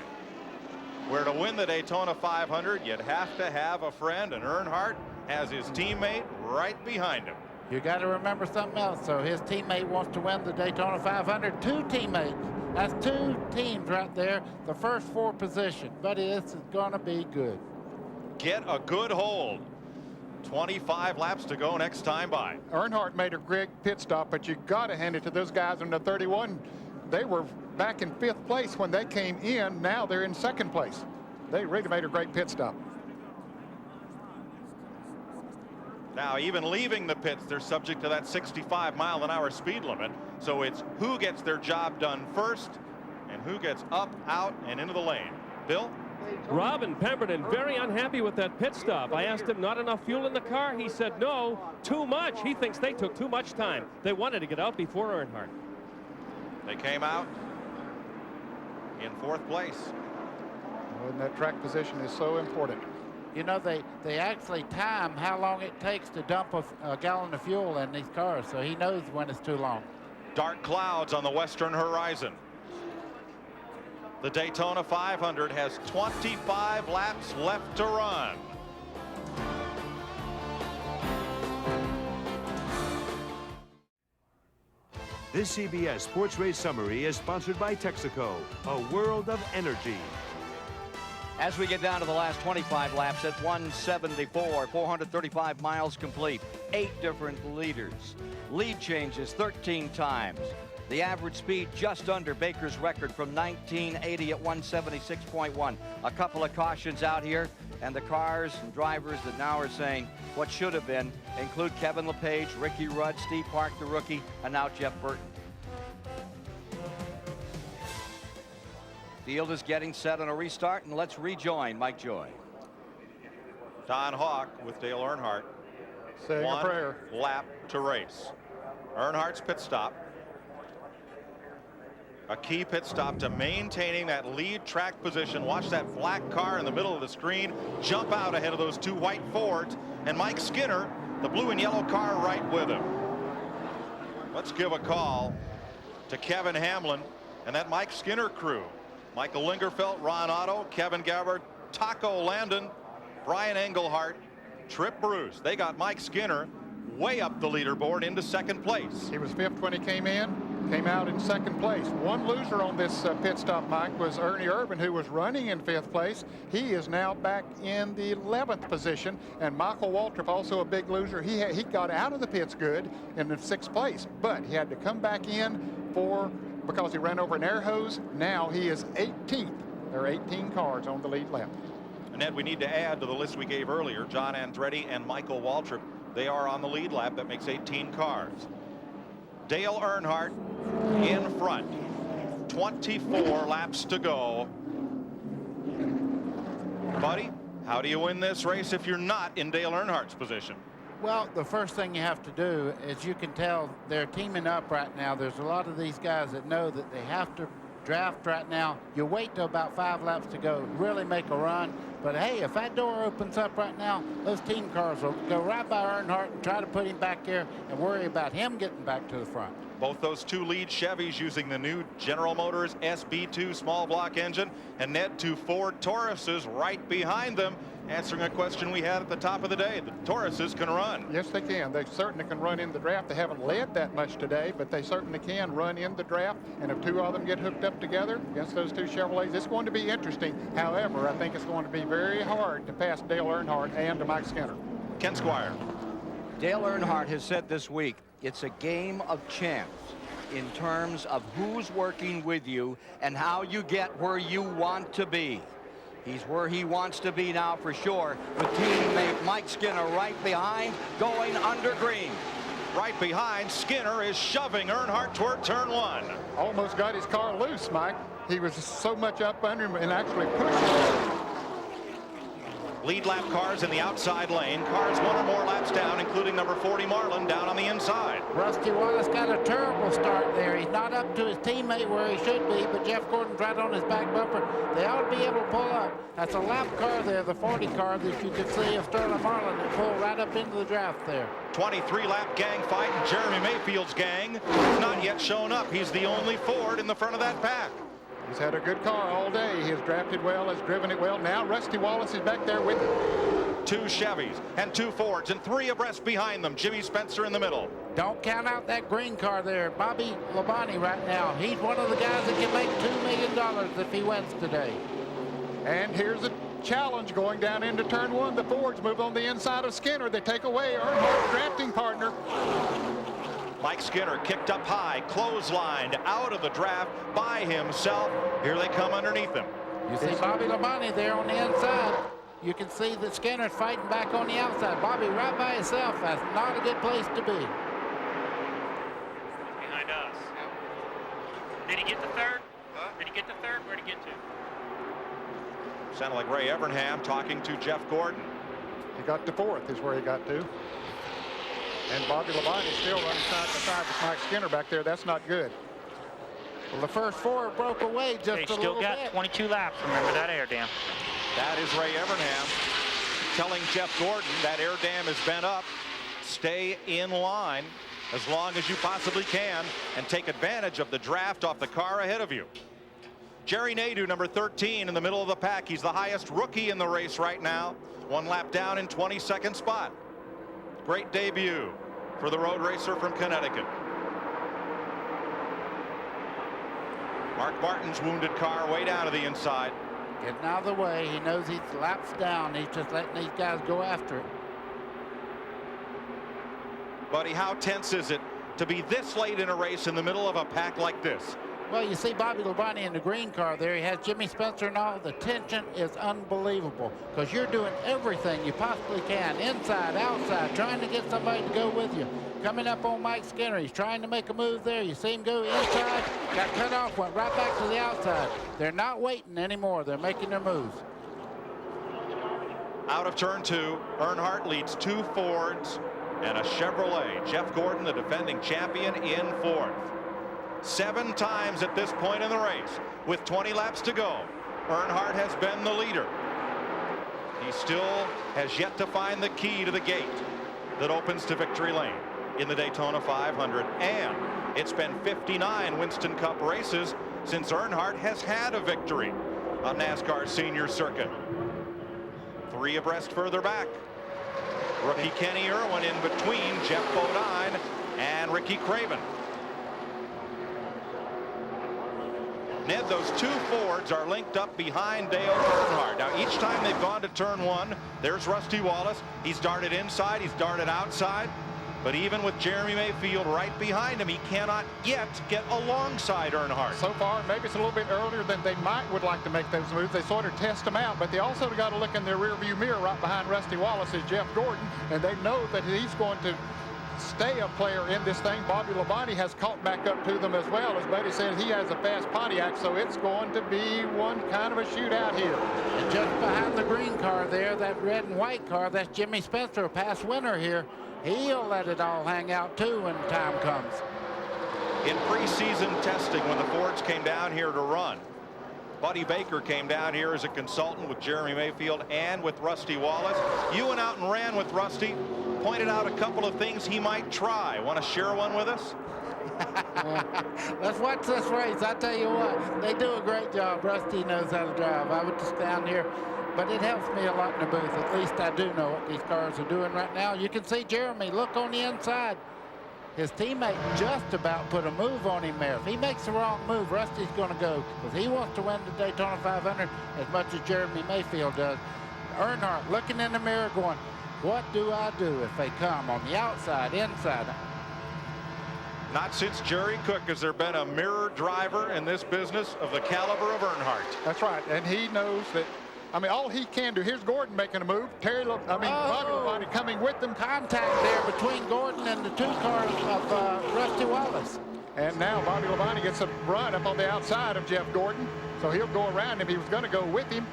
where to win the Daytona 500, you'd have to have a friend, and Earnhardt has his teammate right behind him. You got to remember something else. So his teammate wants to win the Daytona 500. 2 teammates. That's 2 teams right there. The first 4 position. Buddy, this is going to be good. Get a good hold. 25 laps to go next time by. Earnhardt made a great pit stop, but you got to hand it to those guys in the 31. They were back in 5th place when they came in. Now they're in 2nd place. They really made a great pit stop. Now, even leaving the pits, they're subject to that 65-mile-an-hour speed limit. So it's who gets their job done first and who gets up, out, and into the lane. Bill? Robin Pemberton very unhappy with that pit stop. I asked him, not enough fuel in the car? He said no, too much. He thinks they took too much time. They wanted to get out before Earnhardt. They came out in 4th place. And that track position is so important. You know, they actually time how long it takes to dump a gallon of fuel in these cars, so he knows when it's too long. Dark clouds on the western horizon. The Daytona 500 has 25 laps left to run. This CBS Sports Race Summary is sponsored by Texaco, a world of energy. As we get down to the last 25 laps at 174, 435 miles complete, 8 different leaders. Lead changes 13 times. The average speed just under Baker's record from 1980 at 176.1. A couple of cautions out here, and the cars and drivers that now are saying what should have been include Kevin LePage, Ricky Rudd, Steve Park, the rookie, and now Jeff Burton. Field is getting set on a restart, and let's rejoin Mike Joy. Don Hawk with Dale Earnhardt. Saying a 1 prayer. lap to race. Earnhardt's pit stop. A key pit stop to maintaining that lead track position. Watch that black car in the middle of the screen jump out ahead of those 2 white Fords, and Mike Skinner, the blue and yellow car, right with him. Let's give a call to Kevin Hamlin and that Mike Skinner crew. Michael Lingerfelt, Ron Otto, Kevin Gabbard, Taco Landon, Brian Engelhart, Trip Bruce. They got Mike Skinner way up the leaderboard into 2nd place. He was 5th when he came in, came out in 2nd place. One loser on this pit stop, Mike, was Ernie Irvin, who was running in 5th place. He is now back in the 11th position. And Michael Waltrip, also a big loser, he got out of the pits good in the 6th place, but he had to come back in because he ran over an air hose. Now he is 18th. There are 18 cars on the lead lap. And Ed, we need to add to the list we gave earlier, John Andretti and Michael Waltrip. They are on the lead lap. That makes 18 cars. Dale Earnhardt in front. 24 laps to go. Buddy, how do you win this race if you're not in Dale Earnhardt's position? Well, the first thing you have to do is, you can tell they're teaming up right now. There's a lot of these guys that know that they have to draft right now. You wait till about 5 laps to go, really make a run. But hey, if that door opens up right now, those team cars will go right by Earnhardt and try to put him back here and worry about him getting back to the front. Both those 2 lead Chevys using the new General Motors SB2 small block engine, and Ned, 2 Ford Tauruses right behind them, answering a question we had at the top of the day. The Tauruses can run. Yes, they can. They certainly can run in the draft. They haven't led that much today, but they certainly can run in the draft. And if 2 of them get hooked up together against those 2 Chevrolets, it's going to be interesting. However, I think it's going to be very hard to pass Dale Earnhardt and to Mike Skinner. Ken Squire. Dale Earnhardt has said this week, it's a game of chance in terms of who's working with you and how you get where you want to be. He's where he wants to be now for sure, with teammate Mike Skinner right behind, going under green. right behind. Skinner is shoving Earnhardt toward turn 1. Almost got his car loose, Mike. He was so much up under him and actually pushing. Lead lap cars in the outside lane. Cars 1 or more laps down, including number 40 Marlin down on the inside. Rusty Wallace got a terrible start there. He's not up to his teammate where he should be, but Jeff Gordon's right on his back bumper. They ought to be able to pull up. That's a lap car there, the 40 car that you could see of Sterling Marlin that pulled right up into the draft there. 23-lap gang fight, and Jeremy Mayfield's gang has not yet shown up. He's the only Ford in the front of that pack. He's had a good car all day. He has drafted well, has driven it well. Now Rusty Wallace is back there with him. 2 Chevys and 2 Fords and 3 abreast behind them. Jimmy Spencer in the middle. Don't count out that green car there. Bobby Labonte right now. He's one of the guys that can make $2 million if he wins today. And here's a challenge going down into turn 1. The Fords move on the inside of Skinner. They take away Earnhardt's drafting partner. Mike Skinner kicked up high, clotheslined out of the draft by himself. Here they come underneath him. You see Bobby Labonte there on the inside. You can see that Skinner's fighting back on the outside. Bobby right by himself. That's not a good place to be. Behind us. Did he get to third? Did he get to third? Where'd he get to? Sounded like Ray Evernham talking to Jeff Gordon. He got to 4th is where he got to. And Bobby Labonte is still running side by side with Mike Skinner back there. That's not good. Well, the first 4 broke away just a little bit. They still got 22 laps. Remember that air dam. That is Ray Evernham telling Jeff Gordon that air dam is bent up. Stay in line as long as you possibly can and take advantage of the draft off the car ahead of you. Jerry Nadeau, number 13 in the middle of the pack. He's the highest rookie in the race right now. 1 lap down in 22nd spot. Great debut for the road racer from Connecticut. Mark Martin's wounded car way down to the inside. Getting out of the way. He knows he's laps down. He's just letting these guys go after it. Buddy, how tense is it to be this late in a race in the middle of a pack like this? Well, you see Bobby Labonte in the green car there. He has Jimmy Spencer and all. The tension is unbelievable because you're doing everything you possibly can, inside, outside, trying to get somebody to go with you. Coming up on Mike Skinner, he's trying to make a move there. You see him go inside, got cut off, went right back to the outside. They're not waiting anymore. They're making their moves. Out of turn 2, Earnhardt leads 2 Fords and a Chevrolet. Jeff Gordon, the defending champion, in 4th. 7 times at this point in the race. With 20 laps to go, Earnhardt has been the leader. He still has yet to find the key to the gate that opens to victory lane in the Daytona 500. And it's been 59 Winston Cup races since Earnhardt has had a victory on NASCAR's senior circuit. 3 abreast further back. Rookie Kenny Irwin in between Jeff Bodine and Ricky Craven. Ned, those 2 Fords are linked up behind Dale Earnhardt. Now, each time they've gone to turn 1, there's Rusty Wallace. He's darted inside, he's darted outside. But even with Jeremy Mayfield right behind him, he cannot yet get alongside Earnhardt. So far, maybe it's a little bit earlier than they would like to make those moves. They sort of test them out, but they also got to look in their rearview mirror. Right behind Rusty Wallace is Jeff Gordon, and they know that he's going to stay a player in this thing. Bobby Labonte has caught back up to them as well. As Buddy said, he has a fast Pontiac, so it's going to be one kind of a shootout here. And just behind the green car there, that red and white car, that's Jimmy Spencer, a past winner here. He'll let it all hang out too when time comes. In preseason testing, when the Fords came down here to run, Buddy Baker came down here as a consultant with Jeremy Mayfield and with Rusty Wallace. You went out and ran with Rusty, pointed out a couple of things he might try. Want to share one with us? Let's watch this race. I tell you what, they do a great job. Rusty knows how to drive. I would just down here, but it helps me a lot in the booth. At least I do know what these cars are doing right now. You can see Jeremy, look on the inside. His teammate just about put a move on him there. If he makes the wrong move, Rusty's going to go because he wants to win the Daytona 500 as much as Jeremy Mayfield does. Earnhardt looking in the mirror going, what do I do if they come on the outside, inside? Not since Jerry Cook has there been a mirror driver in this business of the caliber of Earnhardt. That's right, and he knows that I mean, all he can do. Here's Gordon making a move. Bobby Labonte coming with them. Contact there between Gordon and the 2 cars of Rusty Wallace. And now Bobby Labonte gets a run up on the outside of Jeff Gordon. So he'll go around him. He was going to go with him.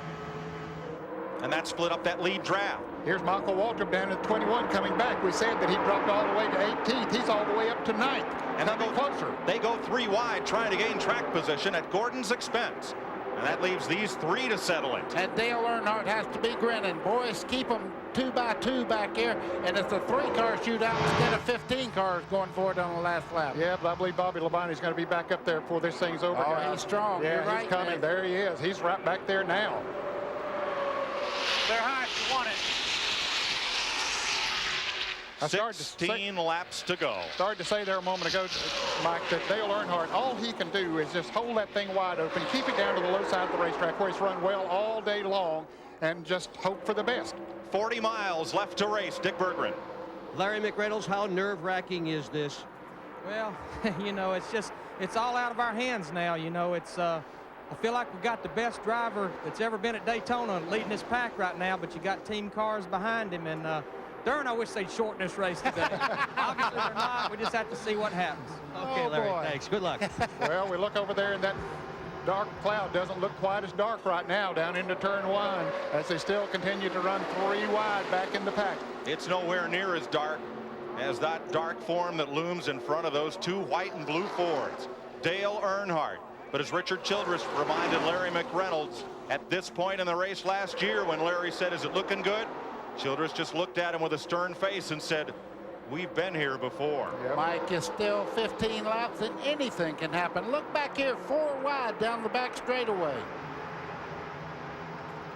And that split up that lead draft. Here's Michael Waltrip down at 21 coming back. We said that he dropped all the way to 18th. He's all the way up to 9th. And they'll go closer. They go 3 wide trying to gain track position at Gordon's expense. And that leaves these 3 to settle it. And Dale Earnhardt has to be grinning. Boys, keep them 2 by 2 back here. And it's a 3-car shootout instead of 15 cars going forward on the last lap. Yeah, but I believe Bobby Labonte's going to be back up there before this thing's over. Oh, guys. he's strong. Yeah, You're he's right, coming. man. There he is. He's right back there now. They're high. You want it. 16 laps to go. Started to say there a moment ago, Mike, that Dale Earnhardt, all he can do is just hold that thing wide open, keep it down to the low side of the racetrack where he's run well all day long, and just hope for the best. 40 miles left to race. Dick Berggren. Larry McReynolds, how nerve-wracking is this? Well, you know, it's all out of our hands now. You know, I feel like we've got the best driver that's ever been at Daytona leading this pack right now, but you got team cars behind him, and darn, I wish they'd shorten this race today. Obviously they're not. We just have to see what happens. Okay, Larry, thanks. Good luck. Well, we look over there, and that dark cloud doesn't look quite as dark right now down into turn 1 as they still continue to run 3 wide back in the pack. It's nowhere near as dark as that dark form that looms in front of those 2 white and blue Fords. Dale Earnhardt. But as Richard Childress reminded Larry McReynolds at this point in the race last year when Larry said, "Is it looking good?" Childress just looked at him with a stern face and said, "We've been here before." Yep. Mike, is still 15 laps and anything can happen. Look back here, 4 wide down the back straightaway.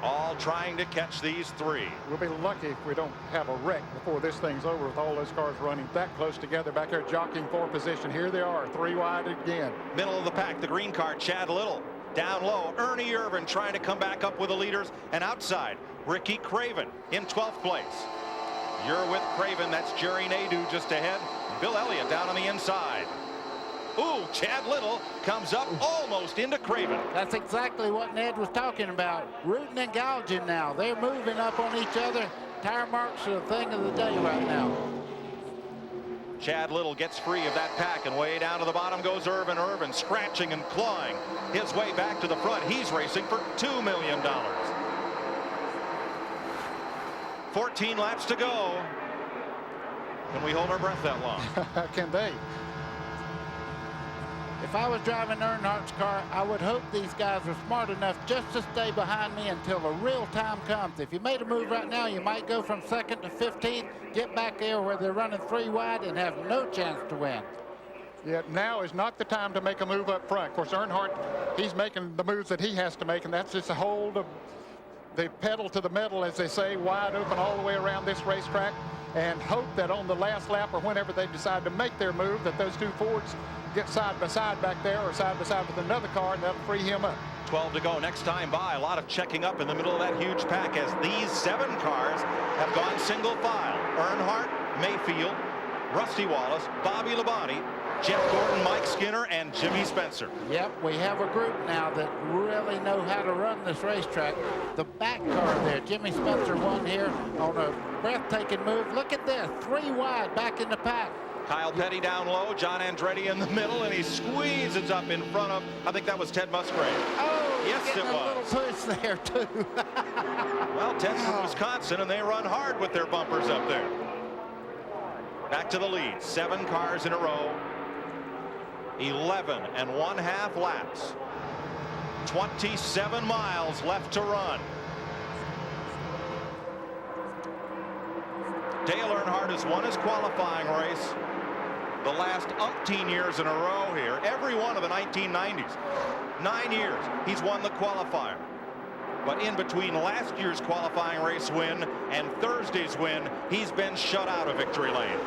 All trying to catch these 3. We'll be lucky if we don't have a wreck before this thing's over with all those cars running that close together back there jockeying for position. Here they are, 3 wide again. Middle of the pack, the green car, Chad Little. Down low, Ernie Irvin trying to come back up with the leaders. And outside, Ricky Craven in 12th place. You're with Craven. That's Jerry Nadeau just ahead. Bill Elliott down on the inside. Ooh, Chad Little comes up almost into Craven. That's exactly what Ned was talking about. Rooting and gouging now. They're moving up on each other. Tire marks are the thing of the day right now. Chad Little gets free of that pack, and way down to the bottom goes Irvin. Irvin scratching and clawing his way back to the front. He's racing for $2 million. 14 laps to go. Can we hold our breath that long? Can they? If I was driving Earnhardt's car, I would hope these guys are smart enough just to stay behind me until the real time comes. If you made a move right now, you might go from 2nd to 15th, get back there where they're running 3 wide and have no chance to win. Yeah, now is not the time to make a move up front. Of course, Earnhardt, he's making the moves that he has to make, and that's just a hold of the pedal to the metal, as they say, wide open all the way around this racetrack, and hope that on the last lap or whenever they decide to make their move, that those 2 Fords get side by side back there or side by side with another car, and that'll free him up. 12 to go. Next time by, a lot of checking up in the middle of that huge pack as these 7 cars have gone single file. Earnhardt, Mayfield, Rusty Wallace, Bobby Labonte, Jeff Gordon, Mike Skinner, and Jimmy Spencer. Yep, we have a group now that really know how to run this racetrack. The back car there, Jimmy Spencer won here on a breathtaking move. Look at this, 3 wide back in the pack. Kyle Petty down low, John Andretti in the middle, and he squeezes up in front of, I think that was Ted Musgrave. Oh, yes, it was. A little push there, too. Well, Ted's from Wisconsin, and they run hard with their bumpers up there. Back to the lead, 7 cars in a row. 11 1/2 laps. 27 miles left to run. Dale Earnhardt has won his qualifying race the last umpteen years in a row here. Every one of the 1990s. 9 years he's won the qualifier. But in between last year's qualifying race win and Thursday's win, he's been shut out of victory lane.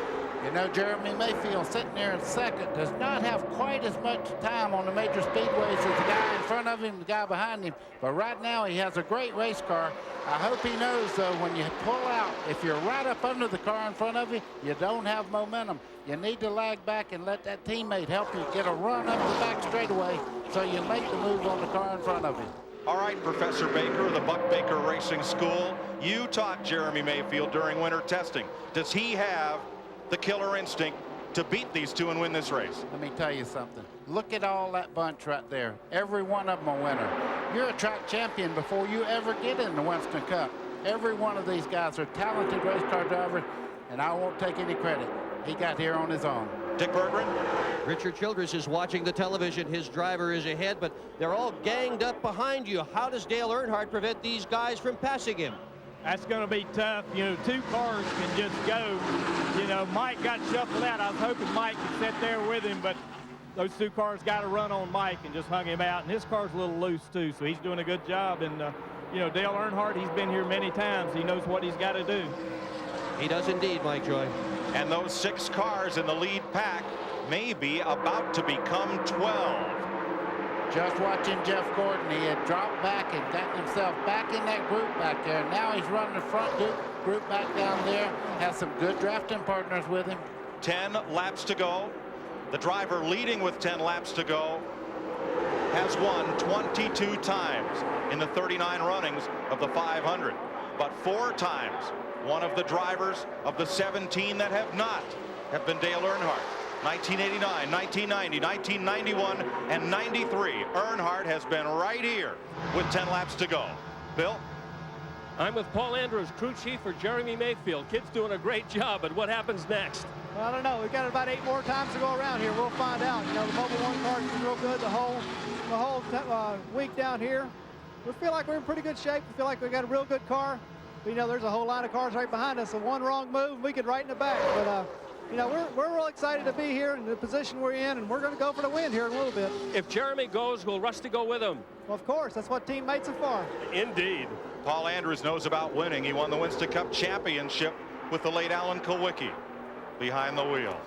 You know, Jeremy Mayfield sitting there in 2nd does not have quite as much time on the major speedways as the guy in front of him, the guy behind him. But right now he has a great race car. I hope he knows, though, when you pull out, if you're right up under the car in front of you, you don't have momentum. You need to lag back and let that teammate help you get a run up the back straightaway so you make the move on the car in front of you. All right, Professor Baker of the Buck Baker Racing School, you taught Jeremy Mayfield during winter testing. Does he have the killer instinct to beat these two and win this race? Let me tell you something. Look at all that bunch right there. Every one of them a winner. You're a track champion before you ever get in the Winston Cup. Every one of these guys are talented race car drivers, and I won't take any credit. He got here on his own. Dick Berggren. Richard Childress is watching the television. His driver is ahead, but they're all ganged up behind you. How does Dale Earnhardt prevent these guys from passing him? That's going to be tough. You know, two cars can just go. You know, Mike got shuffled out. I was hoping Mike could sit there with him, but those two cars got to run on Mike and just hung him out. And his car's a little loose, too, so he's doing a good job. And, you know, Dale Earnhardt, he's been here many times. He knows what he's got to do. He does indeed, Mike Joy. And those 6 cars in the lead pack may be about to become 12. Just watching Jeff Gordon, he had dropped back and gotten himself back in that group back there. Now he's running the front group back down there. Has some good drafting partners with him. 10 laps to go. The driver leading with 10 laps to go has won 22 times in the 39 runnings of the 500. But 4 times one of the drivers of the 17 that have not have been Dale Earnhardt. 1989, 1990, 1991, and 93. Earnhardt has been right here with 10 laps to go. Bill? I'm with Paul Andrews, crew chief for Jeremy Mayfield. Kid's doing a great job, but what happens next? Well, I don't know. We've got about 8 more times to go around here. We'll find out. You know, the Mobil 1 car's been real good the whole week down here. We feel like we're in pretty good shape. We feel like we've got a real good car. But, you know, there's a whole line of cars right behind us. So one wrong move, we could right in the back. But, you know, we're real excited to be here in the position we're in, and we're going to go for the win here in a little bit. If Jeremy goes, will Rusty go with him? Well, of course. That's what teammates are for. Indeed. Paul Andrews knows about winning. He won the Winston Cup Championship with the late Alan Kulwicki behind the wheel.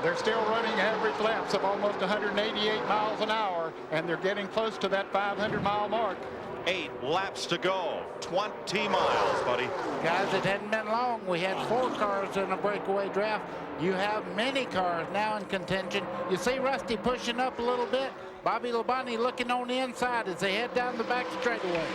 They're still running average laps of almost 188 miles an hour, and they're getting close to that 500-mile mark. 8 laps to go. 20 miles, buddy. Guys, it hadn't been long. We had 4 cars in a breakaway draft. You have many cars now in contention. You see Rusty pushing up a little bit. Bobby Labonte looking on the inside as they head down the back straightaway.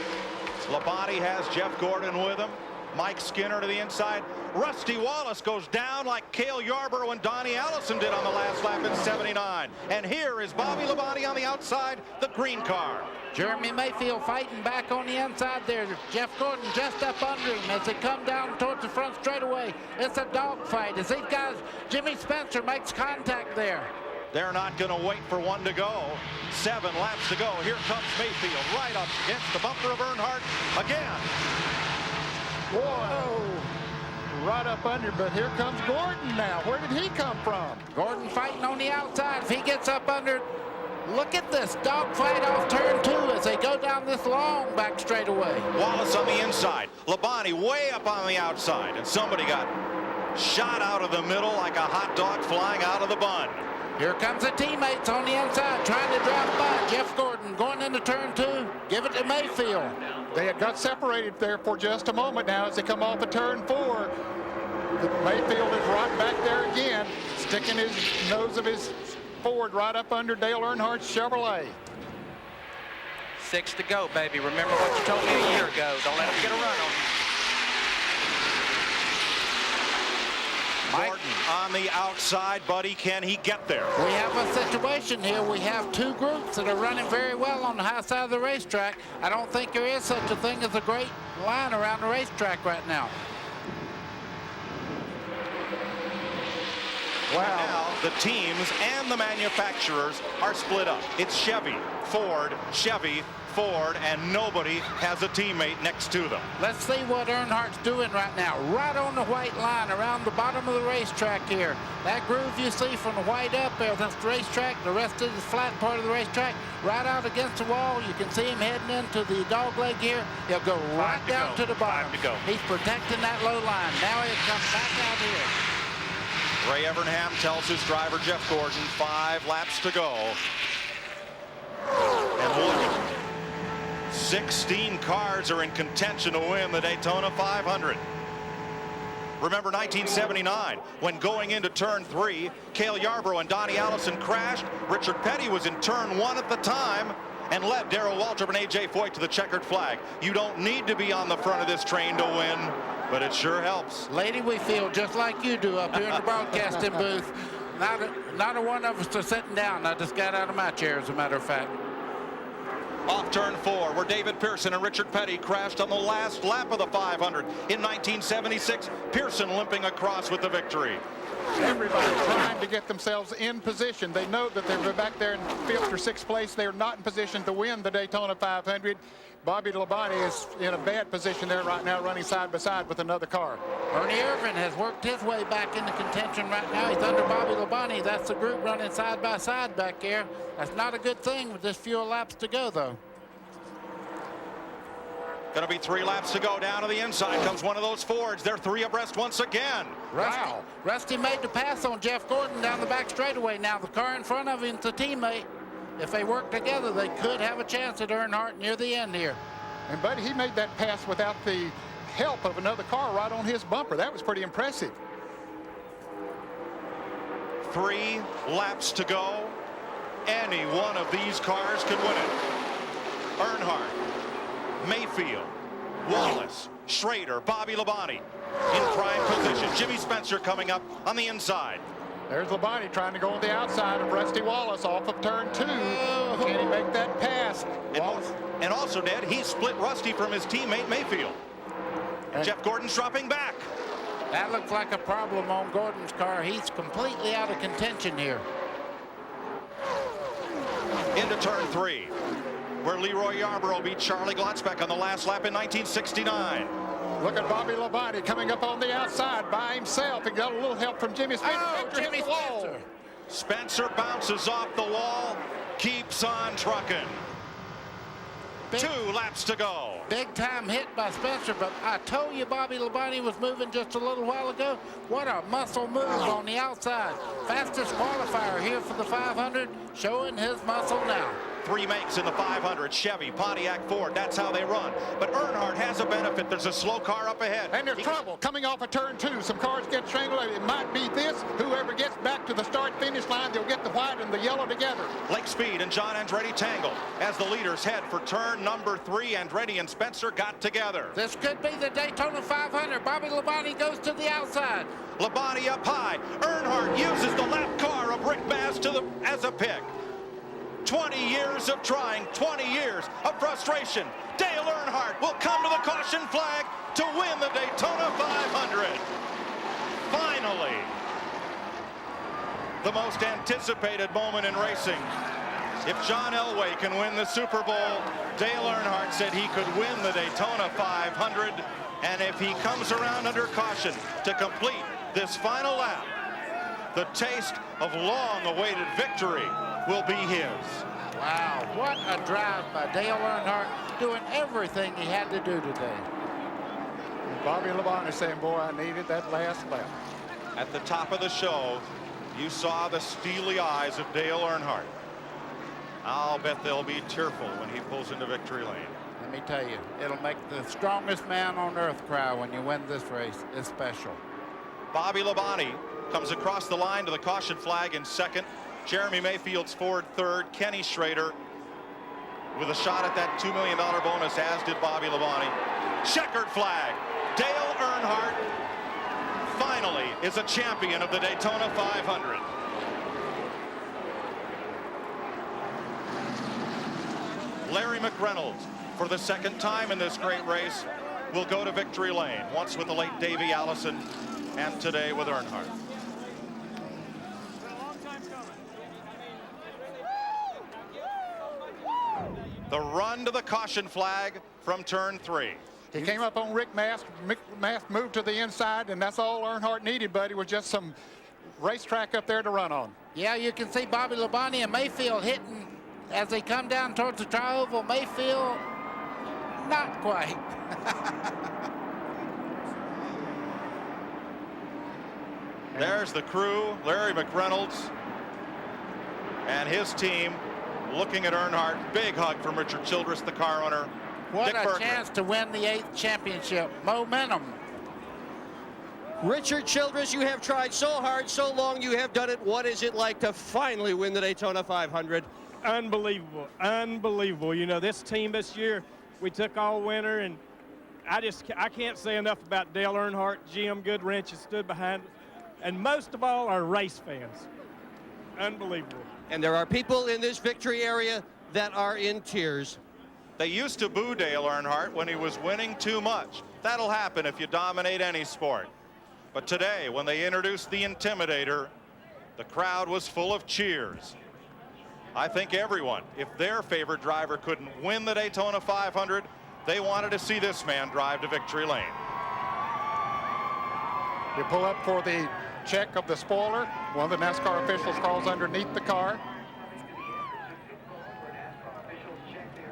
Labonte has Jeff Gordon with him. Mike Skinner to the inside. Rusty Wallace goes down like Cale Yarborough and Donnie Allison did on the last lap in 79. And here is Bobby Labonte on the outside, the green car. Jeremy Mayfield fighting back on the inside there. Jeff Gordon just up under him as they come down towards the front straightaway. It's a dogfight as these guys, Jimmy Spencer makes contact there. They're not going to wait for one to go. 7 laps to go. Here comes Mayfield right up against the bumper of Earnhardt again. Whoa. Right up under, but here comes Gordon now. Where did he come from? Gordon fighting on the outside. If he gets up under, look at this dogfight off turn 2 as they go down this long back straightaway. Wallace on the inside. Labonte way up on the outside, and somebody got shot out of the middle like a hot dog flying out of the bun. Here comes the teammates on the inside trying to drive by. Jeff Gordon going into turn 2. Give it to Mayfield. They had got separated there for just a moment now as they come off of turn 4. Mayfield is right back there again, sticking his nose of his Ford right up under Dale Earnhardt's Chevrolet. 6 to go, baby. Remember what you told me a year ago. Don't let them get a run on you. Gordon on the outside, buddy. Can he get there? We have a situation here. We have 2 groups that are running very well on the high side of the racetrack. I don't think there is such a thing as a great line around the racetrack right now. Wow. Now the teams and the manufacturers are split up. It's Chevy, Ford, and nobody has a teammate next to them. Let's see what Earnhardt's doing right now. Right on the white line around the bottom of the racetrack here. That groove you see from the white up there, that's the racetrack. The rest of the flat part of the racetrack, right out against the wall. You can see him heading into the dog leg here. He'll go right down to the bottom. He's protecting that low line. Now he'll come back out here. Ray Evernham tells his driver, Jeff Gordon, 5 laps to go. And look, 16 cars are in contention to win the Daytona 500. Remember 1979, when going into turn 3, Cale Yarborough and Donnie Allison crashed. Richard Petty was in turn 1 at the time, and led Darrell Waltrip and A.J. Foyt to the checkered flag. You don't need to be on the front of this train to win, but it sure helps. Lady, we feel just like you do up here in the broadcasting booth. Not a one of us are sitting down. I just got out of my chair, as a matter of fact. Off turn 4, where David Pearson and Richard Petty crashed on the last lap of the 500 in 1976. Pearson limping across with the victory. Everybody's trying to get themselves in position. They know that they're back there in 5th or 6th place. They're not in position to win the Daytona 500. Bobby Labonte is in a bad position there right now, running side by side with another car. Ernie Irvin has worked his way back into contention right now. He's under Bobby Labonte. That's the group running side by side back there. That's not a good thing with just few laps to go, though. Going to be 3 laps to go. Down to the inside comes one of those Fords. They're 3 abreast once again. Rusty made the pass on Jeff Gordon down the back straightaway. Now the car in front of him's a teammate. If they work together, they could have a chance at Earnhardt near the end here. And Buddy, he made that pass without the help of another car right on his bumper. That was pretty impressive. 3 laps to go. Any one of these cars could win it. Earnhardt, Mayfield, Wallace, Schrader, Bobby Labonte in prime position. Jimmy Spencer coming up on the inside. There's Labonte trying to go on the outside of Rusty Wallace off of turn 2. Can he make that pass? And also, Ned, he split Rusty from his teammate Mayfield. Jeff Gordon's dropping back. That looks like a problem on Gordon's car. He's completely out of contention here. Into turn 3, where Leroy Yarborough beat Charlie Glotzbeck on the last lap in 1969. Look at Bobby Labonte coming up on the outside by himself. He got a little help from Jimmy Spencer. Oh, Jimmy Spencer. Spencer bounces off the wall, keeps on trucking. 2 laps to go. Big time hit by Spencer, but I told you Bobby Labonte was moving just a little while ago. What a muscle move on the outside. Fastest qualifier here for the 500, showing his muscle now. 3 makes in the 500, Chevy, Pontiac, Ford. That's how they run. But Earnhardt has a benefit. There's a slow car up ahead. And there's trouble coming off of turn 2. Some cars get strangled. It might be this. Whoever gets back to the start-finish line, they'll get the white and the yellow together. Lake Speed and John Andretti tangle as the leaders head for turn number 3. Andretti and Spencer got together. This could be the Daytona 500. Bobby Labonte goes to the outside. Labonte up high. Earnhardt uses the lap car of Rick Mast as a pick. 20 years of trying, 20 years of frustration. Dale Earnhardt will come to the caution flag to win the Daytona 500. Finally, the most anticipated moment in racing. If John Elway can win the Super Bowl, Dale Earnhardt said he could win the Daytona 500. And if he comes around under caution to complete this final lap, the taste of long-awaited victory will be his. Wow, what a drive by Dale Earnhardt, doing everything he had to do today. And Bobby Labonte saying, boy, I needed that last lap. At the top of the show, you saw the steely eyes of Dale Earnhardt. I'll bet they'll be tearful when he pulls into victory lane. Let me tell you, it'll make the strongest man on earth cry when you win this race. It's special. Bobby Labonte comes across the line to the caution flag in 2nd. Jeremy Mayfield's Ford 3rd. Kenny Schrader with a shot at that $2 million bonus, as did Bobby Labonte. Checkered flag. Dale Earnhardt finally is a champion of the Daytona 500. Larry McReynolds, for the 2nd time in this great race, will go to victory lane, once with the late Davey Allison and today with Earnhardt. The run to the caution flag from turn 3. He came up on Rick Mast. Rick Mast moved to the inside, and that's all Earnhardt needed, buddy, was just some racetrack up there to run on. Yeah, you can see Bobby Labonte and Mayfield hitting as they come down towards the tri-oval. Mayfield, not quite. There's the crew, Larry McReynolds and his team looking at Earnhardt. Big hug from Richard Childress, the car owner. What a chance to win the 8th championship. Momentum. Richard Childress, you have tried so hard, so long, you have done it. What is it like to finally win the Daytona 500? Unbelievable, unbelievable. You know, this team this year, we took all winter, and I can't say enough about Dale Earnhardt, Jim Goodwrench has stood behind us, and most of all, our race fans. Unbelievable. And there are people in this victory area that are in tears. They used to boo Dale Earnhardt when he was winning too much. That'll happen if you dominate any sport. But today, when they introduced the Intimidator, the crowd was full of cheers. I think everyone, if their favorite driver couldn't win the Daytona 500, they wanted to see this man drive to victory lane. You pull up for the check of the spoiler. One of the NASCAR officials crawls underneath the car.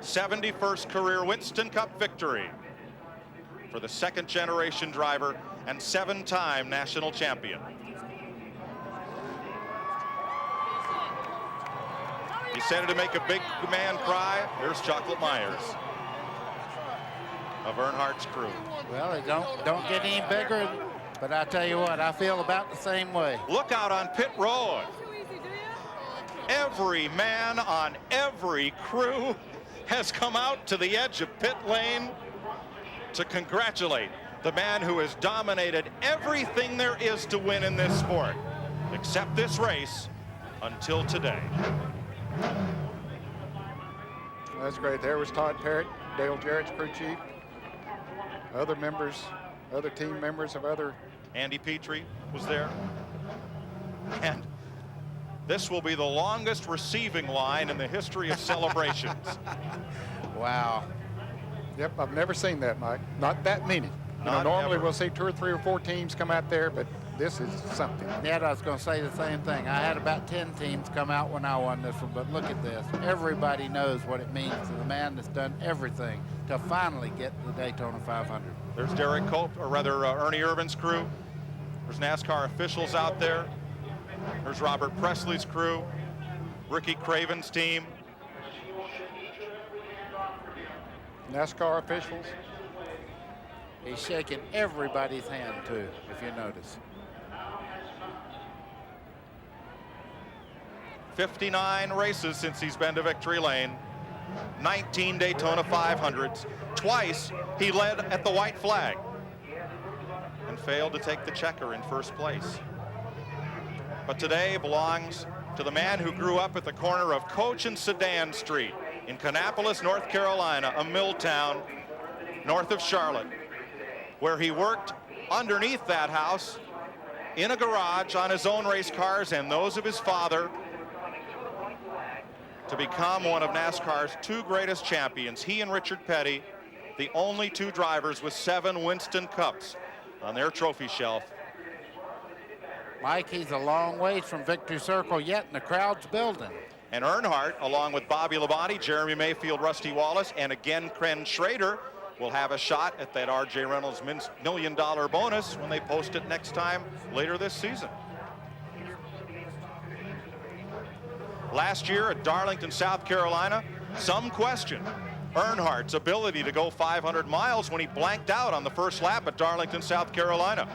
71st career Winston Cup victory for the second-generation driver and 7-time national champion. He said it to make a big man cry. Here's Chocolate Myers of Earnhardt's crew. Well, it don't get any bigger, but I tell you what, I feel about the same way. Look out on pit road. Every man on every crew has come out to the edge of pit lane to congratulate the man who has dominated everything there is to win in this sport, except this race, until today. That's great. There was Todd Parrott, Dale Jarrett's crew chief, other members, other team members of other. Andy Petrie was there. And this will be the longest receiving line in the history of celebrations. Wow. Yep, I've never seen that, Mike. Not that many. Normally we'll see 2 or 3 or 4 teams come out there, but this is something. Yeah, I was going to say the same thing. I had about 10 teams come out when I won this one, but look at this. Everybody knows what it means to the man that's done everything to finally get the Daytona 500. There's Derek Cope, or rather Ernie Irvin's crew. There's NASCAR officials out there. There's Robert Presley's crew, Ricky Craven's team. NASCAR officials. He's shaking everybody's hand, too, if you notice. 59 races since he's been to victory lane. 19 Daytona 500s. Twice he led at the white flag and failed to take the checker in first place. But today belongs to the man who grew up at the corner of Coach and Sedan Street in Kannapolis, North Carolina, a mill town north of Charlotte, where he worked underneath that house in a garage on his own race cars and those of his father to become one of NASCAR's 2 greatest champions. He and Richard Petty, the only 2 drivers with 7 Winston Cups on their trophy shelf. Mike, he's a long ways from victory circle yet, and the crowd's building. And Earnhardt, along with Bobby Labonte, Jeremy Mayfield, Rusty Wallace, and again Ken Schrader, will have a shot at that R.J. Reynolds $1 million bonus when they post it next time later this season. Last year at Darlington, South Carolina, some question Earnhardt's ability to go 500 miles when he blanked out on the first lap at Darlington, South Carolina,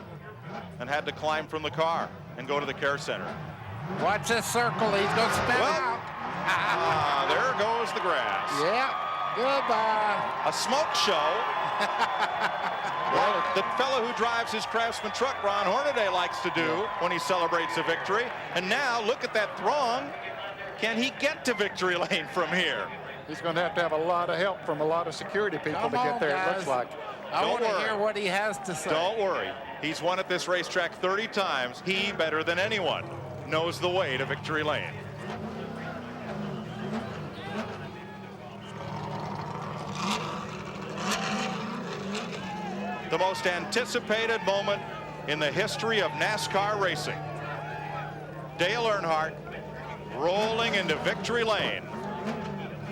and had to climb from the car and go to the care center. Watch this circle. He's going to spin out. There goes the grass. Yeah. Goodbye. A smoke show. Well, the fellow who drives his Craftsman truck, Ron Hornaday, likes to do when he celebrates a victory. And now look at that throng. Can he get to victory lane from here? He's going to have a lot of help from a lot of security people to get there, guys. it looks like. I want to hear what he has to say. Don't worry. He's won at this racetrack 30 times. He, better than anyone, knows the way to victory lane. The most anticipated moment in the history of NASCAR racing. Dale Earnhardt rolling into victory lane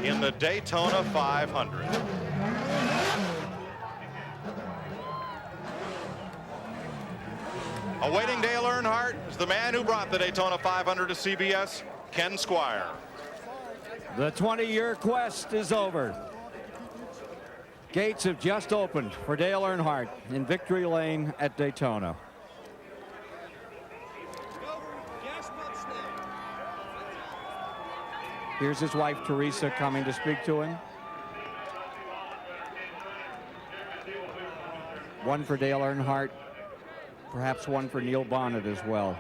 in the Daytona 500. Awaiting Dale Earnhardt is the man who brought the Daytona 500 to CBS, Ken Squire. The 20-year quest is over. Gates have just opened for Dale Earnhardt in victory lane at Daytona. Here's his wife, Teresa, coming to speak to him. One for Dale Earnhardt, perhaps one for Neil Bonnet as well.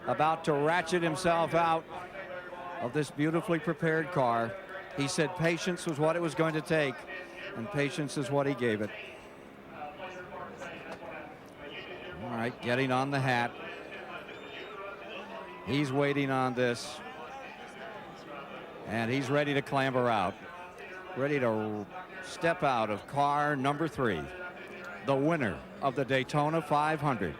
About to ratchet himself out of this beautifully prepared car. He said patience was what it was going to take, and patience is what he gave it. All right, getting on the hat. He's waiting on this, and he's ready to clamber out, ready to step out of car number 3, the winner of the Daytona 500.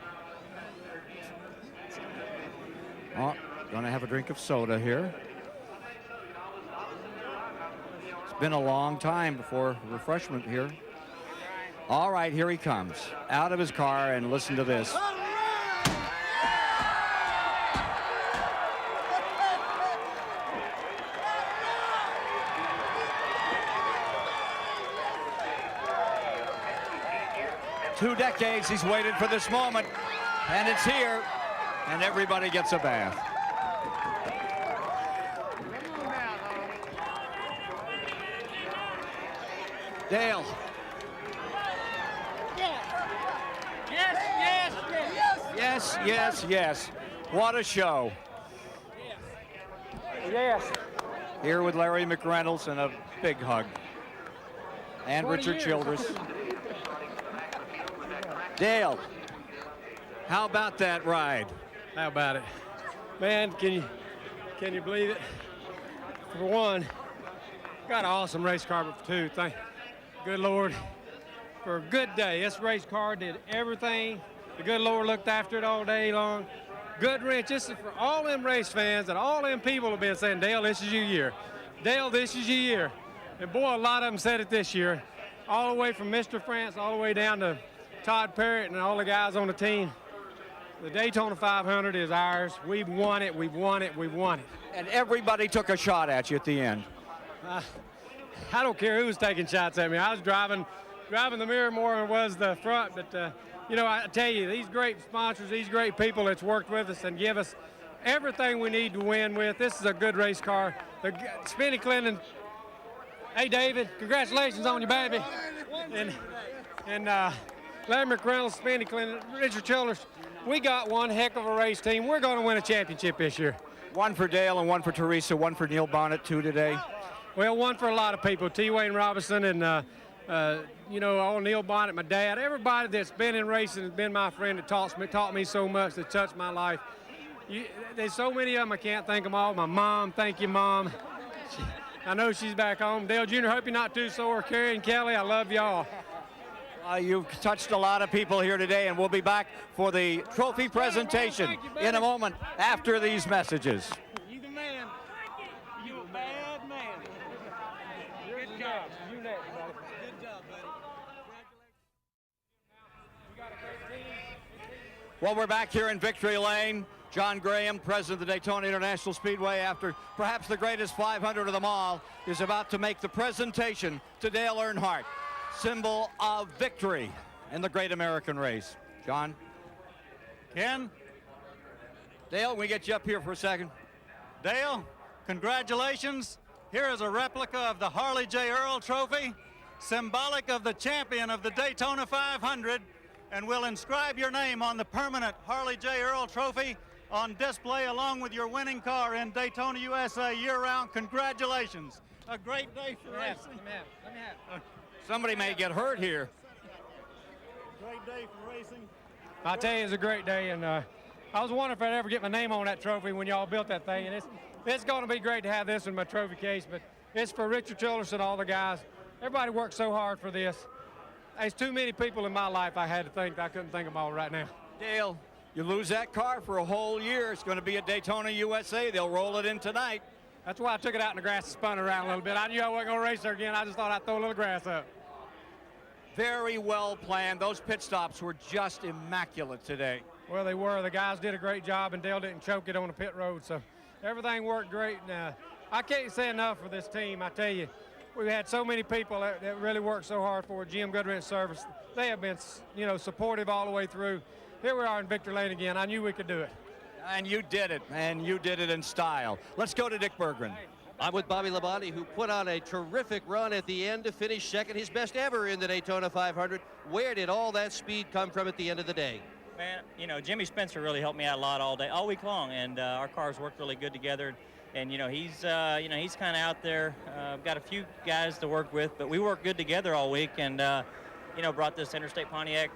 Oh, gonna have a drink of soda here. It's been a long time before refreshment here. All right, here he comes out of his car, and listen to this. Two decades he's waited for this moment, and it's here, and everybody gets a bath. Dale. Yes, yes, yes. What a show. Yes. Here with Larry McReynolds and a big hug. And Richard Childress. Dale, how about that ride? How about it? Man, can you believe it? For one, got an awesome race car, but for two, thank good Lord for a good day. This race car did everything. The good Lord looked after it all day long. Good wrench. This is for all them race fans and all them people have been saying, Dale, this is your year. Dale, this is your year. And boy, a lot of them said it this year. All the way from Mr. France, all the way down to Todd Parrott and all the guys on the team. The Daytona 500 is ours. We've won it, we've won it, we've won it. And everybody took a shot at you at the end. I don't care who was taking shots at me. I was driving the mirror more than it was the front, but you know, I tell you, these great sponsors, these great people that's worked with us and give us everything we need to win with. This is a good race car. The Spinny Clinton, hey David, congratulations on your baby. And Larry McReynolds, Spinny Clinton, Richard Childress, we got one heck of a race team. We're going to win a championship this year. One for Dale and one for Teresa, one for Neil Bonnet, 2 today. Well, one for a lot of people, T. Wayne Robinson and you know, all Neil Bonnet, my dad, everybody that's been in racing has been my friend that taught me so much, that touched my life. There's so many of them, I can't thank them all. My mom, thank you, Mom. I know she's back home. Dale Jr., hope you're not too sore. Carrie and Kelly, I love y'all. You've touched a lot of people here today, and we'll be back for the trophy presentation in a moment after these messages. You the man. You a bad man. Good job. You next, buddy. Good job, buddy. Well, we're back here in Victory Lane. John Graham, president of the Daytona International Speedway, after perhaps the greatest 500 of them all, is about to make the presentation to Dale Earnhardt, symbol of victory in the great American race. John? Ken? Dale, we get you up here for a second. Dale, congratulations. Here is a replica of the Harley J. Earl Trophy, symbolic of the champion of the Daytona 500, and we'll inscribe your name on the permanent Harley J. Earl Trophy on display along with your winning car in Daytona, USA year-round. Congratulations. A great day for racing. Let me have. Somebody may get hurt here. Great day for racing. I tell you, it's a great day, and I was wondering if I'd ever get my name on that trophy when y'all built that thing, and it's going to be great to have this in my trophy case, but it's for Richard Childress and all the guys. Everybody worked so hard for this. There's too many people in my life I had to think. I couldn't think of them all right now. Dale, you lose that car for a whole year. It's going to be at Daytona, USA. They'll roll it in tonight. That's why I took it out in the grass and spun it around a little bit. I knew I wasn't going to race there again. I just thought I'd throw a little grass up. Very well planned. Those pit stops were just immaculate today. Well, they were. The guys did a great job, and Dale didn't choke it on the pit road, so everything worked great. And, I can't say enough for this team. I tell you, we've had so many people that really worked so hard for it. GM Goodwrench Service. They have been, you know, supportive all the way through. Here we are in Victory Lane again. I knew we could do it. And you did it, and you did it in style. Let's go to Dick Berggren. I'm with Bobby Labonte, who put on a terrific run at the end to finish second, his best ever in the Daytona 500. Where did all that speed come from at the end of the day? Man, you know, Jimmy Spencer really helped me out a lot all week long, and our cars worked really good together. And he's kind of out there. Got a few guys to work with, but we worked good together all week, and brought this Interstate Pontiac.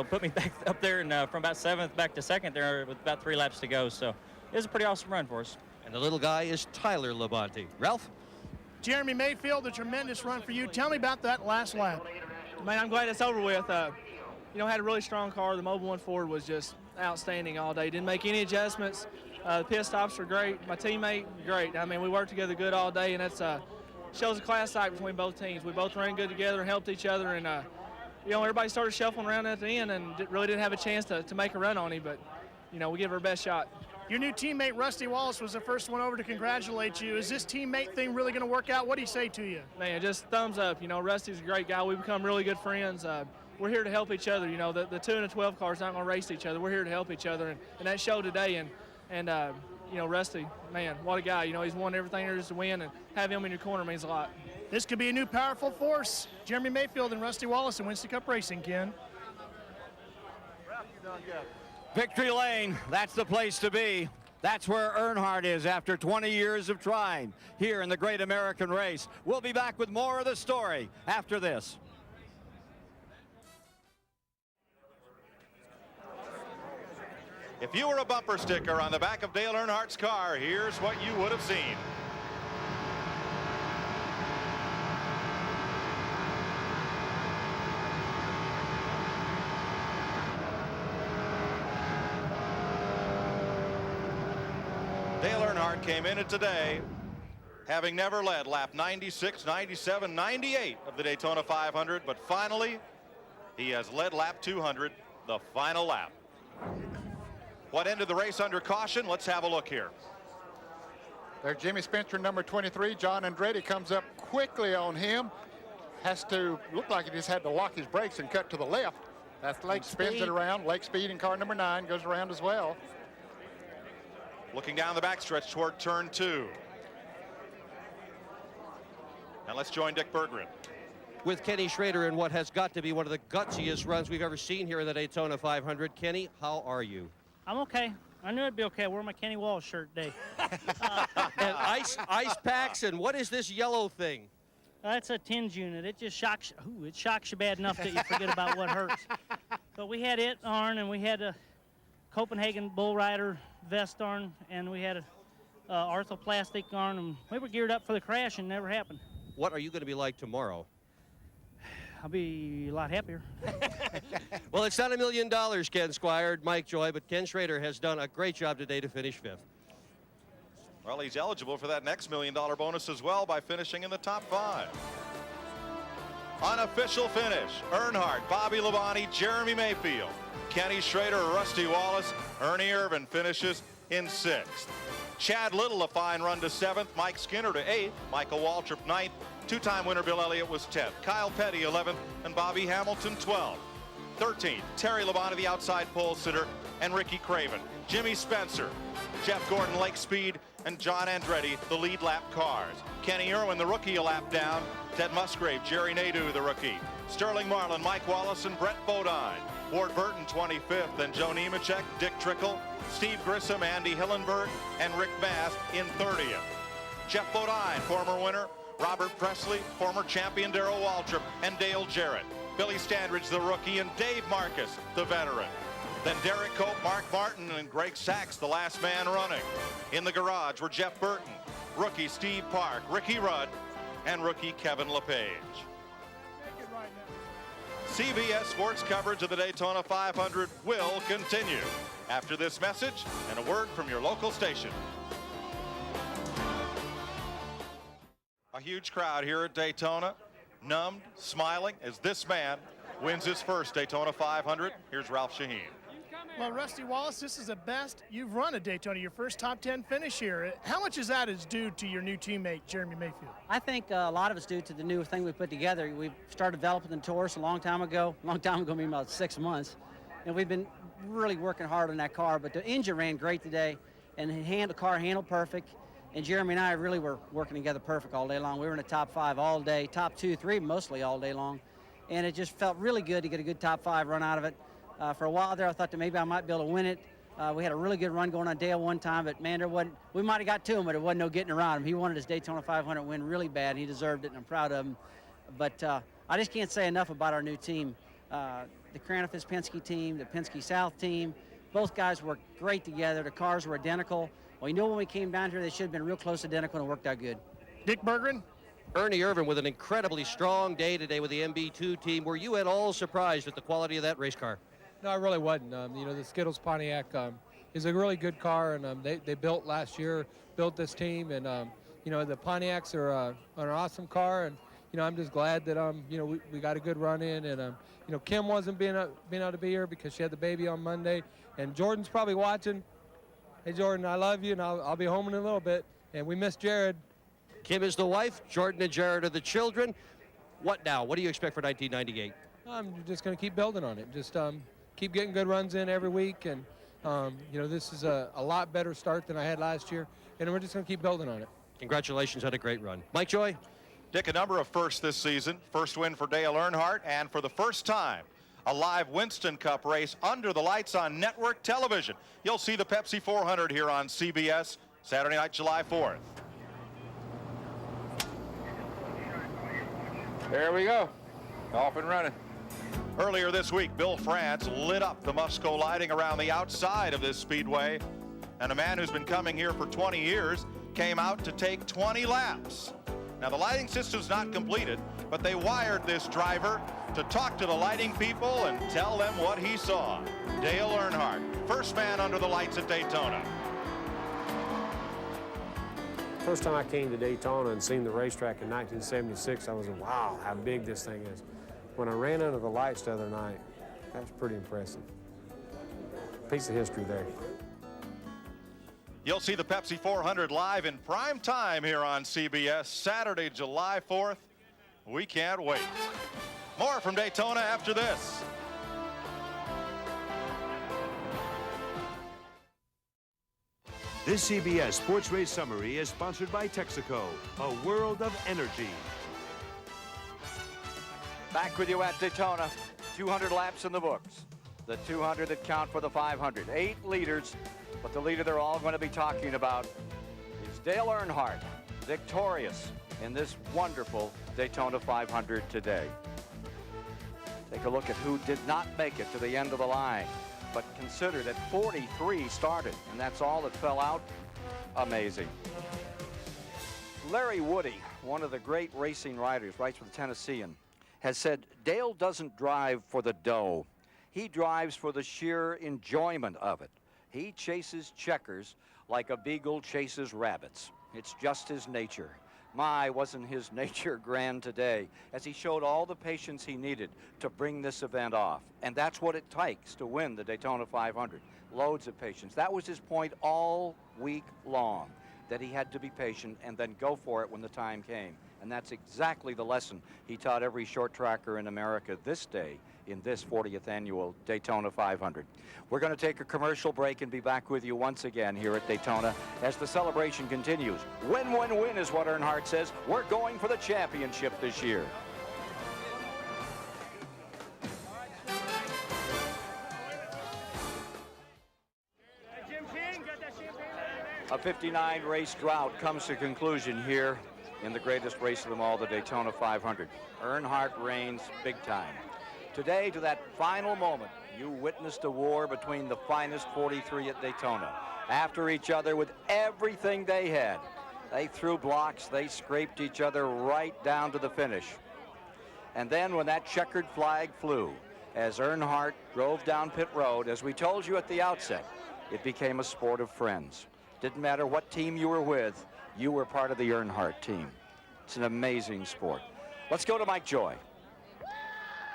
Put me back up there, and from about 7th back to 2nd there with about 3 laps to go. So it was a pretty awesome run for us. And the little guy is Tyler Labonte. Ralph? Jeremy Mayfield, a tremendous run for you. Tell me about that last lap. Man, I'm glad it's over with. Had a really strong car. The Mobil 1 Ford was just outstanding all day. Didn't make any adjustments. The pit stops were great. My teammate, great. I mean, we worked together good all day, and that's shows a class act between both teams. We both ran good together and helped each other, and everybody started shuffling around at the end and really didn't have a chance to make a run on him, but we give our best shot. Your new teammate, Rusty Wallace, was the first one over to congratulate you. Is this teammate thing really going to work out? What do you say to you? Man, just thumbs up. Rusty's a great guy. We've become really good friends. We're here to help each other. The 2 and the 12 cars not going to race each other. We're here to help each other, and that showed today. And Rusty, man, what a guy. He's won everything there is to win, and have him in your corner means a lot. This could be a new powerful force. Jeremy Mayfield and Rusty Wallace in Winston Cup Racing, Ken. Victory Lane, that's the place to be. That's where Earnhardt is after 20 years of trying here in the Great American Race. We'll be back with more of the story after this. If you were a bumper sticker on the back of Dale Earnhardt's car, here's what you would have seen. Dale Earnhardt came in it today having never led lap 96, 97, 98 of the Daytona 500, but finally he has led lap 200, the final lap. What ended the race under caution? Let's have a look here. There's Jimmy Spencer, number 23. John Andretti comes up quickly on him. Has to look like he just had to lock his brakes and cut to the left. That's Lake spins it around. Lake Speed in car number 9 goes around as well. Looking down the backstretch toward turn 2. And let's join Dick Berggren. With Kenny Schrader in what has got to be one of the gutsiest runs we've ever seen here in the Daytona 500. Kenny, how are you? I'm okay. I knew it'd be okay. I wore my Kenny Walls shirt today. And ice packs, and what is this yellow thing? That's a tinge unit. It just shocks. Ooh, it shocks you bad enough that you forget about what hurts. But we had it on, and we had a Copenhagen Bull Rider vest on, and we had a orthoplastic on, and we were geared up for the crash, and it never happened. What are you going to be like tomorrow? I'll be a lot happier. Well, it's not $1 million, Ken Squire, Mike Joy, but Ken Schrader has done a great job today to finish 5th. Well, he's eligible for that next $1 million bonus as well by finishing in the top 5. Unofficial finish: Earnhardt, Bobby Labonte, Jeremy Mayfield, Kenny Schrader, Rusty Wallace, Ernie Irvin finishes in 6th. Chad Little, a fine run to 7th. Mike Skinner to 8th. Michael Waltrip 9th. Two-time winner Bill Elliott was 10th. Kyle Petty 11th, and Bobby Hamilton 12th. 13th, Terry Labonte, the outside pole sitter, and Ricky Craven. Jimmy Spencer, Jeff Gordon, Lake Speed, and John Andretti, the lead lap cars. Kenny Irwin, the rookie, a lap down. Ted Musgrave, Jerry Nadeau, the rookie. Sterling Marlin, Mike Wallace, and Brett Bodine. Ward Burton 25th, and Joe Nemechek, Dick Trickle, Steve Grissom, Andy Hillenberg, and Rick Bass in 30th. Jeff Bodine, former winner. Robert Presley, former champion Darrell Waltrip, and Dale Jarrett. Billy Standridge, the rookie, and Dave Marcus, the veteran. Then Derek Cope, Mark Martin, and Greg Sachs, the last man running. In the garage were Jeff Burton, rookie Steve Park, Ricky Rudd, and rookie Kevin LePage. CBS Sports coverage of the Daytona 500 will continue after this message and a word from your local station. A huge crowd here at Daytona, numbed, smiling, as this man wins his first Daytona 500. Here's Ralph Shaheen. Well, Rusty Wallace, this is the best you've run at Daytona, your first top 10 finish here. How much of that is due to your new teammate, Jeremy Mayfield? I think a lot of it's due to the new thing we put together. We started developing the Taurus a long time ago, meaning about 6 months. And we've been really working hard on that car, but the engine ran great today, and the car handled perfect. And Jeremy and I really were working together perfect all day long. We were in the top 5 all day, top 2, 3 mostly all day long. And it just felt really good to get a good top 5 run out of it. For a while there, I thought that maybe I might be able to win it. We had a really good run going on Dale one time, but man, we might have got to him, but there wasn't no getting around him. He wanted his Daytona 500 win really bad, and he deserved it, and I'm proud of him. But I just can't say enough about our new team. The Cranafis Penske team, the Penske South team, both guys worked great together. The cars were identical. We knew when we came down here they should have been real close identical, and it worked out good. Dick Berggren? Ernie Irvin with an incredibly strong day today with the MB2 team. Were you at all surprised at the quality of that race car? No, I really wasn't. You know, the Skittles Pontiac is a really good car, and they built last year, built this team, and you know, the Pontiacs are an awesome car, and you know, I'm just glad that you know, we got a good run in, and you know, Kim wasn't being able to be here because she had the baby on Monday, and Jordan's probably watching. Hey Jordan, I love you, and I'll be home in a little bit, and we miss Jared. Kim is the wife, Jordan and Jared are the children. What now? What do you expect for 1998? I'm just going to keep building on it. Just keep getting good runs in every week, and you know, this is a lot better start than I had last year, and we're just going to keep building on it. Congratulations on a great run. Mike Joy? Dick, a number of firsts this season. First win for Dale Earnhardt, and for the first time, a live Winston Cup race under the lights on network television. You'll see the Pepsi 400 here on CBS Saturday night, July 4th. There we go. Off and running. Earlier this week, Bill France lit up the Musco lighting around the outside of this speedway. And a man who's been coming here for 20 years came out to take 20 laps. Now, the lighting system's not completed, but they wired this driver to talk to the lighting people and tell them what he saw. Dale Earnhardt, first man under the lights at Daytona. First time I came to Daytona and seen the racetrack in 1976, I was like, wow, how big this thing is. When I ran under the lights the other night, that was pretty impressive. Piece of history there. You'll see the Pepsi 400 live in prime time here on CBS Saturday, July 4th. We can't wait. More from Daytona after this. This CBS Sports Race Summary is sponsored by Texaco, a world of energy. Back with you at Daytona. 200 laps in the books. The 200 that count for the 500. 8 leaders, but the leader they're all going to be talking about is Dale Earnhardt, victorious in this wonderful Daytona 500 today. Take a look at who did not make it to the end of the line, but consider that 43 started, and that's all that fell out. Amazing. Larry Woody, one of the great racing riders, writes for the Tennessean, has said Dale doesn't drive for the dough. He drives for the sheer enjoyment of it. He chases checkers like a beagle chases rabbits. It's just his nature. My, wasn't his nature grand today, as he showed all the patience he needed to bring this event off. And that's what it takes to win the Daytona 500. Loads of patience. That was his point all week long, that he had to be patient and then go for it when the time came. And that's exactly the lesson he taught every short tracker in America this day in this 40th annual Daytona 500. We're going to take a commercial break and be back with you once again here at Daytona as the celebration continues. Win, win, win is what Earnhardt says. We're going for the championship this year. A 59 race drought comes to conclusion here in the greatest race of them all, the Daytona 500. Earnhardt reigns big time. Today, to that final moment, you witnessed a war between the finest 43 at Daytona. After each other with everything they had. They threw blocks, they scraped each other right down to the finish. And then when that checkered flag flew, as Earnhardt drove down pit road, as we told you at the outset, it became a sport of friends. Didn't matter what team you were with, you were part of the Earnhardt team. It's an amazing sport. Let's go to Mike Joy.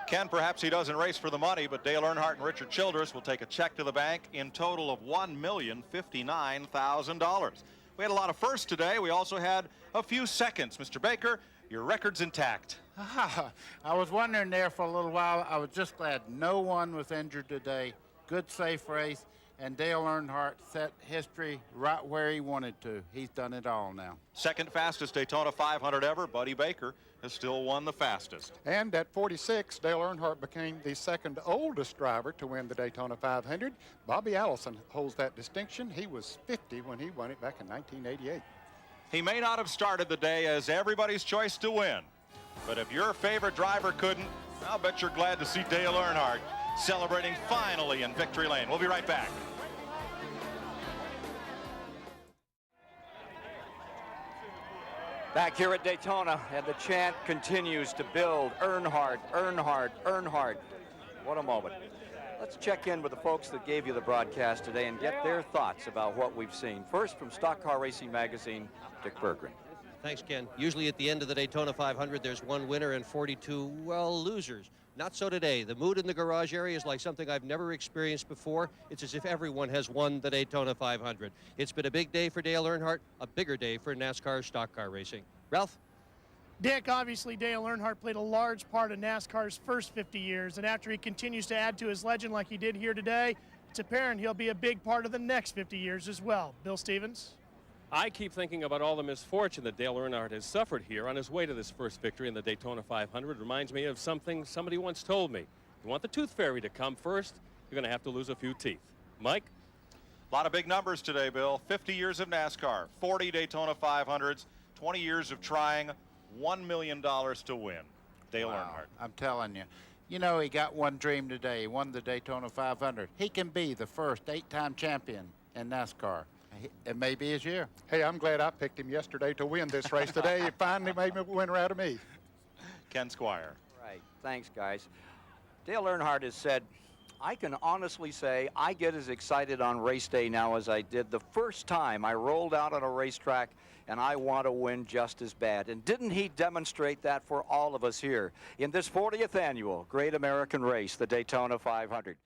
Ken, perhaps he doesn't race for the money, but Dale Earnhardt and Richard Childress will take a check to the bank in total of $1,059,000. We had a lot of firsts today. We also had a few seconds. Mr. Baker, your record's intact. I was wondering there for a little while. I was just glad no one was injured today. good, safe race, and Dale Earnhardt set history right where he wanted to. He's done it all now. Second fastest Daytona 500 ever. Buddy Baker has still won the fastest. And at 46, Dale Earnhardt became the second oldest driver to win the Daytona 500. Bobby Allison holds that distinction. He was 50 when he won it back in 1988. He may not have started the day as everybody's choice to win, but if your favorite driver couldn't, I'll bet you're glad to see Dale Earnhardt celebrating finally in victory lane. We'll be right back. Back here at Daytona, and the chant continues to build. Earnhardt, Earnhardt, Earnhardt. What a moment. Let's check in with the folks that gave you the broadcast today and get their thoughts about what we've seen. First, from Stock Car Racing Magazine, Dick Berggren. Thanks, Ken. Usually at the end of the Daytona 500, there's one winner and 42, well, losers. Not so today. The mood in the garage area is like something I've never experienced before. It's as if everyone has won the Daytona 500. It's been a big day for Dale Earnhardt, a bigger day for NASCAR stock car racing. Ralph? Dick, obviously Dale Earnhardt played a large part of NASCAR's first 50 years, and after he continues to add to his legend like he did here today, it's apparent he'll be a big part of the next 50 years as well. Bill Stevens? I keep thinking about all the misfortune that Dale Earnhardt has suffered here on his way to this first victory in the Daytona 500. Reminds me of something somebody once told me. If you want the tooth fairy to come first, you're going to have to lose a few teeth. Mike? A lot of big numbers today, Bill. 50 years of NASCAR, 40 Daytona 500s, 20 years of trying, $1 million to win. Dale Earnhardt. I'm telling you. You know, he got one dream today. He won the Daytona 500. He can be the first 8-time champion in NASCAR. It may be his year. Hey, I'm glad I picked him yesterday to win this race today. He finally made me a winner out of me. Ken Squire. Right. Thanks, guys. Dale Earnhardt has said, I can honestly say I get as excited on race day now as I did the first time I rolled out on a racetrack, and I want to win just as bad. And didn't he demonstrate that for all of us here in this 40th annual Great American Race, the Daytona 500?